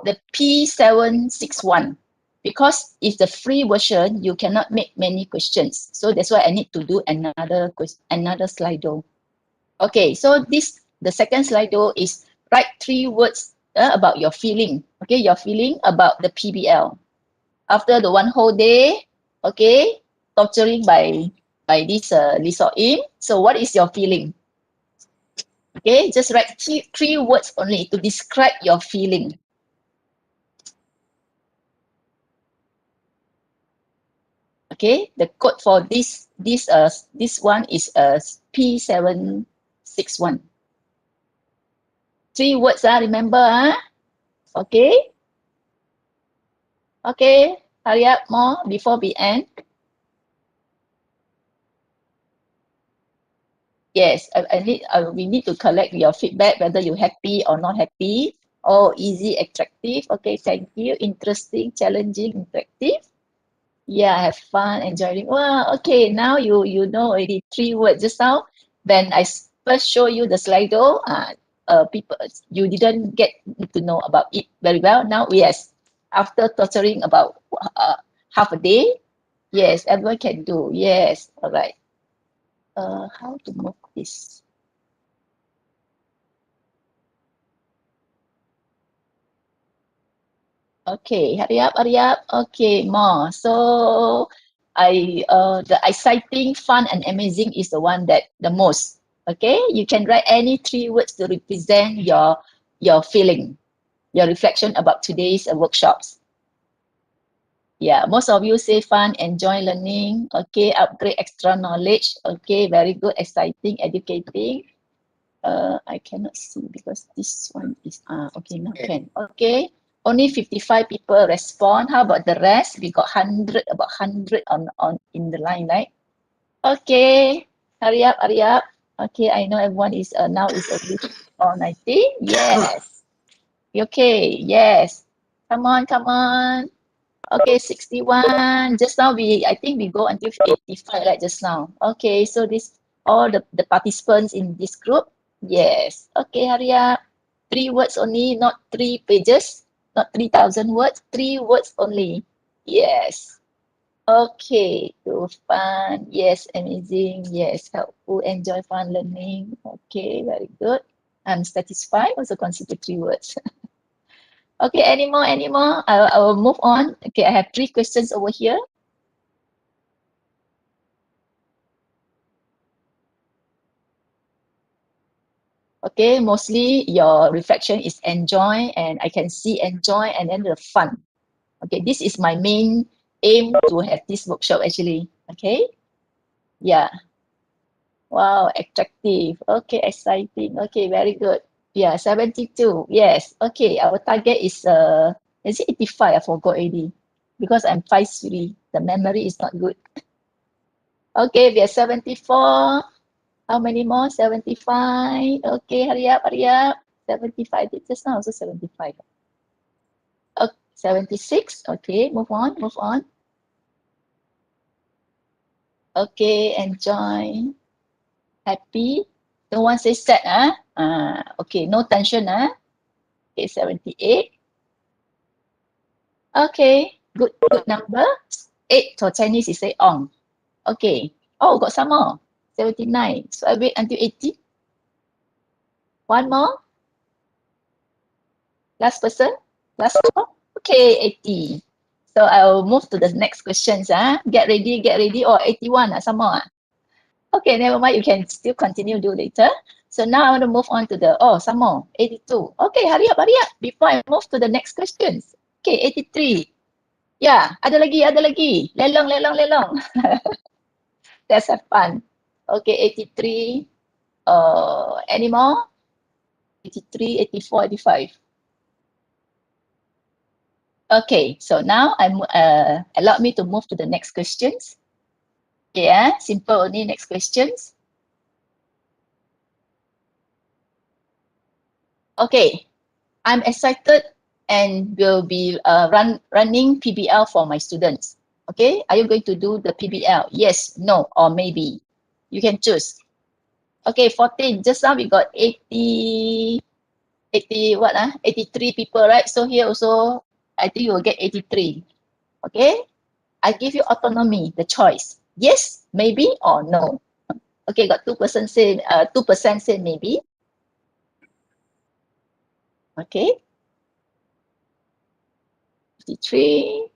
the P761. Because it's the free version, you cannot make many questions. So that's why I need to do another Slido. Okay, so the second Slido is write 3 words about your feeling. Okay, your feeling about the PBL. After the one whole day, okay, torturing by this Lee Seok Im. So what is your feeling? Okay, just write three words only to describe your feeling. Okay, the code for this one is P761. 3 words, remember, Okay. Okay, hurry up more before we end. Yes, we need to collect your feedback, whether you're happy or not happy. Oh, easy, attractive. Okay, thank you. Interesting, challenging, interactive. Yeah, have fun, enjoying. Wow, okay, now you know already 3 words. Just now, when I first show you the Slido, people, you didn't get to know about it very well. Now, yes, after torturing about half a day, yes, everyone can do. Yes, all right. How to move this? Okay, hurry up. Okay, more. So the exciting, fun, and amazing is the one that the most. Okay, you can write any 3 words to represent your feeling, your reflection about today's workshops. Yeah, most of you say fun, enjoy learning. Okay, upgrade extra knowledge. Okay, very good, exciting, educating. I cannot see because this one is okay, now can. Okay, only 55 people respond. How about the rest? We got about 100 on in the line, right? Okay, hurry up. Okay, I know everyone is now is already on 90. Yes. Okay, yes. Come on. Okay, 61. Just now I think we go until 85, right, just now. Okay, so this all the participants in this group. Yes. Okay, hurry up. 3 words only, not 3 pages, not 3,000 words, 3 words only. Yes. Okay, so fun. Yes, amazing. Yes, helpful, enjoy, fun learning. Okay, very good. I'm satisfied. Also consider 3 words. Okay, any more? I will move on. Okay, I have 3 questions over here. Okay, mostly your reflection is enjoy, and I can see enjoy and then the fun. Okay, this is my main aim to have this workshop actually. Okay, yeah. Wow, attractive. Okay, exciting. Okay, very good. Yeah, 72. Yes. Okay, our target is it 85? I forgot already. Because I'm 5'3". The memory is not good. Okay, we are 74. How many more? 75. Okay, hurry up, hurry up. 75. Just now also 75. 76. Okay, move on, move on. Okay, enjoy. Happy. No one says sad, okay, no tension, Okay, 78. Okay, good number. 8 for Chinese is say on. Okay. Oh, got some more. 79. So I wait until 80. One more. Last person. Last one. Okay, 80. So I'll move to the next questions. Get ready. Oh, 81. Some more. Okay, never mind. You can still continue do later. So now I want to move on to the, some more. 82. Okay, hurry up. Before I move to the next questions. Okay, 83. Yeah, ada lagi. Lelong. Let's have fun. Okay, 83. Any more? 83, 84, 85. Okay, so now allow me to move to the next questions. Yeah, simple only next questions. Okay, I'm excited and will be running PBL for my students. Okay, are you going to do the PBL? Yes, no, or maybe. You can choose. Okay, 14. Just now we got 83 people, right? So here also, I think you will get 83. Okay, I give you autonomy, the choice. Yes, maybe, or no. Okay, got 2% say maybe. Okay. 53.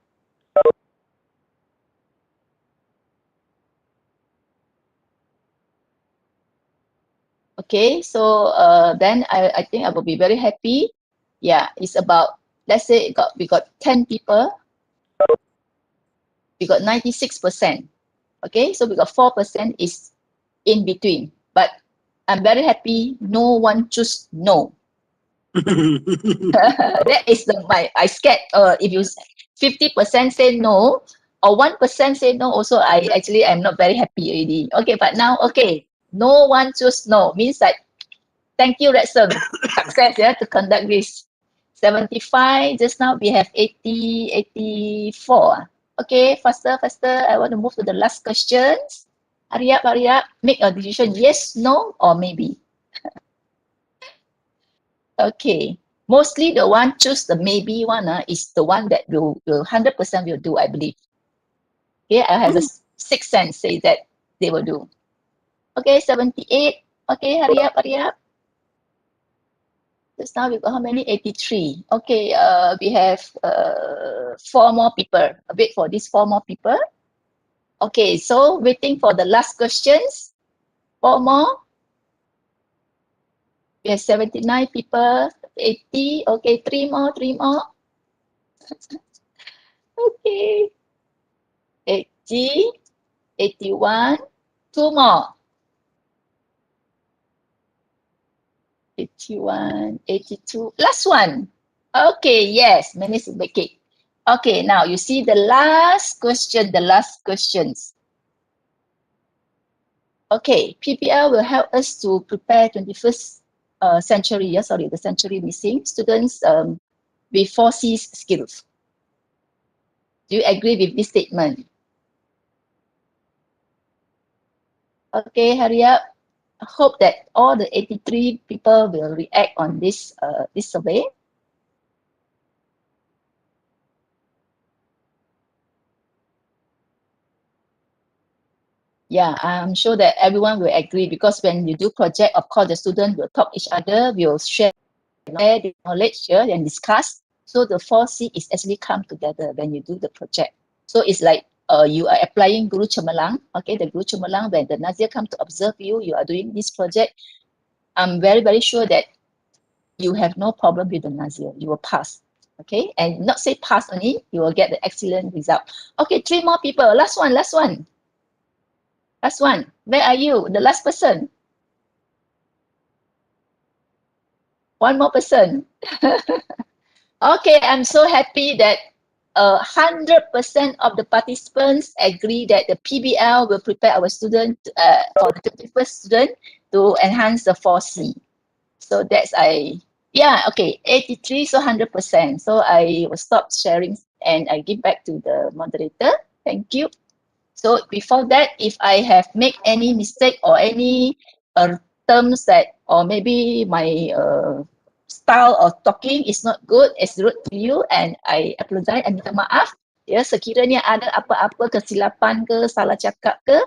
Okay, so then I think I will be very happy. Yeah, it's about, let's say we got 10 people. We got 96%. Okay, so we got 4% is in between. But I'm very happy no one choose no. That is I scared if you 50% say no or 1% say no also I'm not very happy already. Okay, but now okay, no one choose no means that thank you Rexum, success to conduct this. 75, just now we have 80, 84. Okay, faster. I want to move to the last questions. Hurry up, make a decision, yes, no, or maybe. Okay, mostly the one choose the maybe one is the one that will 100% will do, I believe. Okay, I have a 6 sense say that they will do. Okay, 78. Okay, hurry up. Just now we got how many? 83. Okay, we have 4 more people. Wait for these 4 more people. Okay, so waiting for the last questions. 4 more. We have 79 people. 80. Okay, 3 more. Okay. 80, 81, 2 more. 81, 82, last one. Okay, yes, managed to make it. Okay, now you see the last questions. Okay, PBL will help us to prepare 21st century, the century missing students with 4 C's skills. Do you agree with this statement? Okay, hurry up. I hope that all the 83 people will react on this survey. Yeah, I'm sure that everyone will agree because when you do project, of course, the student will talk each other, will share the knowledge here and discuss. So the 4C is actually come together when you do the project. So it's like you are applying Guru Cemerlang. Okay, the Guru Cemerlang, when the Nazir come to observe you, you are doing this project. I'm very, very sure that you have no problem with the NAZIR. You will pass. Okay, and not say pass only, you will get the excellent result. Okay, 3 more people. Last one. Where are you? The last person. 1 more person. Okay, I'm so happy that 100% of the participants agree that the PBL will prepare our student for the 21st student to enhance the 4C. So that's okay, 83, so 100%. So I will stop sharing and I give back to the moderator. Thank you. So before that, if I have made any mistake or any terms that, or maybe my style of talking is not good, it's rude to you, and I apologize and minta maaf. Ya, sekiranya ada apa-apa kesilapan ke, salah cakap ke,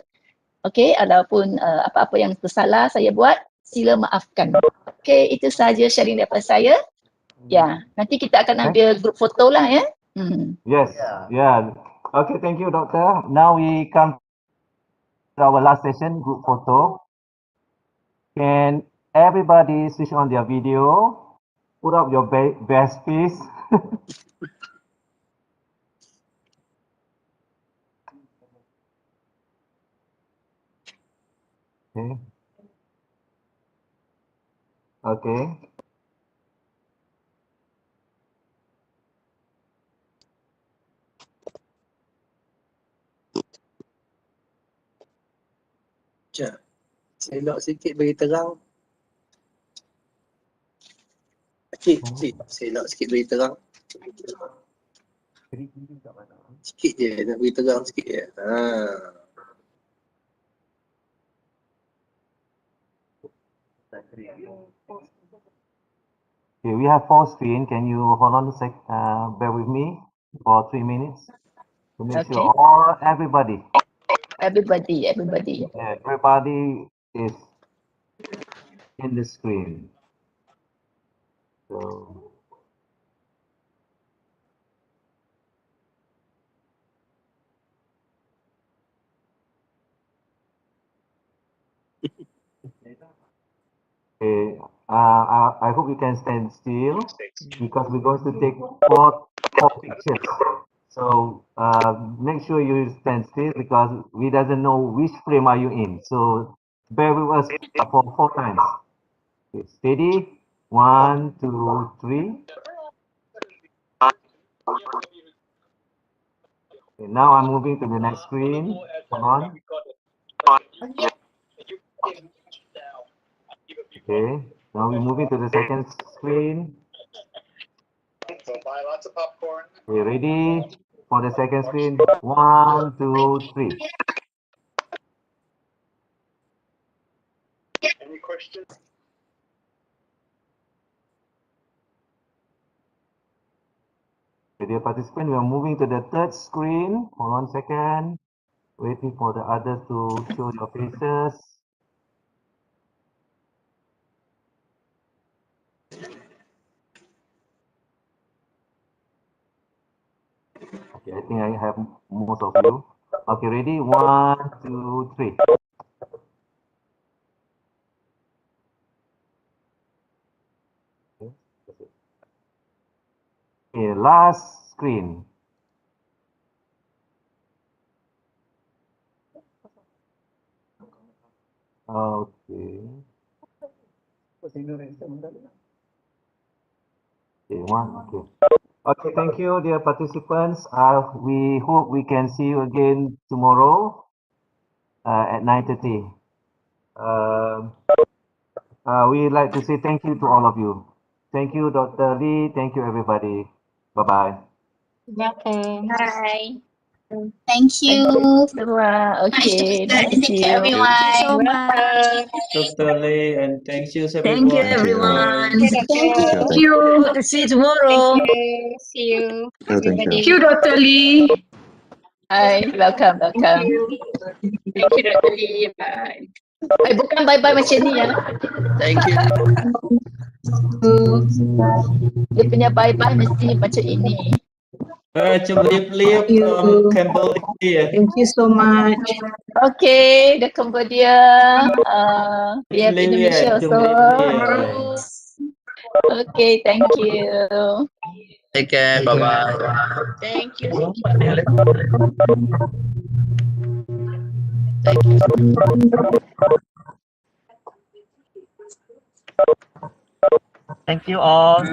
okay, ataupun apa-apa yang tersalah saya buat, sila maafkan. Okay, itu saja sharing daripada saya. Ya, nanti kita akan ambil group foto lah ya. Yes, yeah. Okay, thank you, Doctor. Now we come to our last session, group photo. Can everybody switch on their video? Put up your best face. Okay. Okay. Sekejap. Selok sikit bagi terang. Selok sikit bagi terang. Sikit je, nak bagi terang sikit je. Okay, we have 4 screen. Can you hold on a sec? Bear with me for 3 minutes to make sure everybody is in the screen. So. Okay, I hope you can stand still because we're going to take four pictures. So make sure you stand still because we doesn't know which frame are you in. So bear with us for 4 times. Okay, steady. 1, 2, 3. Okay, now I'm moving to the next screen. Come on. Okay, now we're moving to the second screen. Okay, ready for the second screen? 1, 2, 3. Any questions? Okay, dear participant, we are moving to the third screen. Hold on a second. Waiting for the others to show your faces. Okay, I think I have most of you. Okay, ready? 1, 2, 3. Okay, last screen. Okay. Okay. Okay, thank you, dear participants. We hope we can see you again tomorrow at 9:30. We'd like to say thank you to all of you. Thank you, Dr. Lee. Thank you, everybody. Bye-bye. Welcome. Bye. Thank you. Okay, Thank you, everyone. Thank you so much. Dr. Lee, and thank you, everyone. Thank you, everyone. Thank you. Hope to see you tomorrow. See you, everybody. Thank you, Dr. Lee. Hi, welcome. Thank you, Dr. Lee. Bye. Bukan bye-bye macam ni ya. Thank you. Dia punya bye-bye mesti macam ini. Cambodia from Cambodia. Thank you so much. Okay, the Cambodia. We have Indonesia also. Okay, thank you. Take care. Bye bye. Thank you. Thank you all.